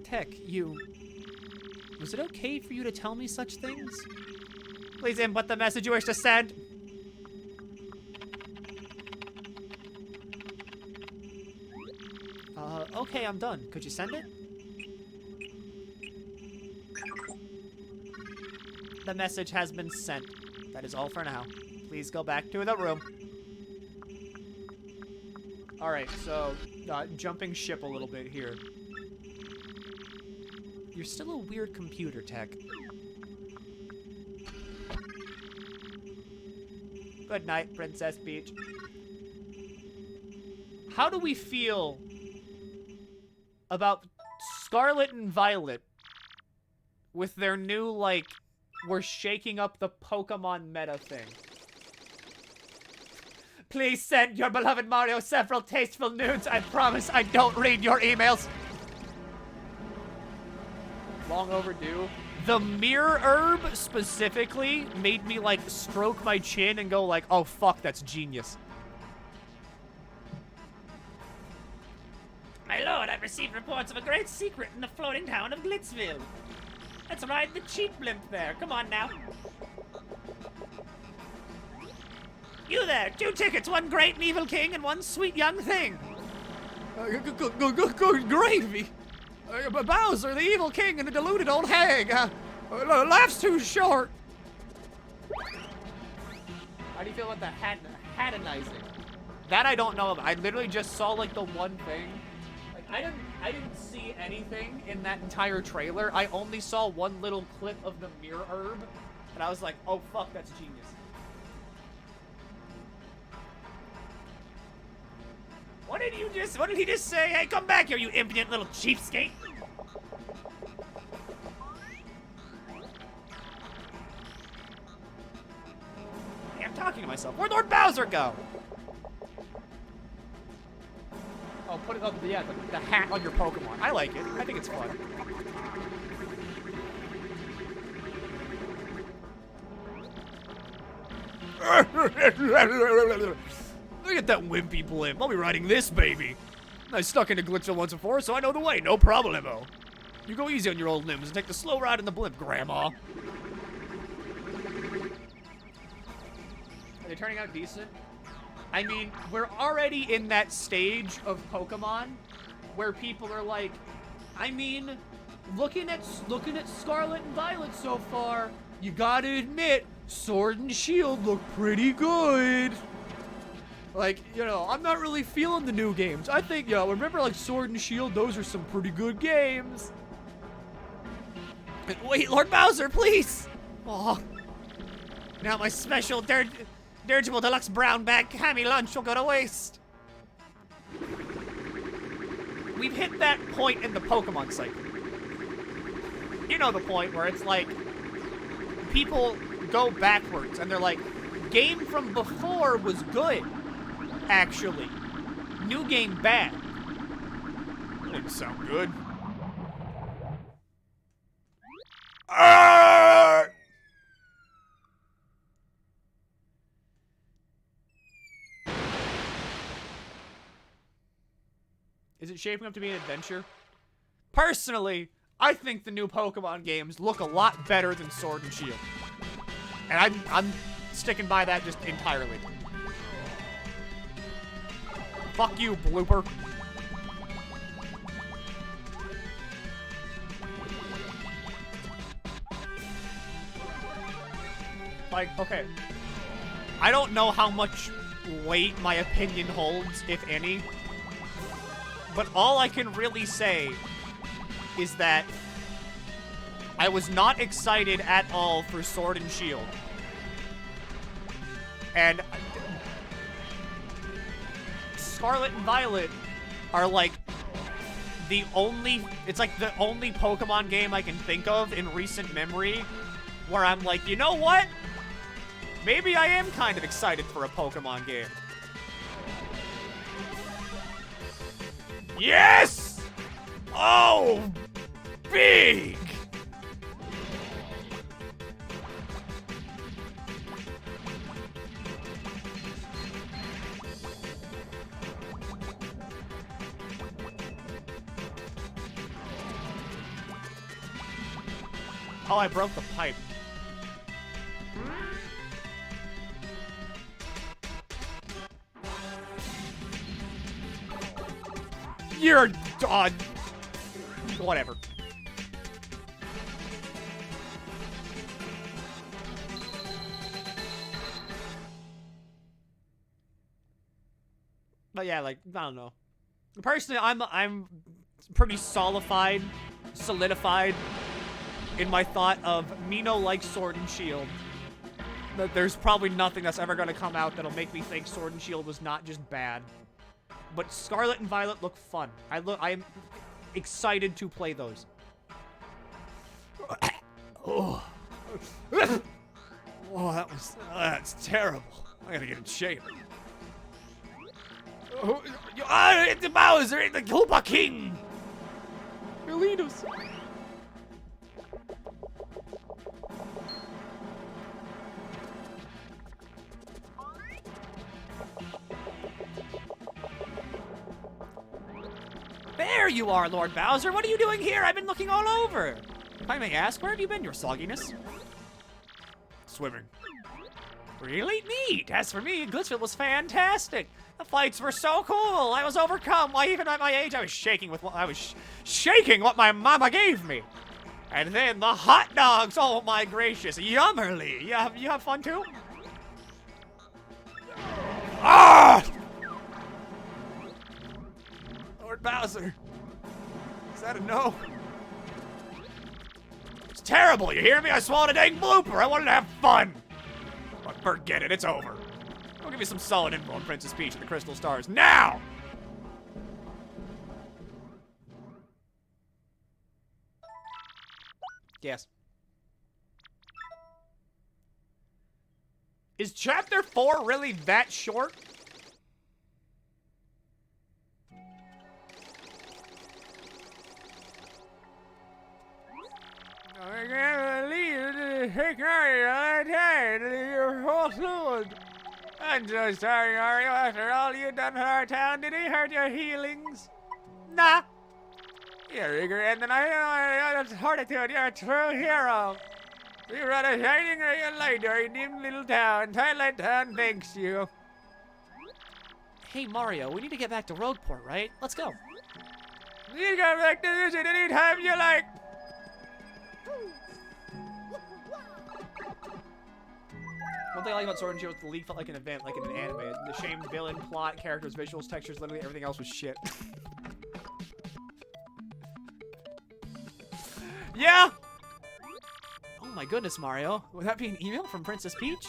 Tech, you... Was it okay for you to tell me such things? Please input the message you wish to send. Okay, I'm done. Could you send it? The message has been sent. That is all for now. Please go back to the room. Alright, so, jumping ship a little bit here. You're still a weird computer, Tech. Good night, Princess Peach. How do we feel about Scarlet and Violet with their new, like, we're shaking up the Pokemon meta thing? Please send your beloved Mario several tasteful nudes. I promise I don't read your emails. Long overdue. The mirror herb specifically made me like stroke my chin and go like, oh fuck, that's genius. My lord, I've received reports of a great secret in the floating town of Glitzville. Let's ride the cheap blimp there. Come on now. You there, 2 tickets, 1 great and evil king and 1 sweet young thing. Gravy. Bowser, the evil king, and a deluded old hag. Laugh's too short. How do you feel about the hattonizing? That I don't know about. I literally just saw like the one thing. Like, I didn't see anything in that entire trailer. I only saw one little clip of the mirror herb, and I was like, oh fuck, that's genius. What did he just say? Hey, come back here, you impudent little cheapskate. Hey, I'm talking to myself. Where'd Lord Bowser go? Oh, put it up, yeah, the hat on your Pokemon. I like it. I think it's fun. Look at that wimpy blimp. I'll be riding this baby. I stuck in a glitch once before, so I know the way. No problemo. You go easy on your old limbs and take the slow ride in the blimp, Grandma. Are they turning out decent? I mean, we're already in that stage of Pokemon where people are like, I mean, looking at Scarlet and Violet so far, you gotta admit, Sword and Shield look pretty good. Like, you know, I'm not really feeling the new games. I think, yo, remember like Sword and Shield, those are some pretty good games. Wait, Lord Bowser, please! Oh, now my special Dirigible Deluxe Brown Bag Hammy Lunch will go to waste. We've hit that point in the Pokemon cycle. You know the point where it's like, people go backwards and they're like, game from before was good, actually. New game bad. That didn't sound good. Is it shaping up to be an adventure? Personally, I think the new Pokemon games look a lot better than Sword and Shield. And I'm sticking by that just entirely. Fuck you, blooper. Like, okay. I don't know how much weight my opinion holds, if any. But all I can really say is that I was not excited at all for Sword and Shield. And Scarlet and Violet are like it's like the only Pokemon game I can think of in recent memory where I'm like, you know what? Maybe I am kind of excited for a Pokemon game. Yes! Oh, big! Oh, I broke the pipe. You're done. Whatever. But yeah, like, I don't know. Personally, I'm pretty solidified in my thought of Mino likes Sword and Shield. That there's probably nothing that's ever gonna come out that'll make me think Sword and Shield was not just bad. But Scarlet and Violet look fun. I am excited to play those. Oh, that's terrible. I gotta get in shape. Oh, it's the Bowser, it's the Koopa King. Elitos. There you are, Lord Bowser. What are you doing here? I've been looking all over. If I may ask, where have you been, your sogginess? Swimming. Really neat. As for me, Glitchfield was fantastic. The fights were so cool. I was overcome. Why, even at my age, I was shaking what my mama gave me. And then the hot dogs. Oh my gracious, yummerly. You have fun too? Ah! Lord Bowser. Is that a no? It's terrible, you hear me? I swallowed a dang blooper. I wanted to have fun. But forget it, it's over. I'll give you some solid info on Princess Peach and the Crystal Stars now! Yes. Is chapter 4 really that short? I can't believe it. Hey, your whole food. I'm so sorry, Mario. After all you've done for our town, did he hurt your healings? Nah. You're ignorant, and I fortitude. You're a true hero. You brought a shining ray of light to our dim little town. Twilight Town thanks you. Hey, Mario, we need to get back to Rogueport, right? Let's go. You can come back to this at any time you like. One thing I like about Sword and Shield is the league felt like an event, like in an anime. The shamed villain, plot, characters, visuals, textures, literally everything else was shit. Yeah. Oh my goodness, Mario. Would that be an email from Princess Peach?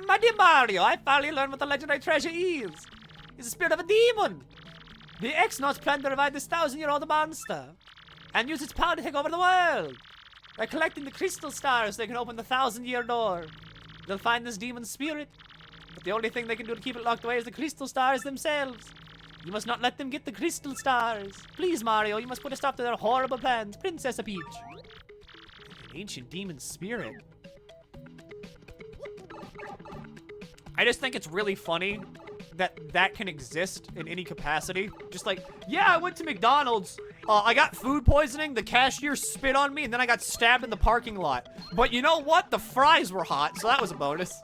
My dear Mario, I finally learned what the legendary treasure is. It's the spirit of a demon. The X-Nauts plan to revive this 1,000-year-old monster and use its power to take over the world. By collecting the crystal stars, they can open the 1,000-year door. They'll find this demon spirit, but the only thing they can do to keep it locked away is the crystal stars themselves. You must not let them get the crystal stars. Please, Mario, you must put a stop to their horrible plans, Princess Peach. An ancient demon spirit. I just think it's really funny that that can exist in any capacity. Just like, yeah, I went to McDonald's. I got food poisoning. The cashier spit on me, and then I got stabbed in the parking lot. But you know what? The fries were hot, so that was a bonus.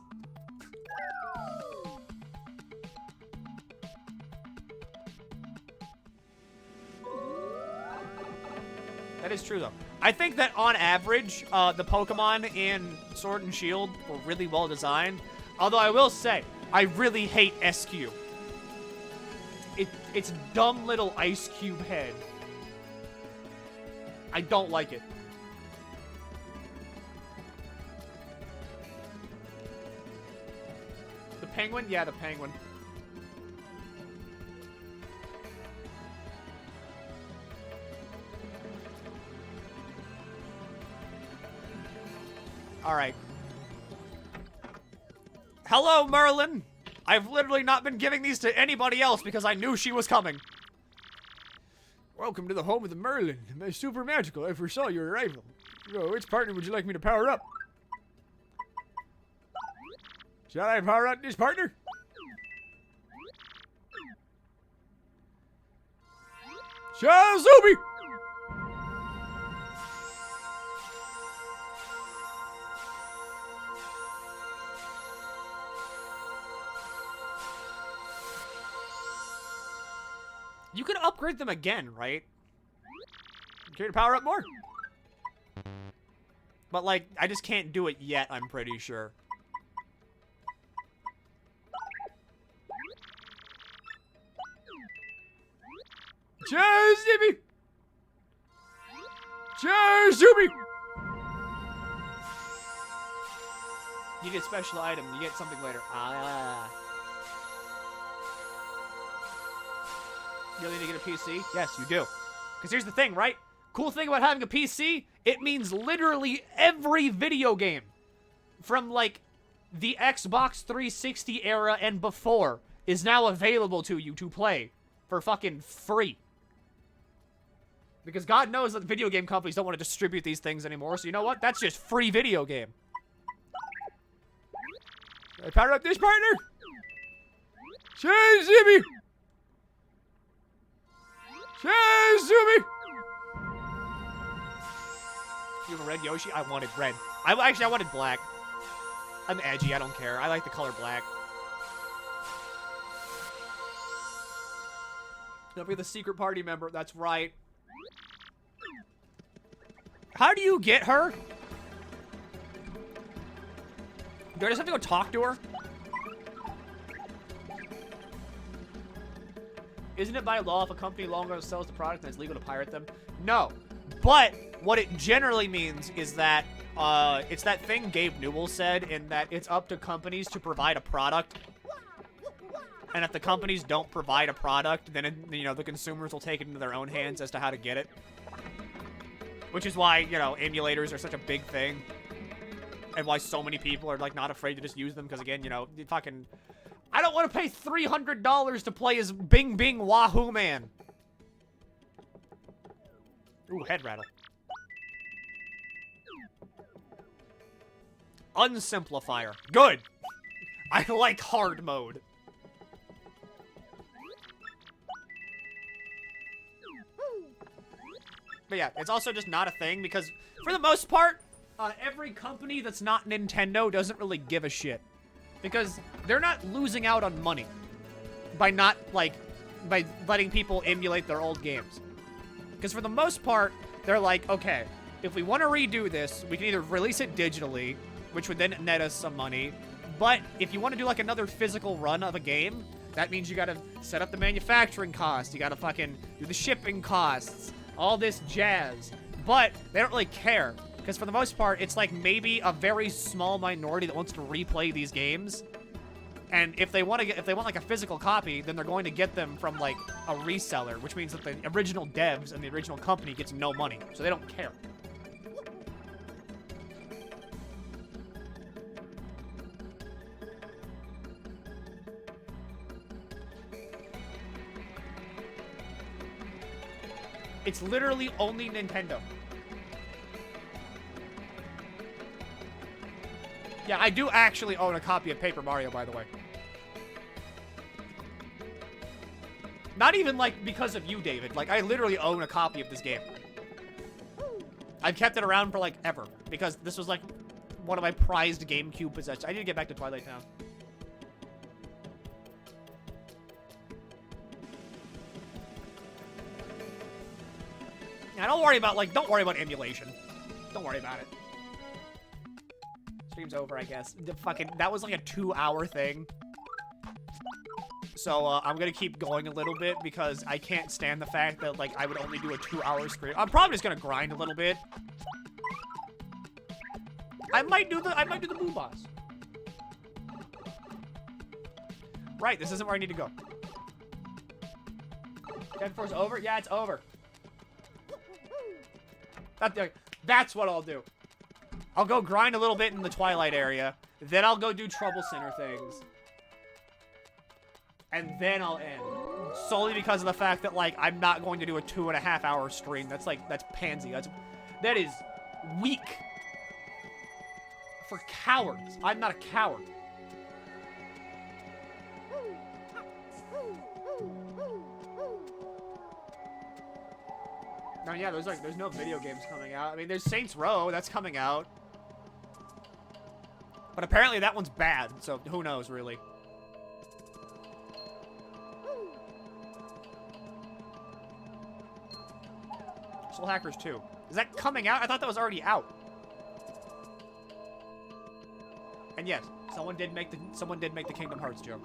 That is true, though. I think that on average, the Pokemon in Sword and Shield were really well designed. Although I will say, I really hate SQ. It's dumb little ice cube head. I don't like it. The penguin? Yeah, the penguin. Alright. Hello, Merlin! I've literally not been giving these to anybody else because I knew she was coming. Welcome to the home of the Merlin. Super magical. I foresaw your arrival. Oh, which partner would you like me to power up? Shall I power up this partner? Shazubi! You can upgrade them again, right? Care to power up more? But, like, I just can't do it yet, I'm pretty sure. Shazubi! Shazubi! You get a special item, you get something later. Ah. You really need to get a PC? Yes, you do. Because here's the thing, right? Cool thing about having a PC, it means literally every video game from, like, the Xbox 360 era and before is now available to you to play for fucking free. Because God knows that video game companies don't want to distribute these things anymore, so you know what? That's just free video game. I power up this partner? Shazubi! Shazubi! You have a red Yoshi? I wanted red. I wanted black. I'm edgy, I don't care. I like the color black. Don't be the secret party member, that's right. How do you get her? Do I just have to go talk to her? Isn't it by law if a company longer sells the product then it's legal to pirate them? No. But what it generally means is that it's that thing Gabe Newell said in that it's up to companies to provide a product. And if the companies don't provide a product, then, you know, the consumers will take it into their own hands as to how to get it. Which is why, you know, emulators are such a big thing. And why so many people are, like, not afraid to just use them. Because, again, you know, I don't want to pay $300 to play as Bing Bing Wahoo Man. Ooh, head rattle. Unsimplifier. Good. I like hard mode. But yeah, it's also just not a thing because, for the most part, every company that's not Nintendo doesn't really give a shit. Because they're not losing out on money by not, like, by letting people emulate their old games. Because for the most part, they're like, okay, if we want to redo this, we can either release it digitally, which would then net us some money, but if you want to do, like, another physical run of a game, that means you gotta set up the manufacturing costs, you gotta fucking do the shipping costs, all this jazz. But they don't really care. Because for the most part, it's like maybe a very small minority that wants to replay these games. And if they want like a physical copy, then they're going to get them from like a reseller, which means that the original devs and the original company gets no money. So they don't care. It's literally only Nintendo. Yeah, I do actually own a copy of Paper Mario, by the way. Not even, like, because of you, David. Like, I literally own a copy of this game. I've kept it around for, like, ever. Because this was, like, one of my prized GameCube possessions. I need to get back to Twilight Town. Yeah, don't worry about emulation. Don't worry about it. Stream's over, I guess. That was like a 2-hour thing. So, I'm gonna keep going a little bit because I can't stand the fact that, like, I would only do a 2-hour stream. I'm probably just gonna grind a little bit. I might do the Boo Boss. Right, this isn't where I need to go. Dead 4's over? Yeah, it's over. That's what I'll do. I'll go grind a little bit in the Twilight area. Then I'll go do Trouble Center things. And then I'll end. Solely because of the fact that, like, I'm not going to do a 2.5-hour stream. That's pansy. That is weak. For cowards. I'm not a coward. No, yeah, there's no video games coming out. I mean, there's Saints Row, that's coming out. But apparently that one's bad, so who knows, really. Soul Hackers 2. Is that coming out? I thought that was already out. And yes, someone did make the Kingdom Hearts joke.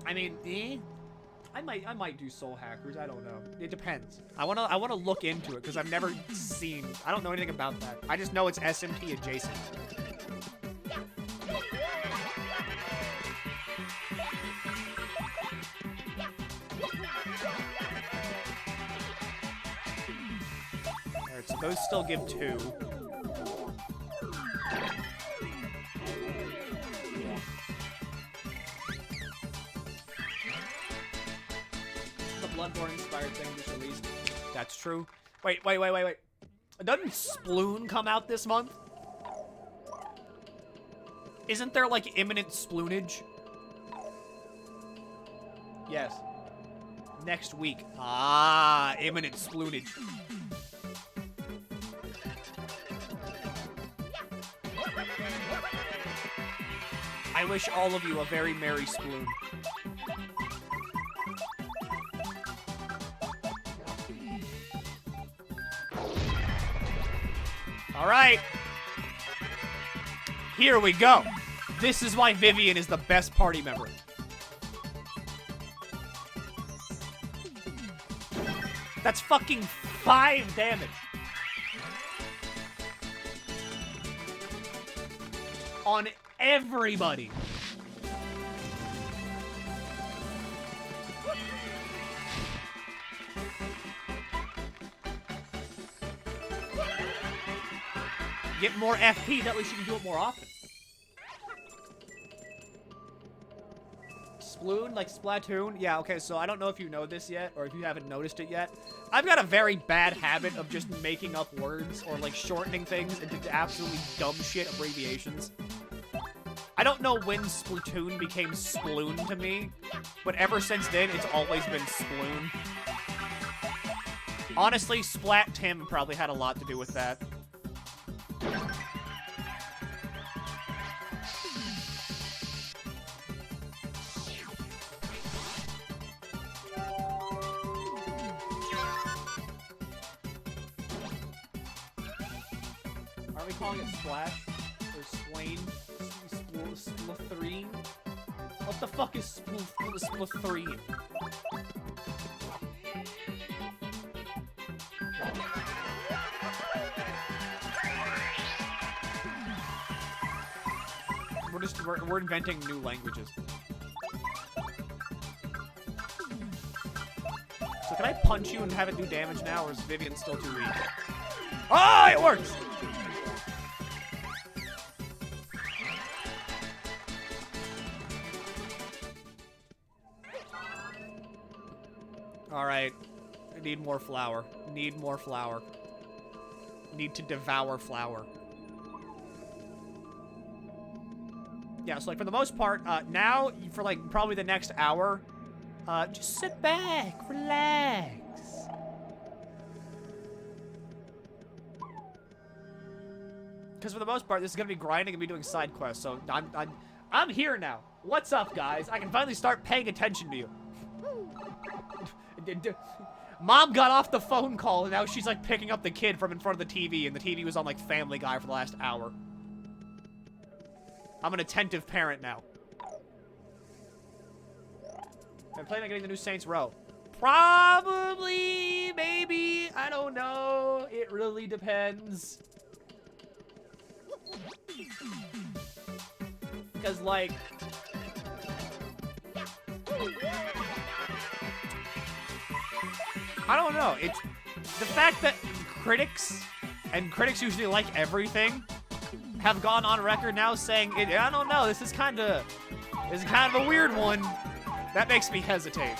I mean, I might do Soul Hackers. I don't know. It depends. I wanna look into it because I've never seen. I don't know anything about that. I just know it's SMT adjacent. Alright, so those still give 2. Bloodborne-inspired thing just released. That's true. Wait. Doesn't Sploon come out this month? Isn't there, like, imminent Sploonage? Yes. Next week. Ah, imminent Sploonage. I wish all of you a very merry Sploon. All right. Here we go. This is why Vivian is the best party member. That's fucking 5 damage. On everybody. Get more FP, that way she can do it more often. Sploon, like Splatoon? Yeah, okay, so I don't know if you know this yet, or if you haven't noticed it yet. I've got a very bad habit of just making up words, or like shortening things into absolutely dumb shit abbreviations. I don't know when Splatoon became Sploon to me, but ever since then, it's always been Sploon. Honestly, Splat Tim probably had a lot to do with that. Are we calling it Splash? Or Swain? Splathreen? What the fuck is Splathreen? We're inventing new languages. So can I punch you and have it do damage now, or is Vivian still too weak? Oh, it works! Alright. I need more flour. Need more flour. Need to devour flour. Yeah, so like for the most part, now, for like probably the next hour, just sit back, relax. Because for the most part, this is gonna be grinding and be doing side quests, so I'm here now. What's up, guys? I can finally start paying attention to you. Mom got off the phone call, and now she's like picking up the kid from in front of the TV, and the TV was on like Family Guy for the last hour. I'm an attentive parent now. I'm planning on getting the new Saints Row. Probably, maybe, I don't know. It really depends. Because, like... I don't know. It's the fact that critics, and critics usually like everything, have gone on record now saying, I don't know, this is kind of a weird one. That makes me hesitate.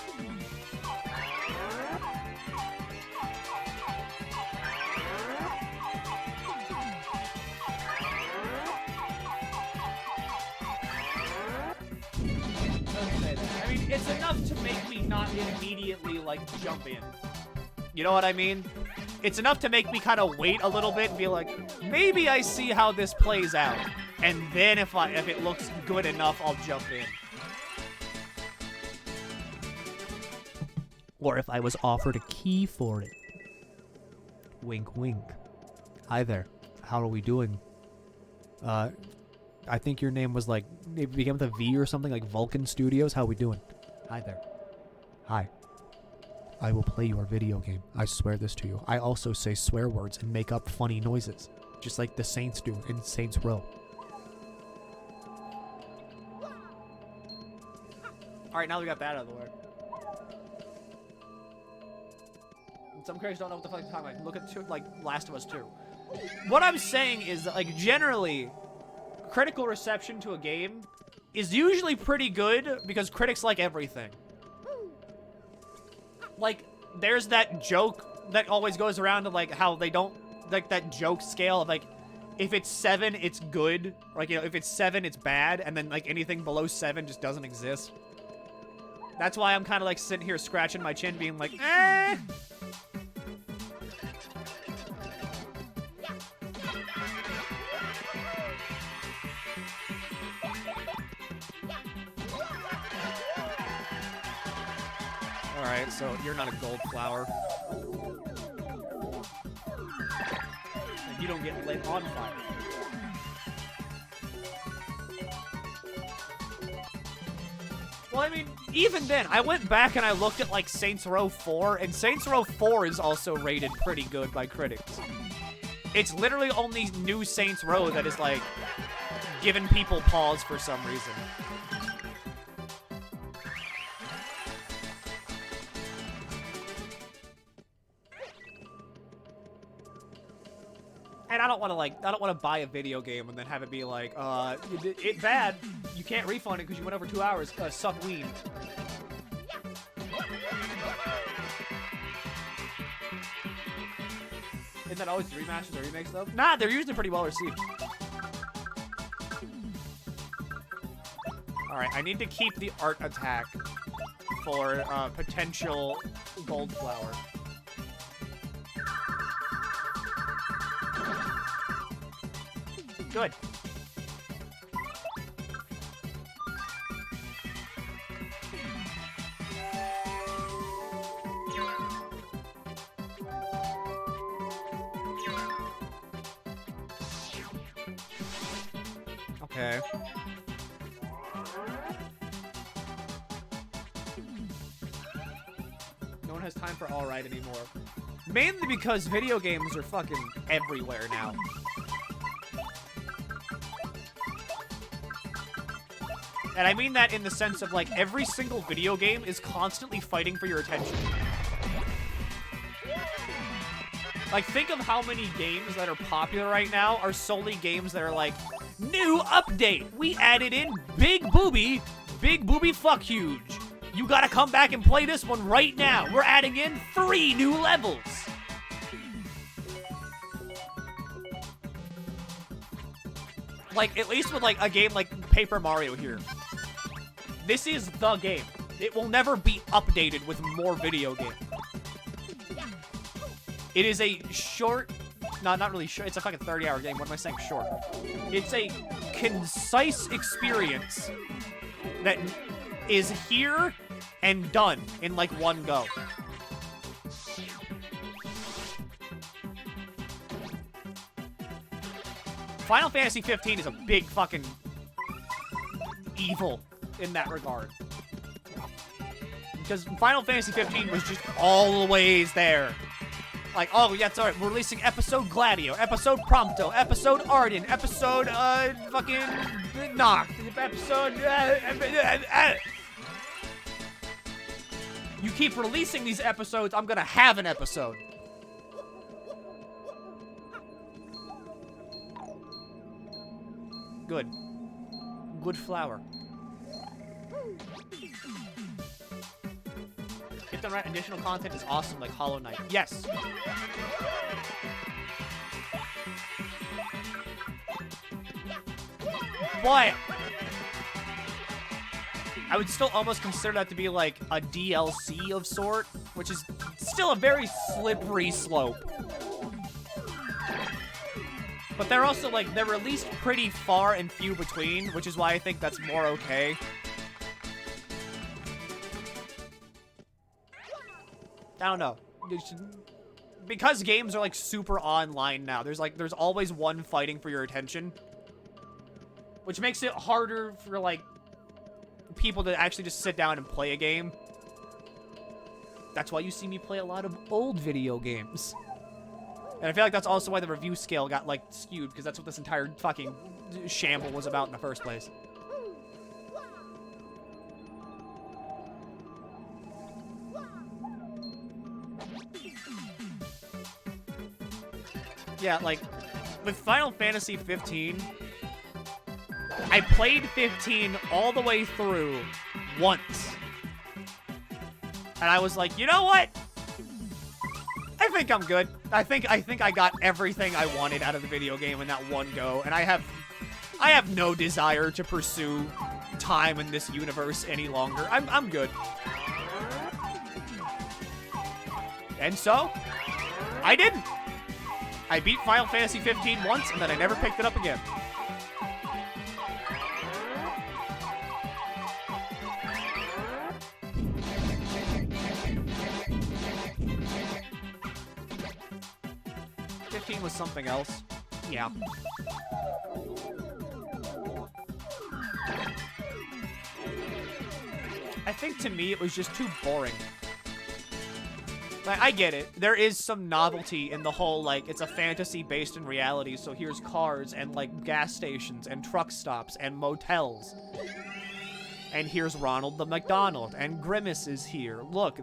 I mean, it's enough to make me not immediately, like, jump in. You know what I mean? It's enough to make me kind of wait a little bit and be like, maybe I see how this plays out. And then if it looks good enough, I'll jump in. Or if I was offered a key for it. Wink, wink. Hi there. How are we doing? I think your name was like, it began with a V or something, like Vulcan Studios. How are we doing? Hi there. Hi. I will play your video game. I swear this to you. I also say swear words and make up funny noises, just like the Saints do in Saints Row. Alright, now we got that out of the way. Some characters don't know what the fuck they're talking about. Look at like Last of Us 2. What I'm saying is that, like, generally, critical reception to a game is usually pretty good because critics like everything. Like, there's that joke that always goes around of, like, how they don't, like, that joke scale of, like, if it's 7, it's good. Like, you know, if it's 7, it's bad. And then, like, anything below 7 just doesn't exist. That's why I'm kind of, like, sitting here scratching my chin being like, eh. Alright, so you're not a gold flower. You don't get lit on fire. Well, I mean, even then, I went back and I looked at, like, Saints Row 4, and Saints Row 4 is also rated pretty good by critics. It's literally only new Saints Row that is, like, giving people pause for some reason. And I don't want to buy a video game and then have it be like, it's bad. You can't refund it because you went over 2 hours. Suck weed. Isn't that always rematches or remakes though? Nah, they're usually pretty well received. Alright, I need to keep the art attack for potential gold flower. Good. Okay. No one has time for All Right anymore. Mainly because video games are fucking everywhere now. And I mean that in the sense of, like, every single video game is constantly fighting for your attention. Like, think of how many games that are popular right now are solely games that are like, new update! We added in big booby fuck huge. You gotta come back and play this one right now. We're adding in 3 new levels. Like, at least with, like, a game like Paper Mario here. This is the game. It will never be updated with more video game. It is a short... No, not really short. It's a fucking 30-hour game. What am I saying? Short. It's a concise experience that is here and done in, like, one go. Final Fantasy 15 is a big fucking evil in that regard. Because Final Fantasy 15 was just always there. Like, oh, yeah, it's alright. We're releasing episode Gladio, episode Prompto, episode Arden, episode, fucking Noct, episode, You keep releasing these episodes, I'm gonna have an episode. Good. Good flower. Get the right additional content is awesome, like Hollow Knight. Yes. But I would still almost consider that to be like a DLC of sort, which is still a very slippery slope. But they're also, like, they're released pretty far and few between, which is why I think that's more okay. I don't know. Because games are, like, super online now, there's always one fighting for your attention. Which makes it harder for, like, people to actually just sit down and play a game. That's why you see me play a lot of old video games. And I feel like that's also why the review scale got, like, skewed, because that's what this entire fucking shamble was about in the first place. Yeah, like, with Final Fantasy 15, I played 15 all the way through once. And I was like, you know what? I think I'm good. I think I got everything I wanted out of the video game in that one go, and I have no desire to pursue time in this universe any longer. I'm good. And so, I didn't. I beat Final Fantasy 15 once, and then I never picked it up again. 15 was something else. Yeah. I think to me it was just too boring. Like, I get it. There is some novelty in the whole, like, it's a fantasy based in reality, so here's cars and, like, gas stations and truck stops and motels. And here's Ronald the McDonald, and Grimace is here. Look,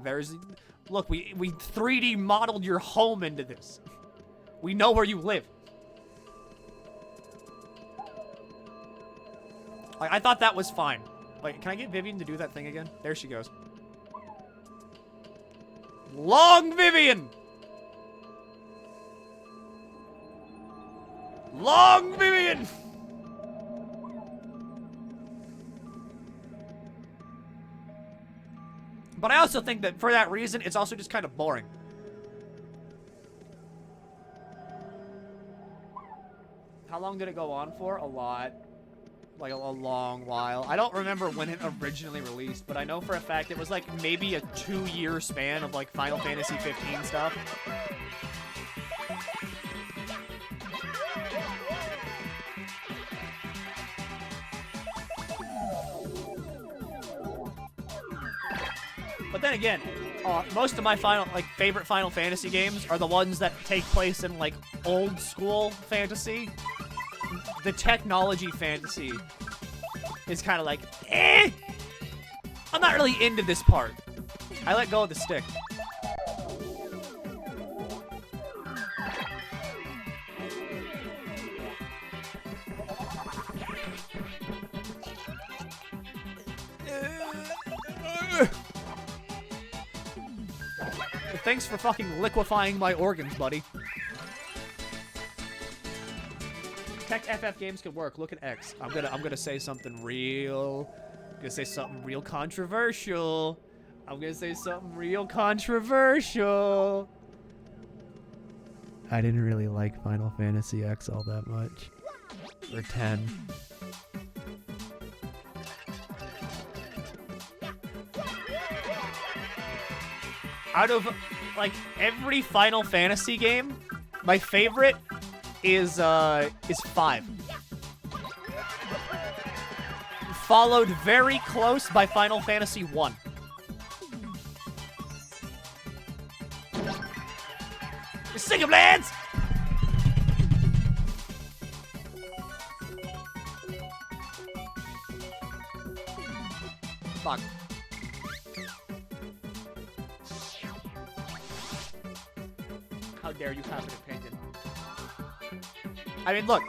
look, we 3D modeled your home into this. We know where you live. Like, I thought that was fine. Like, can I get Vivian to do that thing again? There she goes. Long Vivian! Long Vivian! But I also think that for that reason, it's also just kind of boring. How long did it go on for? A lot. Like a long while. I don't remember when it originally released, but I know for a fact it was like maybe a 2-year span of like Final Fantasy 15 stuff. But then again, most of my favorite Final Fantasy games are the ones that take place in like old school fantasy. The technology fantasy is kind of like, eh! I'm not really into this part. I let go of the stick. Thanks for fucking liquefying my organs, buddy. Tech FF games could work. Look at X. I'm gonna say something real. I'm gonna say something real controversial. I'm gonna say something real controversial. I didn't really like Final Fantasy X all that much. Or 10. Out of like every Final Fantasy game, my favorite is 5. Followed very close by Final Fantasy 1. Sing 'em, lads! Fuck. How dare you have an opinion? I mean, look.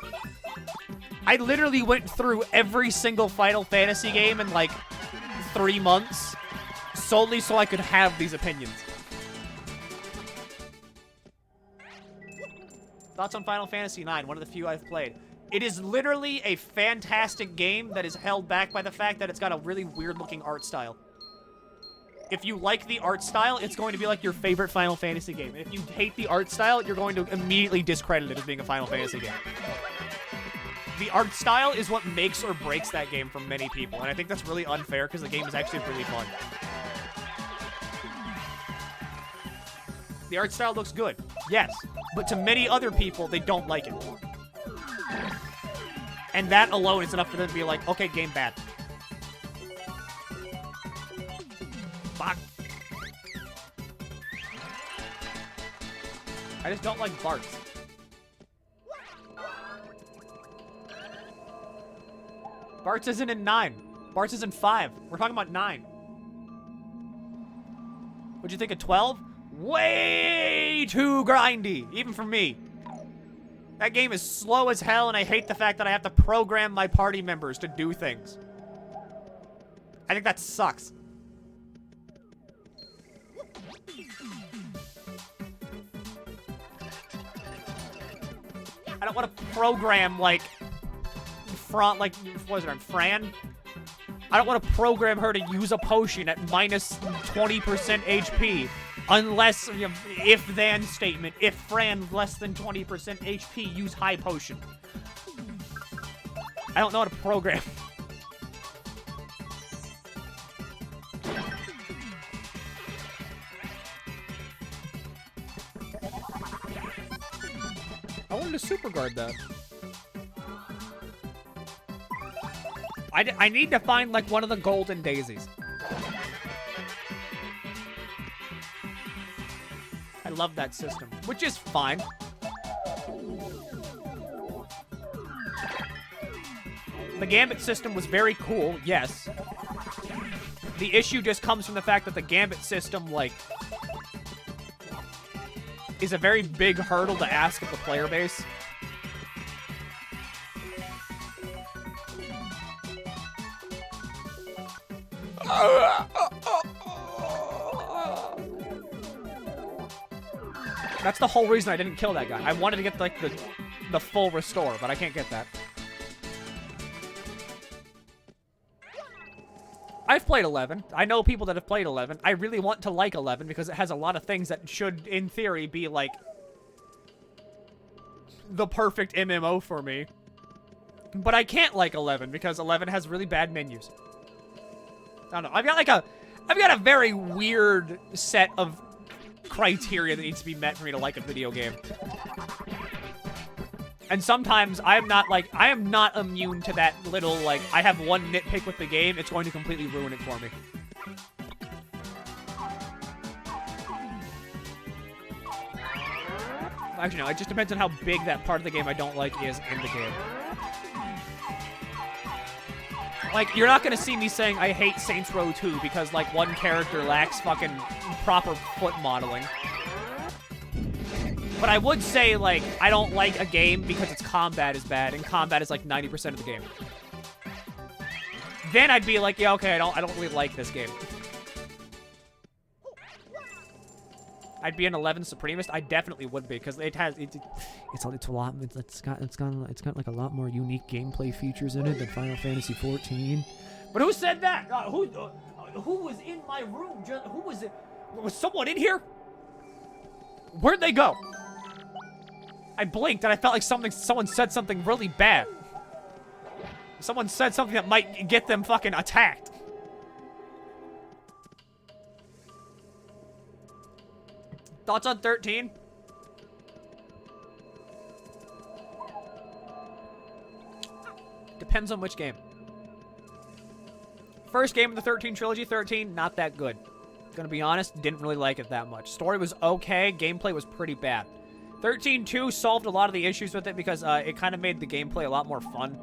I literally went through every single Final Fantasy game in, like, 3 months. Solely so I could have these opinions. Thoughts on Final Fantasy IX, one of the few I've played. It is literally a fantastic game that is held back by the fact that it's got a really weird-looking art style. If you like the art style, it's going to be like your favorite Final Fantasy game. And if you hate the art style, you're going to immediately discredit it as being a Final Fantasy game. The art style is what makes or breaks that game for many people, and I think that's really unfair because the game is actually really fun. The art style looks good, yes, but to many other people, they don't like it. And that alone is enough for them to be like, okay, game bad. Fuck. I just don't like Bart. Bart's isn't in 9. Bart's is in 5. We're talking about 9. What'd you think of 12? Way too grindy, even for me. That game is slow as hell, and I hate the fact that I have to program my party members to do things. I think that sucks. I don't want to program, like, what was her name? Fran? I don't want to program her to use a potion at minus 20% HP. Unless, you know, if-then statement. If Fran less than 20% HP, use high potion. I don't know how to program. to super guard that. I need to find, like, one of the golden daisies. I love that system, which is fine. The Gambit system was very cool, yes. The issue just comes from the fact that the Gambit system, like, is a very big hurdle to ask of the player base. That's the whole reason I didn't kill that guy. I wanted to get, like, the full restore, but I can't get that. I've played 11. I know people that have played 11. I really want to like 11 because it has a lot of things that should, in theory, be, like, the perfect MMO for me. But I can't like 11 because 11 has really bad menus. I don't know. I've got a very weird set of criteria that needs to be met for me to like a video game. And sometimes I am not immune to that little, like, I have one nitpick with the game, it's going to completely ruin it for me. Actually, no, it just depends on how big that part of the game I don't like is in the game. Like, you're not gonna see me saying I hate Saints Row 2 because, like, one character lacks fucking proper foot modeling. But I would say, like, I don't like a game because its combat is bad, and combat is, like, 90% of the game. Then I'd be like, yeah, okay, I don't really like this game. I'd be an 11 Supremist. I definitely would be because it's a lot. It's got like a lot more unique gameplay features in it than Final Fantasy 14. But who said that? Who was in my room? Who was it? Was someone in here? Where'd they go? I blinked and I felt like someone said something really bad. Someone said something that might get them fucking attacked. Thoughts on 13? Depends on which game. First game of the 13 trilogy, 13, not that good. Gonna be honest, didn't really like it that much. Story was okay, gameplay was pretty bad. 13-2 solved a lot of the issues with it because it kind of made the gameplay a lot more fun.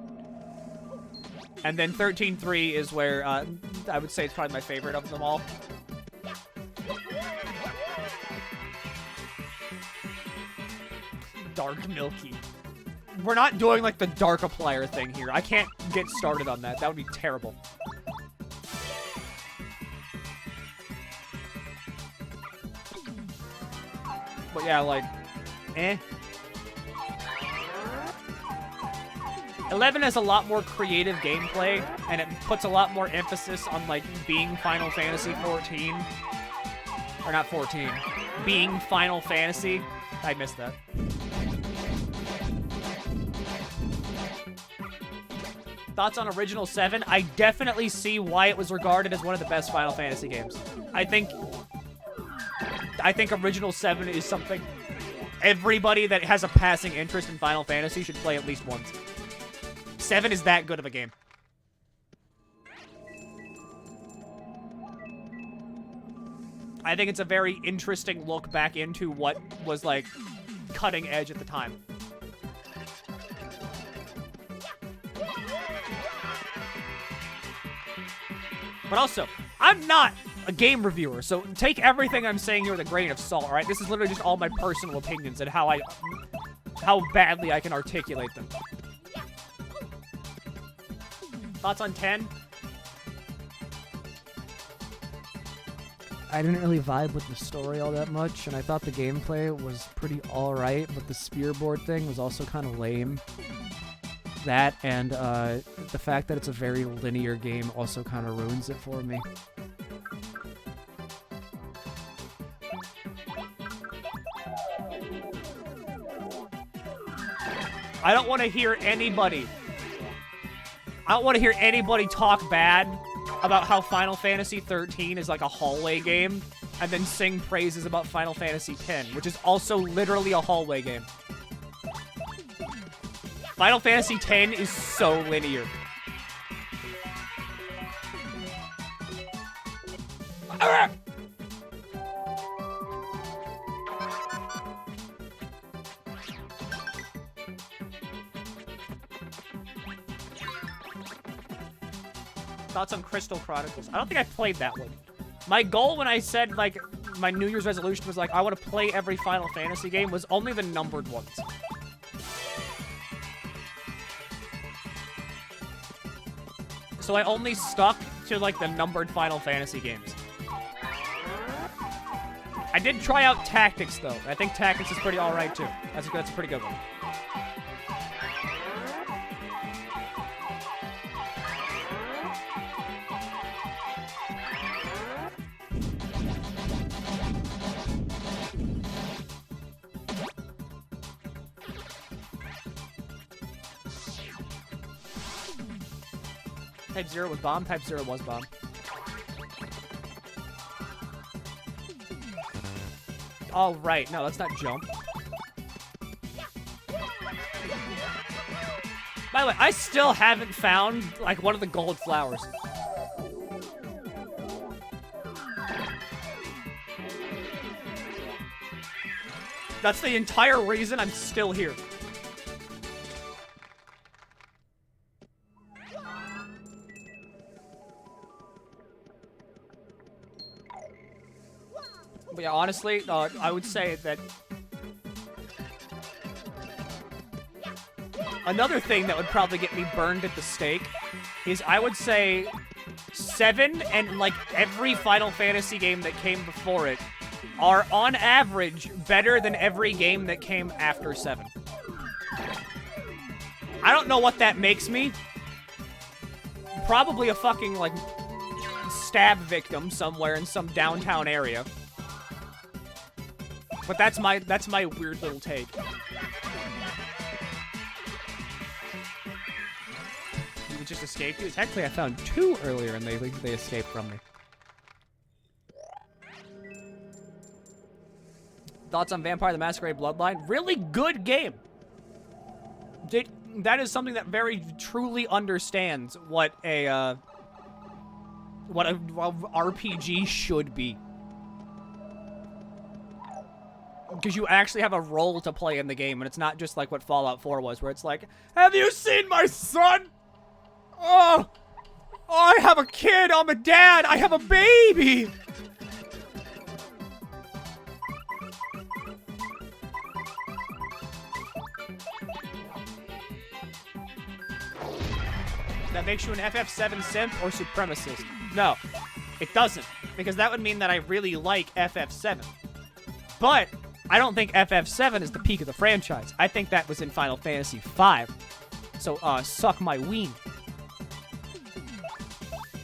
And then 13-3 is where I would say it's probably my favorite of them all. Dark Milky. We're not doing, like, the Darkiplier thing here. I can't get started on that. That would be terrible. But yeah, like, eh. 11 has a lot more creative gameplay, and it puts a lot more emphasis on, like, being Final Fantasy 14. Or not 14. Being Final Fantasy. I missed that. Thoughts on Original 7? I definitely see why it was regarded as one of the best Final Fantasy games. I think Original 7 is something everybody that has a passing interest in Final Fantasy should play at least once. 7 is that good of a game. I think it's a very interesting look back into what was, like, cutting edge at the time. But also, I'm not a game reviewer, so take everything I'm saying here with a grain of salt, alright? This is literally just all my personal opinions and how badly I can articulate them. Thoughts on 10? I didn't really vibe with the story all that much, and I thought the gameplay was pretty alright, but the spearboard thing was also kind of lame. That and the fact that it's a very linear game also kind of ruins it for me. I don't want to hear anybody talk bad about how Final Fantasy 13 is like a hallway game and then sing praises about Final Fantasy 10, which is also literally a hallway game. Final Fantasy X is so linear. Thoughts on Crystal Chronicles? I don't think I played that one. My goal when I said, like, my New Year's resolution was, like, I want to play every Final Fantasy game was only the numbered ones. So I only stuck to, like, the numbered Final Fantasy games. I did try out Tactics, though. I think Tactics is pretty alright, too. That's a pretty good one. Type 0 was bomb. Type 0 was bomb. All right. No, let's not jump. By the way, I still haven't found, like, one of the gold flowers. That's the entire reason I'm still here. But yeah, honestly, I would say that another thing that would probably get me burned at the stake is I would say 7 and, like, every Final Fantasy game that came before it are, on average, better than every game that came after 7. I don't know what that makes me. Probably a fucking, like, stab victim somewhere in some downtown area. But that's my weird little take. You just escaped you? Technically, I found 2 earlier, and they escaped from me. Thoughts on Vampire the Masquerade Bloodline? Really good game. That is something that very truly understands what a RPG should be. Because you actually have a role to play in the game, and it's not just like what Fallout 4 was, where it's like, have you seen my son? Oh, I have a kid, I'm a dad, I have a baby! That makes you an FF7 simp or supremacist? No, it doesn't, because that would mean that I really like FF7. But I don't think FF7 is the peak of the franchise. I think that was in Final Fantasy V. So, suck my ween.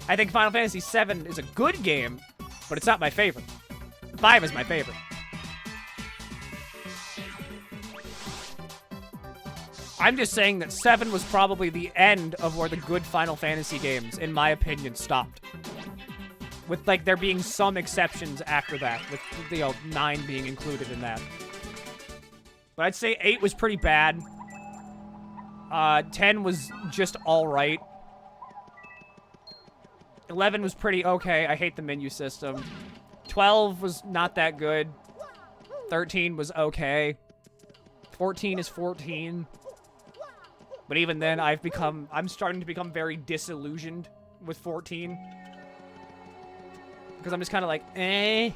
I think Final Fantasy VII is a good game, but it's not my favorite. 5 is my favorite. I'm just saying that 7 was probably the end of where the good Final Fantasy games, in my opinion, stopped. With, like, there being some exceptions after that, with, you know, 9 being included in that. But I'd say 8 was pretty bad. 10 was just alright. 11 was pretty okay. I hate the menu system. 12 was not that good. 13 was okay. 14 is 14. But even then, I'm starting to become very disillusioned with 14. Because I'm just kind of like, eh.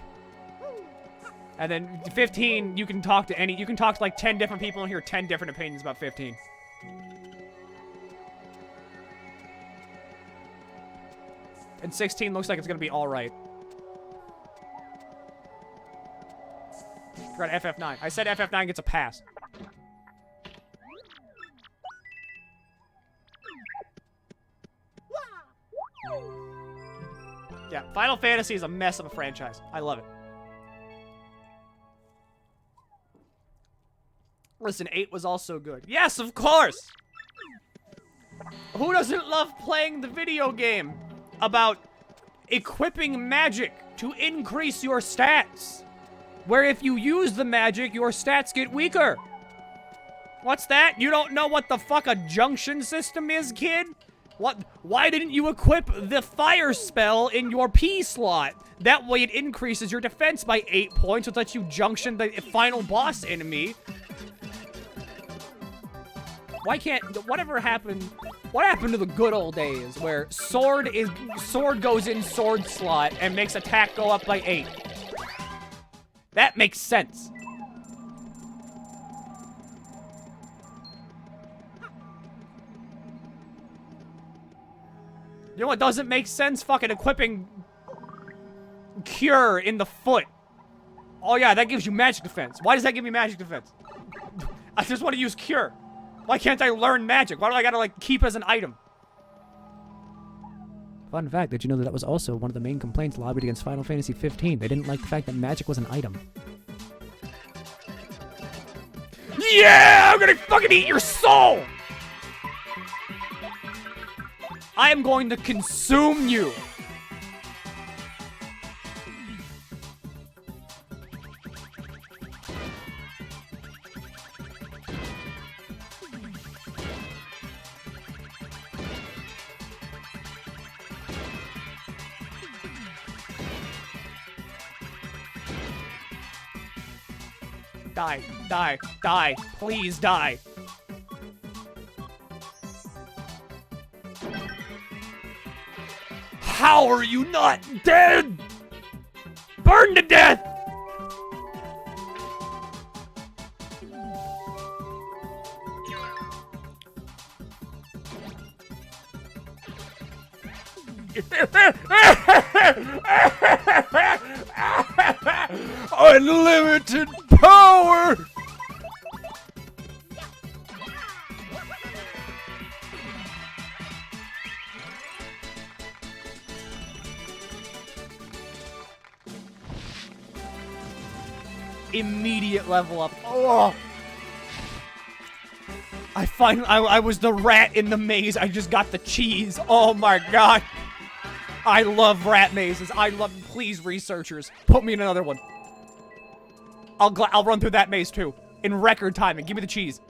And then 15, you can talk to like 10 different people and hear 10 different opinions about 15. And 16 looks like it's going to be alright. Forgot FF9. I said FF9 gets a pass. Yeah, Final Fantasy is a mess of a franchise. I love it. Listen, 8 was also good. Yes, of course! Who doesn't love playing the video game about equipping magic to increase your stats? Where if you use the magic, your stats get weaker. What's that? You don't know what the fuck a junction system is, kid? What? Why didn't you equip the fire spell in your P slot? That way it increases your defense by 8 points, which lets you junction the final boss enemy. Why can't... Whatever happened... What happened to the good old days where sword goes in sword slot and makes attack go up by 8? That makes sense. You know what doesn't make sense? Fucking equipping Cure in the foot. Oh yeah, that gives you magic defense. Why does that give me magic defense? I just want to use Cure. Why can't I learn magic? Why do I gotta, like, keep as an item? Fun fact, did you know that was also one of the main complaints lobbied against Final Fantasy 15? They didn't like the fact that magic was an item. Yeah! I'm gonna fucking eat your soul! I am going to consume you! Die, die, die, please die. How are you not dead? Burn to death! Unlimited power! Immediate level up. Oh! I was the rat in the maze. I just got the cheese. Oh my god. I love rat mazes. Please, researchers, put me in another one. I'll run through that maze too. In record time, and give me the cheese.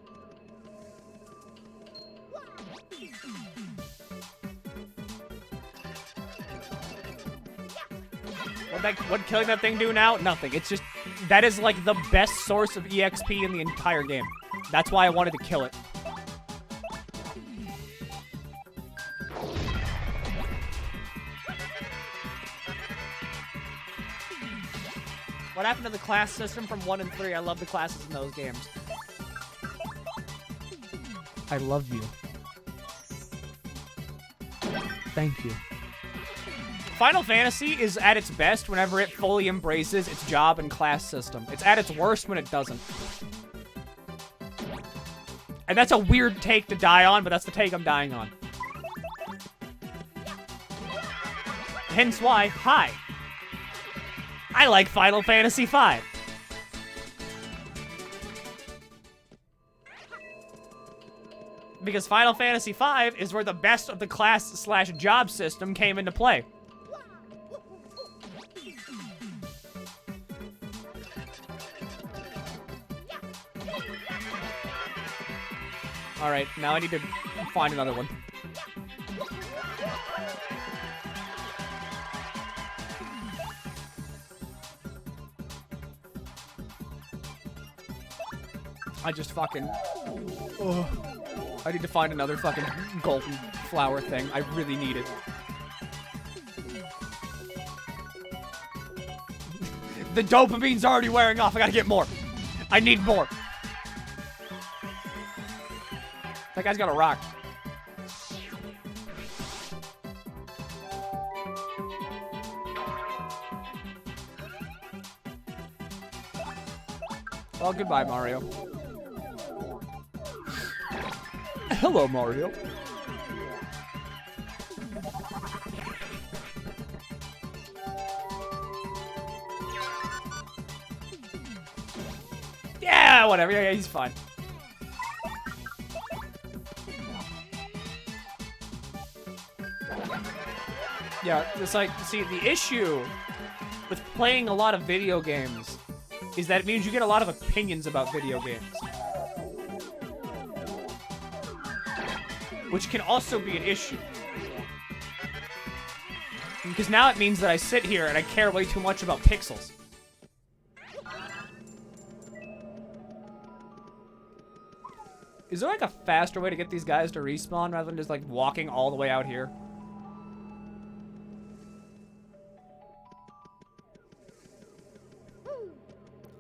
What killing that thing do now? Nothing. It's just, that is like the best source of EXP in the entire game. That's why I wanted to kill it. What happened to the class system from 1 and 3? I love the classes in those games. I love you. Thank you. Final Fantasy is at its best whenever it fully embraces its job and class system. It's at its worst when it doesn't. And that's a weird take to die on, but that's the take I'm dying on. Hence why, hi. I like Final Fantasy V. Because Final Fantasy V is where the best of the class/job system came into play. Alright, now I need to find another one. I just fucking... Oh, I need to find another fucking golden flower thing. I really need it. The dopamine's already wearing off. I gotta get more. I need more. That guy's got a rock. Well, goodbye, Mario. Hello, Mario. Yeah, whatever. Yeah, he's fine. Yeah, it's like, see, the issue with playing a lot of video games is that it means you get a lot of opinions about video games. which can also be an issue. Because now it means that I sit here and I care way too much about pixels. Is there like a faster way to get these guys to respawn rather than just like walking all the way out here?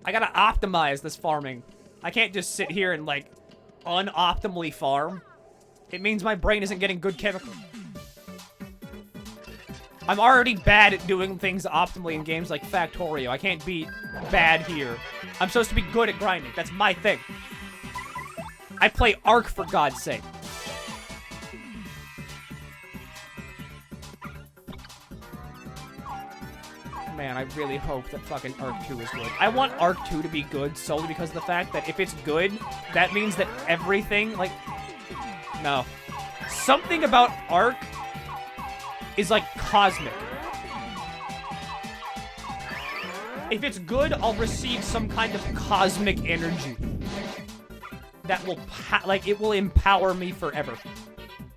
I gotta optimize this farming. I can't just sit here and like unoptimally farm. It means my brain isn't getting good chemicals. I'm already bad at doing things optimally in games like Factorio. I can't be bad here. I'm supposed to be good at grinding. That's my thing. I play Ark, for God's sake. Man, I really hope that fucking Ark 2 is good. I want Ark 2 to be good solely because of the fact that if it's good, that means that everything, like... No. Something about Ark is like cosmic. If it's good, I'll receive some kind of cosmic energy that will, it will empower me forever.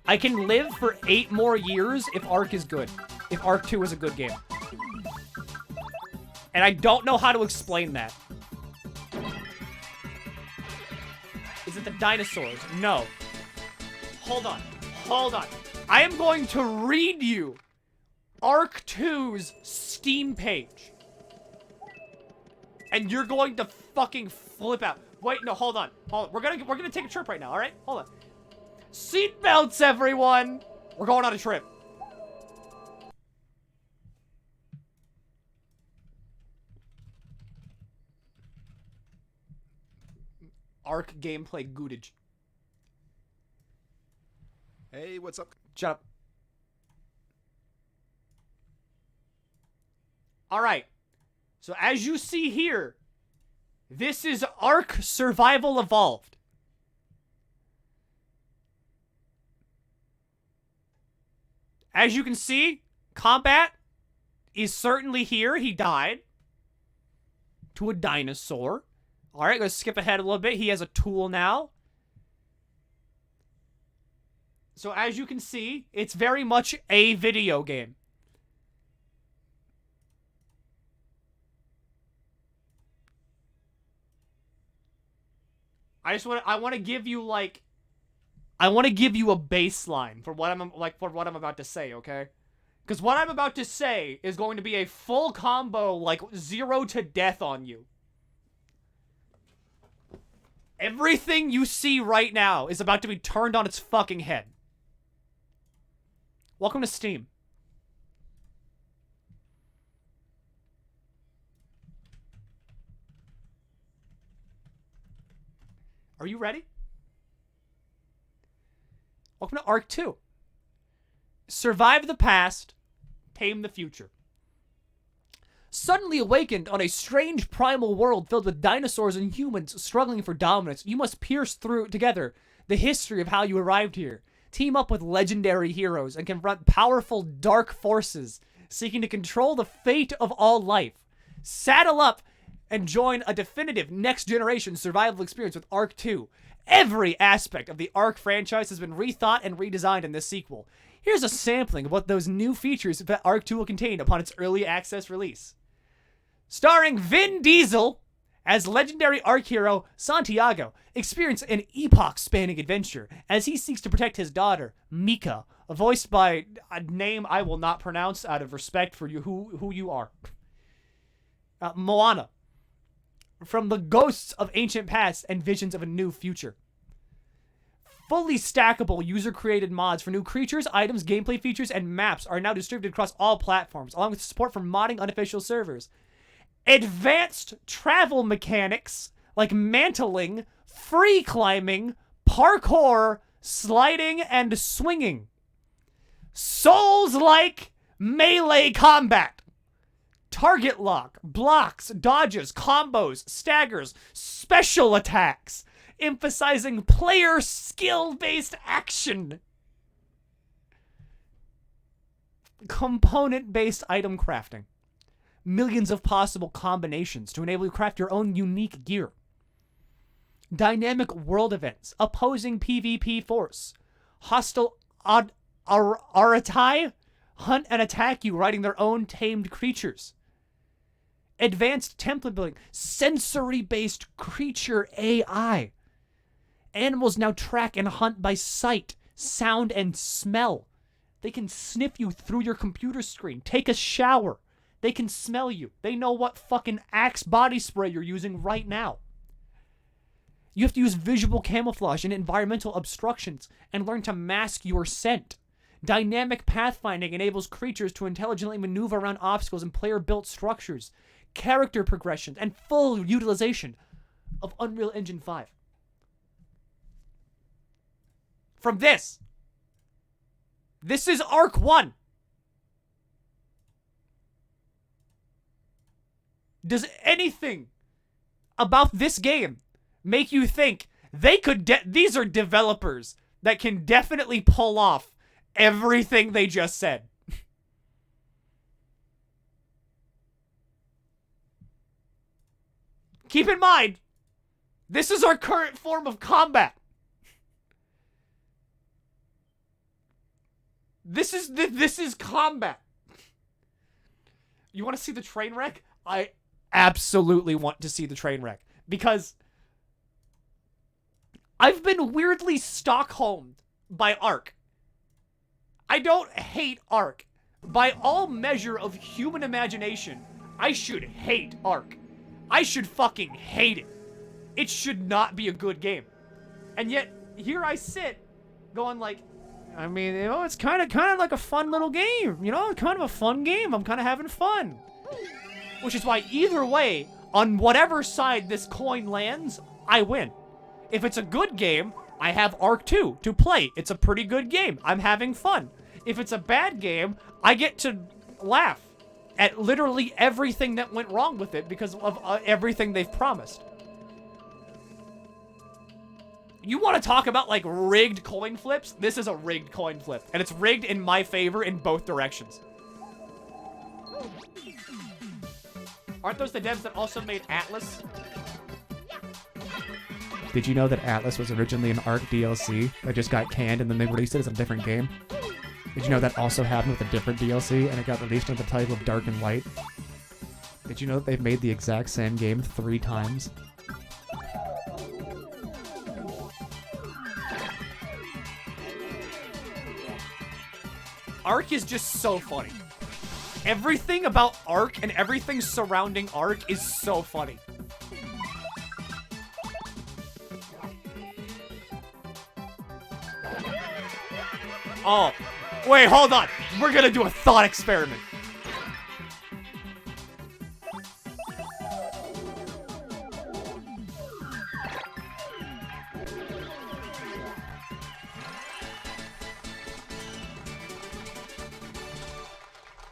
I can live for 8 more years if Ark is good. If Ark 2 is a good game. And I don't know how to explain that. Is it the dinosaurs? No. Hold on. Hold on. I am going to read you Ark 2's Steam page. And you're going to fucking flip out. Wait, no, hold on. Hold on. We're gonna take a trip right now, alright? Hold on. Seatbelts, everyone! We're going on a trip. Ark gameplay gootage. Hey, what's up? Shut up. Alright. So as you see here, this is Ark Survival Evolved. As you can see, combat is certainly here. He died to a dinosaur. Alright, let's skip ahead a little bit. He has a tool now. So as you can see, it's very much a video game. I want to give you like I want to give you a baseline for what I'm about to say, okay? Cuz what I'm about to say is going to be a full combo like 0 to death on you. Everything you see right now is about to be turned on its fucking head. Welcome to Steam. Are you ready? Welcome to Ark 2. Survive the past, tame the future. Suddenly awakened on a strange primal world filled with dinosaurs and humans struggling for dominance, you must pierce through together the history of how you arrived here. Team up with legendary heroes and confront powerful dark forces seeking to control the fate of all life. Saddle up and join a definitive next-generation survival experience with Ark 2. Every aspect of the Ark franchise has been rethought and redesigned in this sequel. Here's a sampling of what those new features that Ark 2 will contain upon its early access release. Starring Vin Diesel as legendary Ark hero Santiago, experience an epoch-spanning adventure as he seeks to protect his daughter, Mika, voiced by a name I will not pronounce out of respect for you, who you are. Moana. From the ghosts of ancient past and visions of a new future. Fully stackable user-created mods for new creatures, items, gameplay features, and maps are now distributed across all platforms, along with support for modding unofficial servers. Advanced travel mechanics like mantling, free climbing, parkour, sliding, and swinging. Souls-like melee combat. Target lock, blocks, dodges, combos, staggers, special attacks, emphasizing player skill-based action. Component-based item crafting. Millions of possible combinations to enable you to craft your own unique gear. Dynamic world events, opposing PvP force. Hostile Aratai hunt and attack you, riding their own tamed creatures. Advanced template building. Sensory-based creature AI. Animals now track and hunt by sight, sound, and smell. They can sniff you through your computer screen. Take a shower. They can smell you. They know what fucking Axe body spray you're using right now. You have to use visual camouflage and environmental obstructions and learn to mask your scent. Dynamic pathfinding enables creatures to intelligently maneuver around obstacles and player-built structures, character progression, and full utilization of Unreal Engine 5. From this is Arc 1. Does anything about this game make you think they could these are developers that can definitely pull off everything they just said? Keep in mind, this is our current form of combat. This is combat. You want to see the train wreck? I absolutely want to see the train wreck, because I've been weirdly Stockholmed by Ark. I don't hate Ark. By all measure of human imagination, I should hate Ark. I should fucking hate it. It should not be a good game. And yet, here I sit, going like, I mean, you know, it's kind of like a fun little game. You know, kind of a fun game. I'm kind of having fun. Which is why either way, on whatever side this coin lands, I win. If it's a good game, I have Arc 2 to play. It's a pretty good game. I'm having fun. If it's a bad game, I get to laugh at literally everything that went wrong with it because of everything they've promised. You want to talk about, like, rigged coin flips? This is a rigged coin flip. And it's rigged in my favor in both directions. Aren't those the devs that also made Atlas? Did you know that Atlas was originally an Ark DLC that just got canned and then they released it as a different game? Did you know that also happened with a different DLC and it got released under the title of Dark and Light? Did you know that they've made the exact same game 3 times? Ark is just so funny. Everything about Ark and everything surrounding Ark is so funny. Oh, wait, hold on. We're gonna do a thought experiment.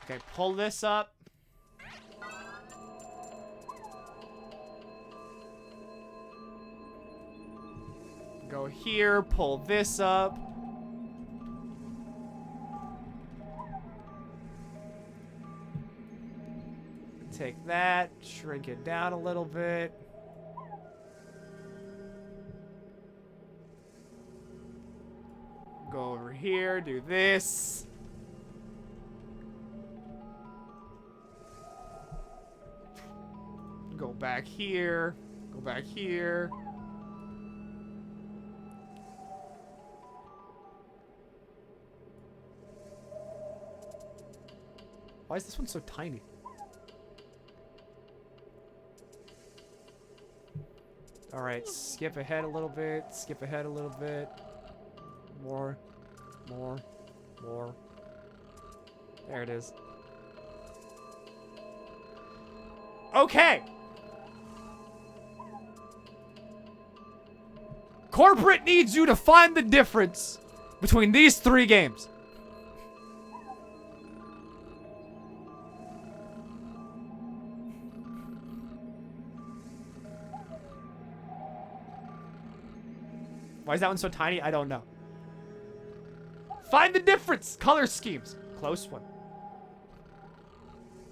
Okay, pull this up. Go here, pull this up. Take that, shrink it down a little bit. Go over here, do this. Go back here, go back here. Why is this one so tiny? All right, skip ahead a little bit, skip ahead a little bit. More, more, more. There it is. Okay. Corporate needs you to find the difference between these 3 games. Why is that one so tiny? I don't know. Find the difference. Color schemes. Close one.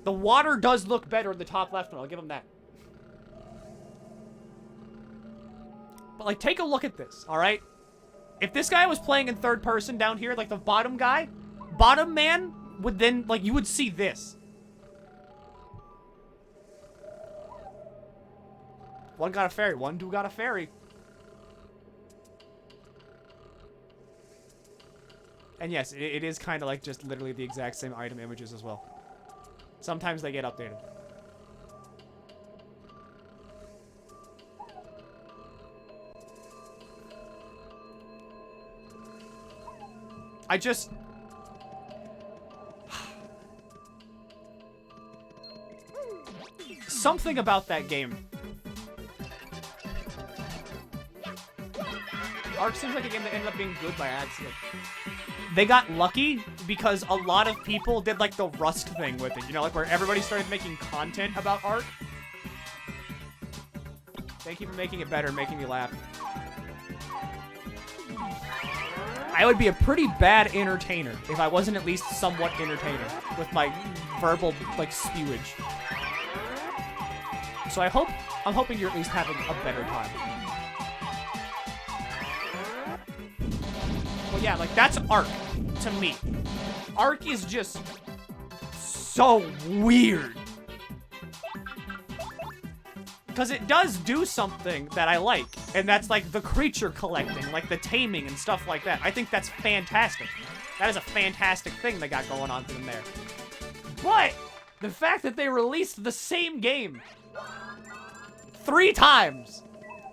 The water does look better in the top left one. I'll give them that. But, like, take a look at this, all right? If this guy was playing in third person down here, like the bottom guy, bottom man would then, like, you would see this. One got a fairy. One dude got a fairy. And yes, it is kind of like just literally the exact same item images as well. Sometimes they get updated. I just... Something about that game. Ark seems like a game that ended up being good by accident. They got lucky because a lot of people did like the Rust thing with it. You know, like where everybody started making content about Ark. Thank you for making it better, making me laugh. I would be a pretty bad entertainer if I wasn't at least somewhat entertaining with my verbal, like, spewage. So I'm hoping you're at least having a better time. Well, yeah, like, that's Ark to me. Ark is just so weird. Because it does do something that I like, and that's like the creature collecting, like the taming and stuff like that. I think that's fantastic. That is a fantastic thing they got going on for them there. But the fact that they released the same game 3 times,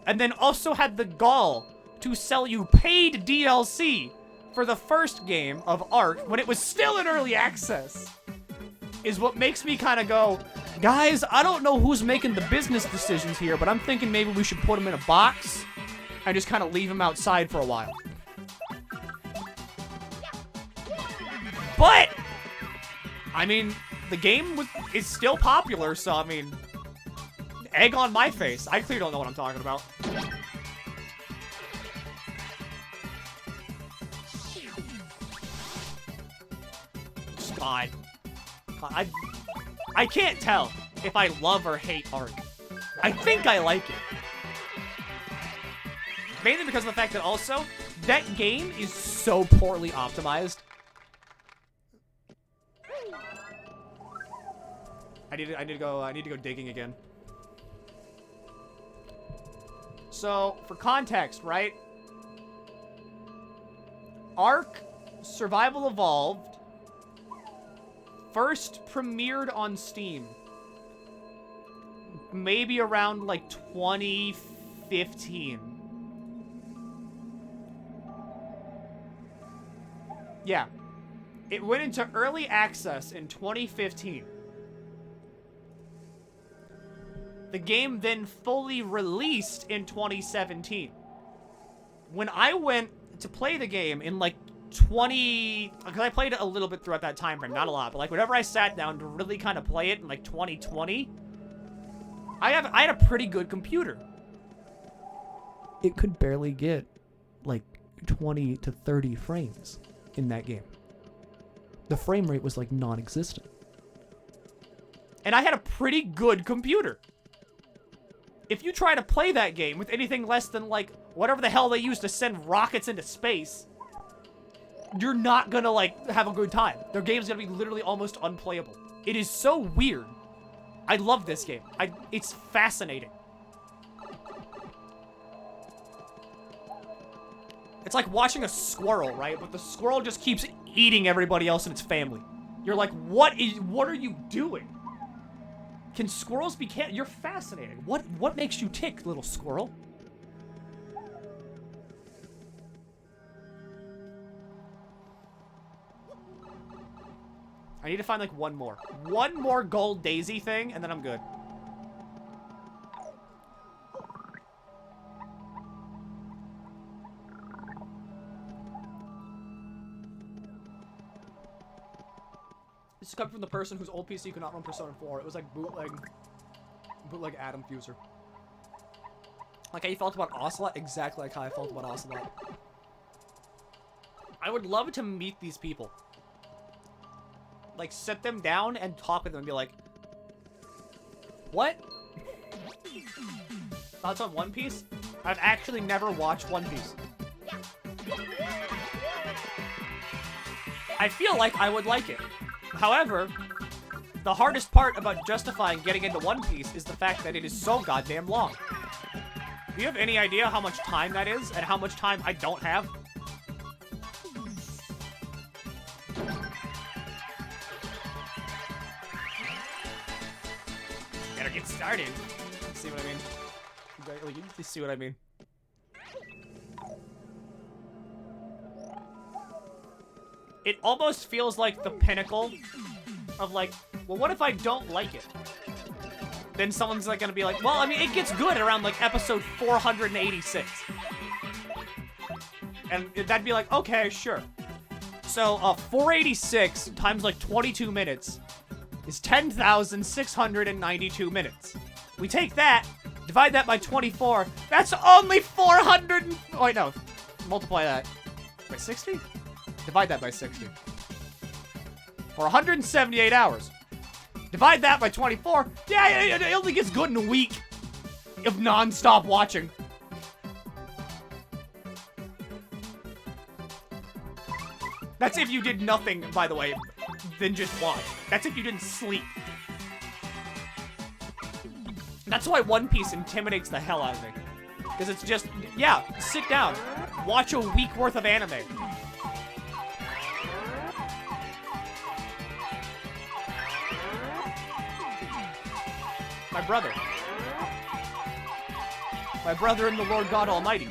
and then also had the gall to sell you paid DLC for the first game of Ark when it was still in early access, is what makes me kind of go, guys, I don't know who's making the business decisions here, but I'm thinking maybe we should put them in a box and just kind of leave them outside for a while. But, I mean, the game is still popular, so, I mean, egg on my face. I clearly don't know what I'm talking about. God. I can't tell if I love or hate Ark. I think I like it. Mainly because of the fact that also, that game is so poorly optimized. I need to go digging again. So, for context, right? Ark Survival Evolved first premiered on Steam maybe around like 2015. Yeah. It went into early access in 2015. The game then fully released in 2017. When I went to play the game in like because I played it a little bit throughout that time frame, not a lot, but like whenever I sat down to really kind of play it in like 2020, I had a pretty good computer. It could barely get like 20 to 30 frames in that game. The frame rate was like non-existent. And I had a pretty good computer. If you try to play that game with anything less than like whatever the hell they use to send rockets into space, you're not gonna like have a good time. Their game's gonna be literally almost unplayable. It is so weird. I love this game. It's fascinating. It's like watching a squirrel, right? But the squirrel just keeps eating everybody else in its family. You're like, what are you doing? Can squirrels be You're fascinating. What makes you tick, little squirrel? I need to find like one more gold daisy thing, and then I'm good. This is coming from the person whose old PC could not run Persona 4. It was like bootleg Adam Fuser. Like how you felt about Ocelot? Exactly like how I felt about Ocelot. I would love to meet these people. Like, sit them down and talk with them and be like, what? Thoughts on One Piece? I've actually never watched One Piece. I feel like I would like it. However, the hardest part about justifying getting into One Piece is the fact that it is so goddamn long. Do you have any idea how much time that is and how much time I don't have? Gotta get started. See what I mean? Like, you see what I mean? It almost feels like the pinnacle of like, well, what if I don't like it? Then someone's like gonna be like, well, I mean, it gets good around like episode 486. And that'd be like, okay, sure. So, 486 times like 22 minutes is 10,692 minutes. We take that, divide that by 24, that's only 400 and... Oh, wait, no. Multiply that by 60? Divide that by 60. For 178 hours. Divide that by 24. Yeah, it only gets good in a week of non-stop watching. That's if you did nothing, by the way, than just watch. That's if you didn't sleep. That's why One Piece intimidates the hell out of me. Because it's just, yeah, sit down. Watch a week worth of anime. My brother. My brother and the Lord God Almighty.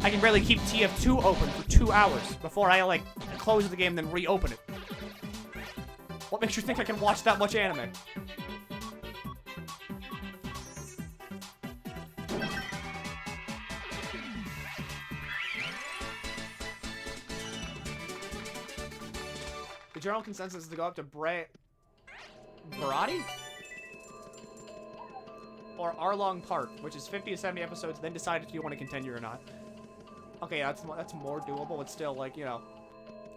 I can barely keep TF2 open for 2 hours before I, like, close the game and then reopen it. What makes you think I can watch that much anime? The general consensus is to go up to Barati? Or Arlong Park, which is 50 to 70 episodes, then decide if you want to continue or not. Okay, that's more doable, but still, like, you know.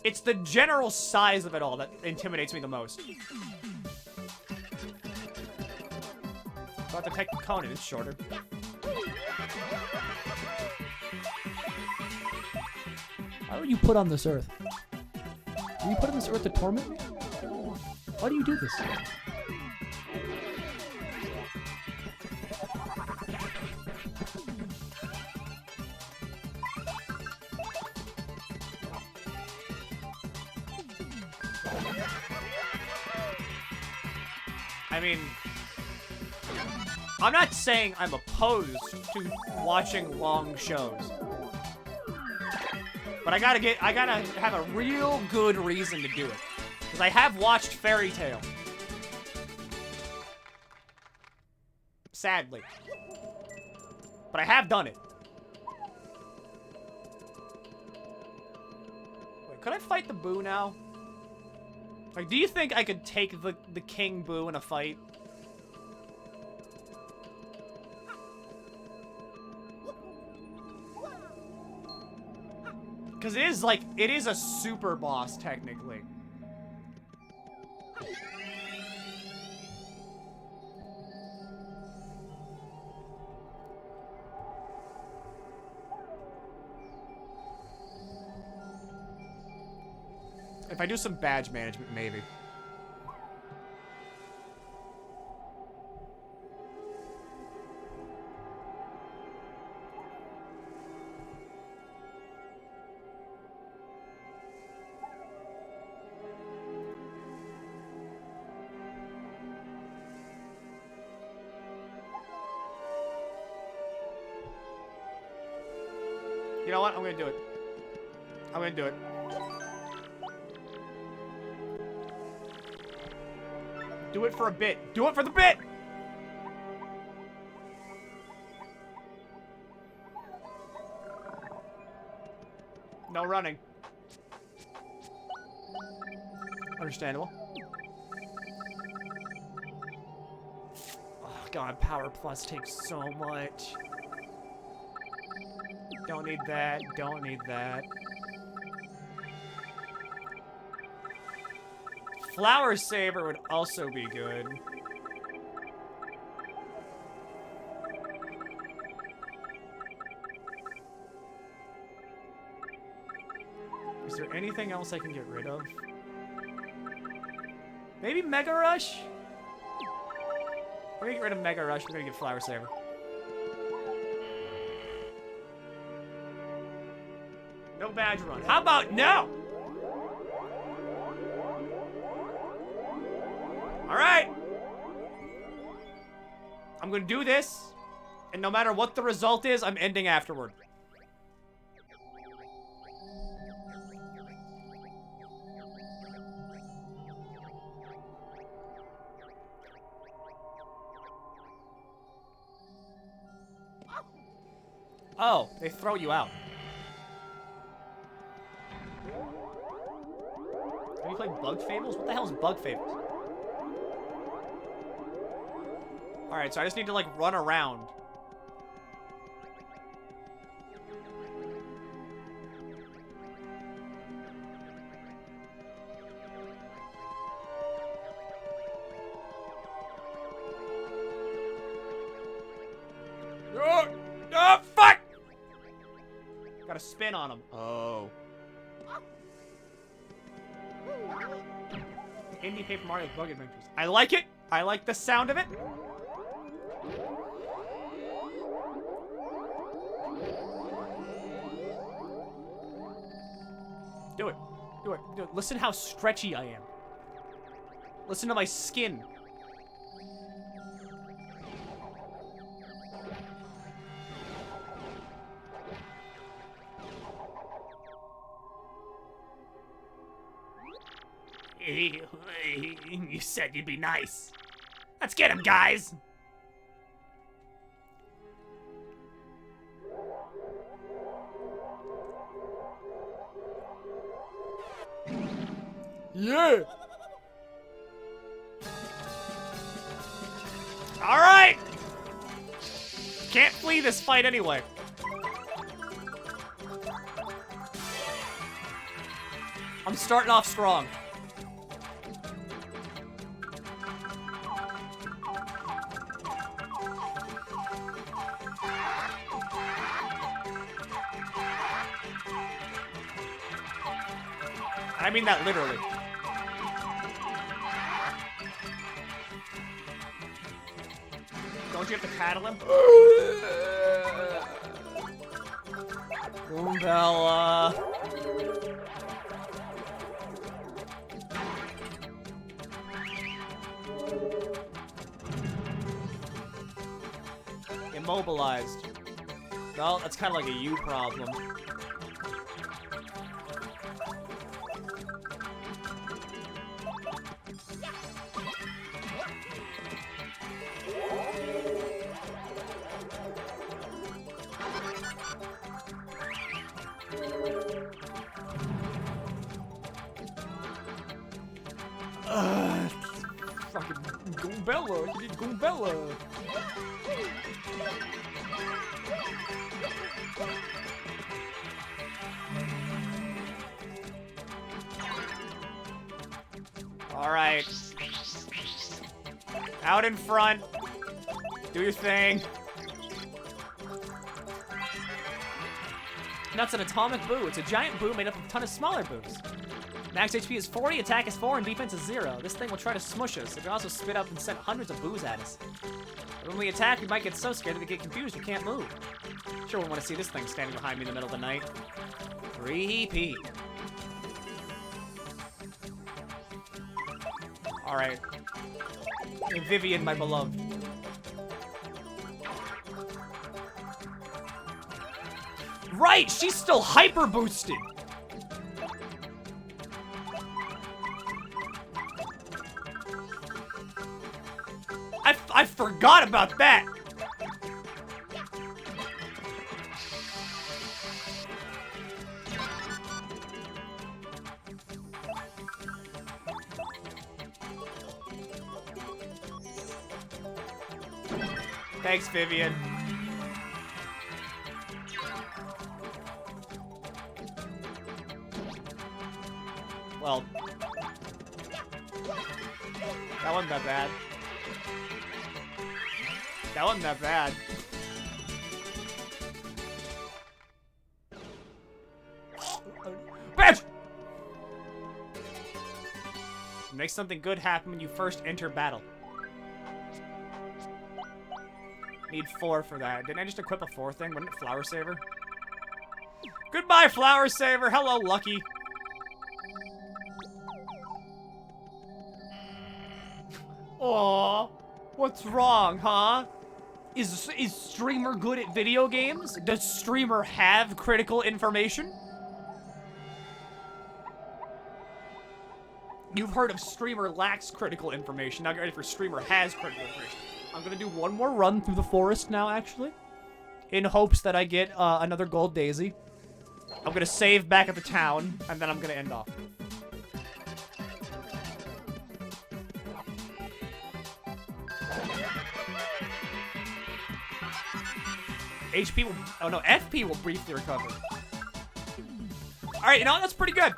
It's the general size of it all that intimidates me the most. About to take Conan, it's shorter. Why were you put on this earth? Were you put on this earth to torment me? Why do you do this? I mean, I'm not saying I'm opposed to watching long shows. But I gotta have a real good reason to do it. Because I have watched Fairy Tail. Sadly. But I have done it. Wait, could I fight the Boo now? Like, do you think I could take the King Boo in a fight? Because it is a super boss, technically. If I do some badge management, maybe. You know what? I'm gonna do it. I'm gonna do it. Do it for a bit. Do it for the bit! No running. Understandable. Oh god, Power Plus takes so much. Don't need that. Don't need that. Flower Saber would also be good. Is there anything else I can get rid of? Maybe Mega Rush? We're gonna get rid of Mega Rush. We're gonna get Flower Saver. No badge run. How about no? Alright. I'm gonna do this. And no matter what the result is, I'm ending afterward. Oh, they throw you out. Have you played Bug Fables? What the hell is Bug Fables? Alright, so I just need to, like, run around. Oh, fuck! Gotta spin on him. Oh. Indie Paper Mario Bug Adventures. I like it. I like the sound of it. Do it. Do it. Do it. Listen how stretchy I am. Listen to my skin. You said you'd be nice. Let's get him, guys. Yeah. All right. Can't flee this fight anyway. I'm starting off strong. I mean that literally. Don't you have to paddle him? Goombella. Immobilized. Well, that's kind of like a you problem. Fucking Goombella, you need Goombella. All right. Out in front. Do your thing. That's an atomic boo. It's a giant boo made up of a ton of smaller boos. Max HP is 40, attack is 4, and defense is 0. This thing will try to smush us. It can also spit up and send hundreds of boos at us. But when we attack, we might get so scared that we get confused we can't move. Sure, we want to see this thing standing behind me in the middle of the night. Creepy. Alright. Vivian, my beloved. Right! She's still hyper boosted! I forgot about that! Thanks, Vivian. Well, that wasn't that bad. That wasn't that bad. Bitch! Make something good happen when you first enter battle. Need 4 for that. Didn't I just equip a 4 thing? Wasn't it Flower Saver? Goodbye, Flower Saver! Hello, Lucky! Aww. What's wrong, huh? Is streamer good at video games? Does streamer have critical information? You've heard of streamer lacks critical information. Now get ready for streamer has critical information. I'm gonna do one more run through the forest now, actually. In hopes that I get another gold daisy. I'm gonna save back at the town, and then I'm gonna end off. HP will... Oh, no. FP will briefly recover. Alright, you know what? That's pretty good.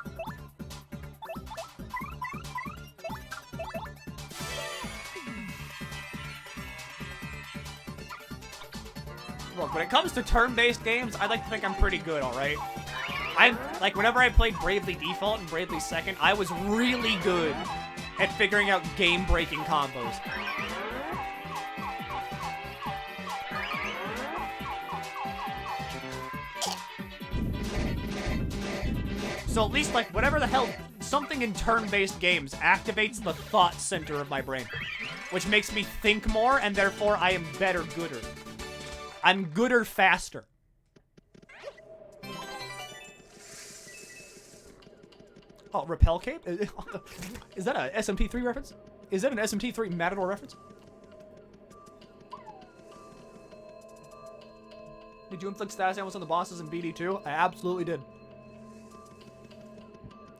Look, when it comes to turn-based games, I like to think I'm pretty good, alright? Like, whenever I played Bravely Default and Bravely Second, I was really good at figuring out game-breaking combos. So at least, like, whatever the hell, something in turn-based games activates the thought center of my brain, which makes me think more, and therefore I am better, gooder. I'm gooder faster. Oh, Repel Cape? Is that a SMT3 reference? Is that an SMT3 Matador reference? Did you inflict status ailments on the bosses in BD2? I absolutely did.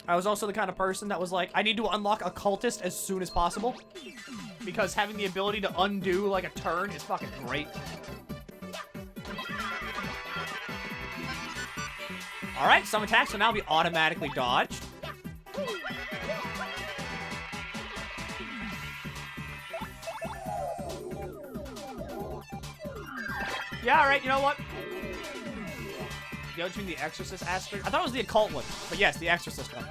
I was also the kind of person that was like, I need to unlock Occultist as soon as possible. Because having the ability to undo, like, a turn is fucking great. Alright, some attacks will now be automatically dodged. Yeah, alright, you know what? The other between the Exorcist aspect. I thought it was the occult one, but yes, the Exorcist one.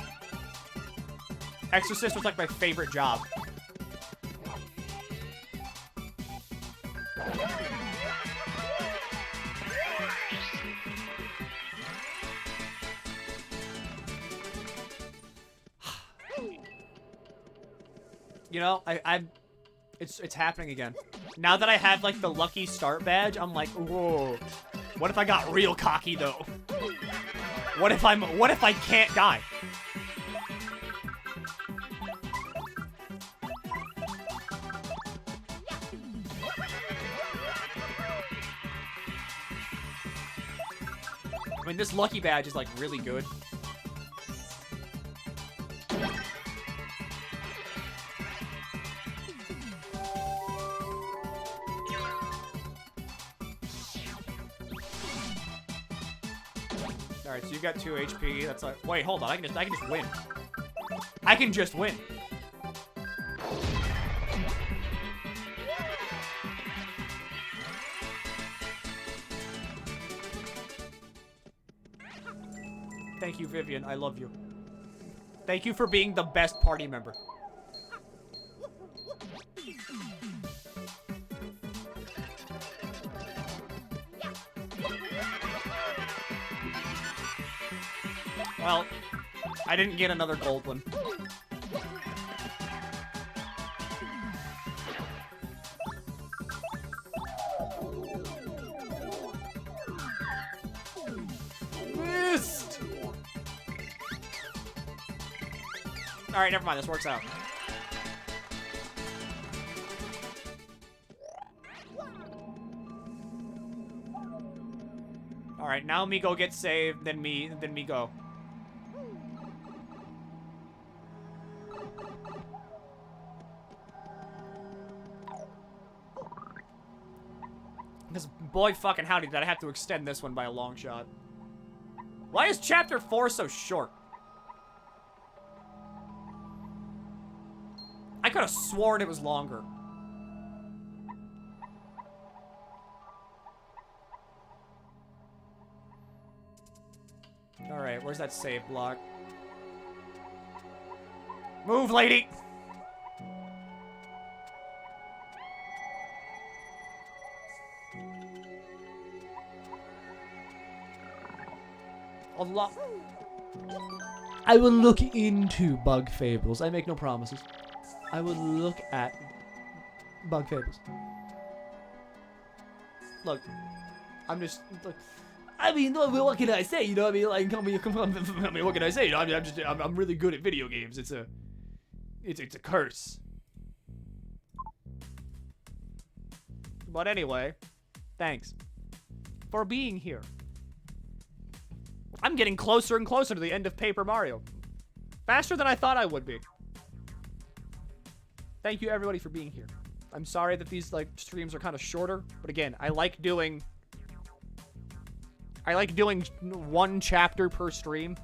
Exorcist was like my favorite job. You know, it's happening again. Now that I have like the lucky start badge, I'm like, whoa. What if I got real cocky though? What if I can't die? I mean, this lucky badge is like really good. Alright, so you got 2 HP. That's like, wait, hold on. I can just win. I can just win. Thank you, Vivian. I love you. Thank you for being the best party member. Well, I didn't get another gold one. Missed! Alright, never mind. This works out. Alright, now me go get saved, then me go. Because boy fucking howdy did I have to extend this one by a long shot. Why is chapter 4 so short? I could have sworn it was longer. Alright, where's that save block? Move, lady! A lot. I will look into Bug Fables. I make no promises. I will look at Bug Fables. Look, I'm just. Look, I mean, what can I say? You know what I mean? Like, I mean, what can I say? You know, I'm really good at video games. It's a curse. but anyway, thanks for being here. I'm getting closer and closer to the end of Paper Mario. Faster than I thought I would be. Thank you everybody for being here. I'm sorry that these like streams are kind of shorter, but again, I like doing one chapter per stream.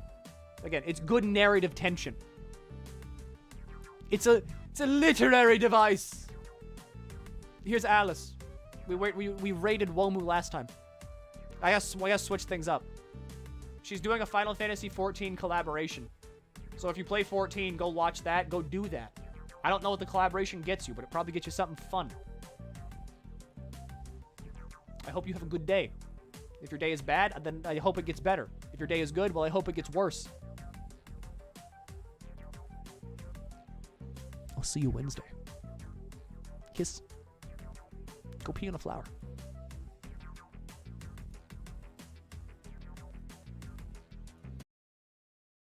Again, it's good narrative tension. It's a literary device. Here's Alice. We raided Womu last time. I gotta switch things up. She's doing a Final Fantasy 14 collaboration. So if you play 14, go watch that. Go do that. I don't know what the collaboration gets you, but it probably gets you something fun. I hope you have a good day. If your day is bad, then I hope it gets better. If your day is good, well, I hope it gets worse. I'll see you Wednesday. Kiss. Go pee on a flower.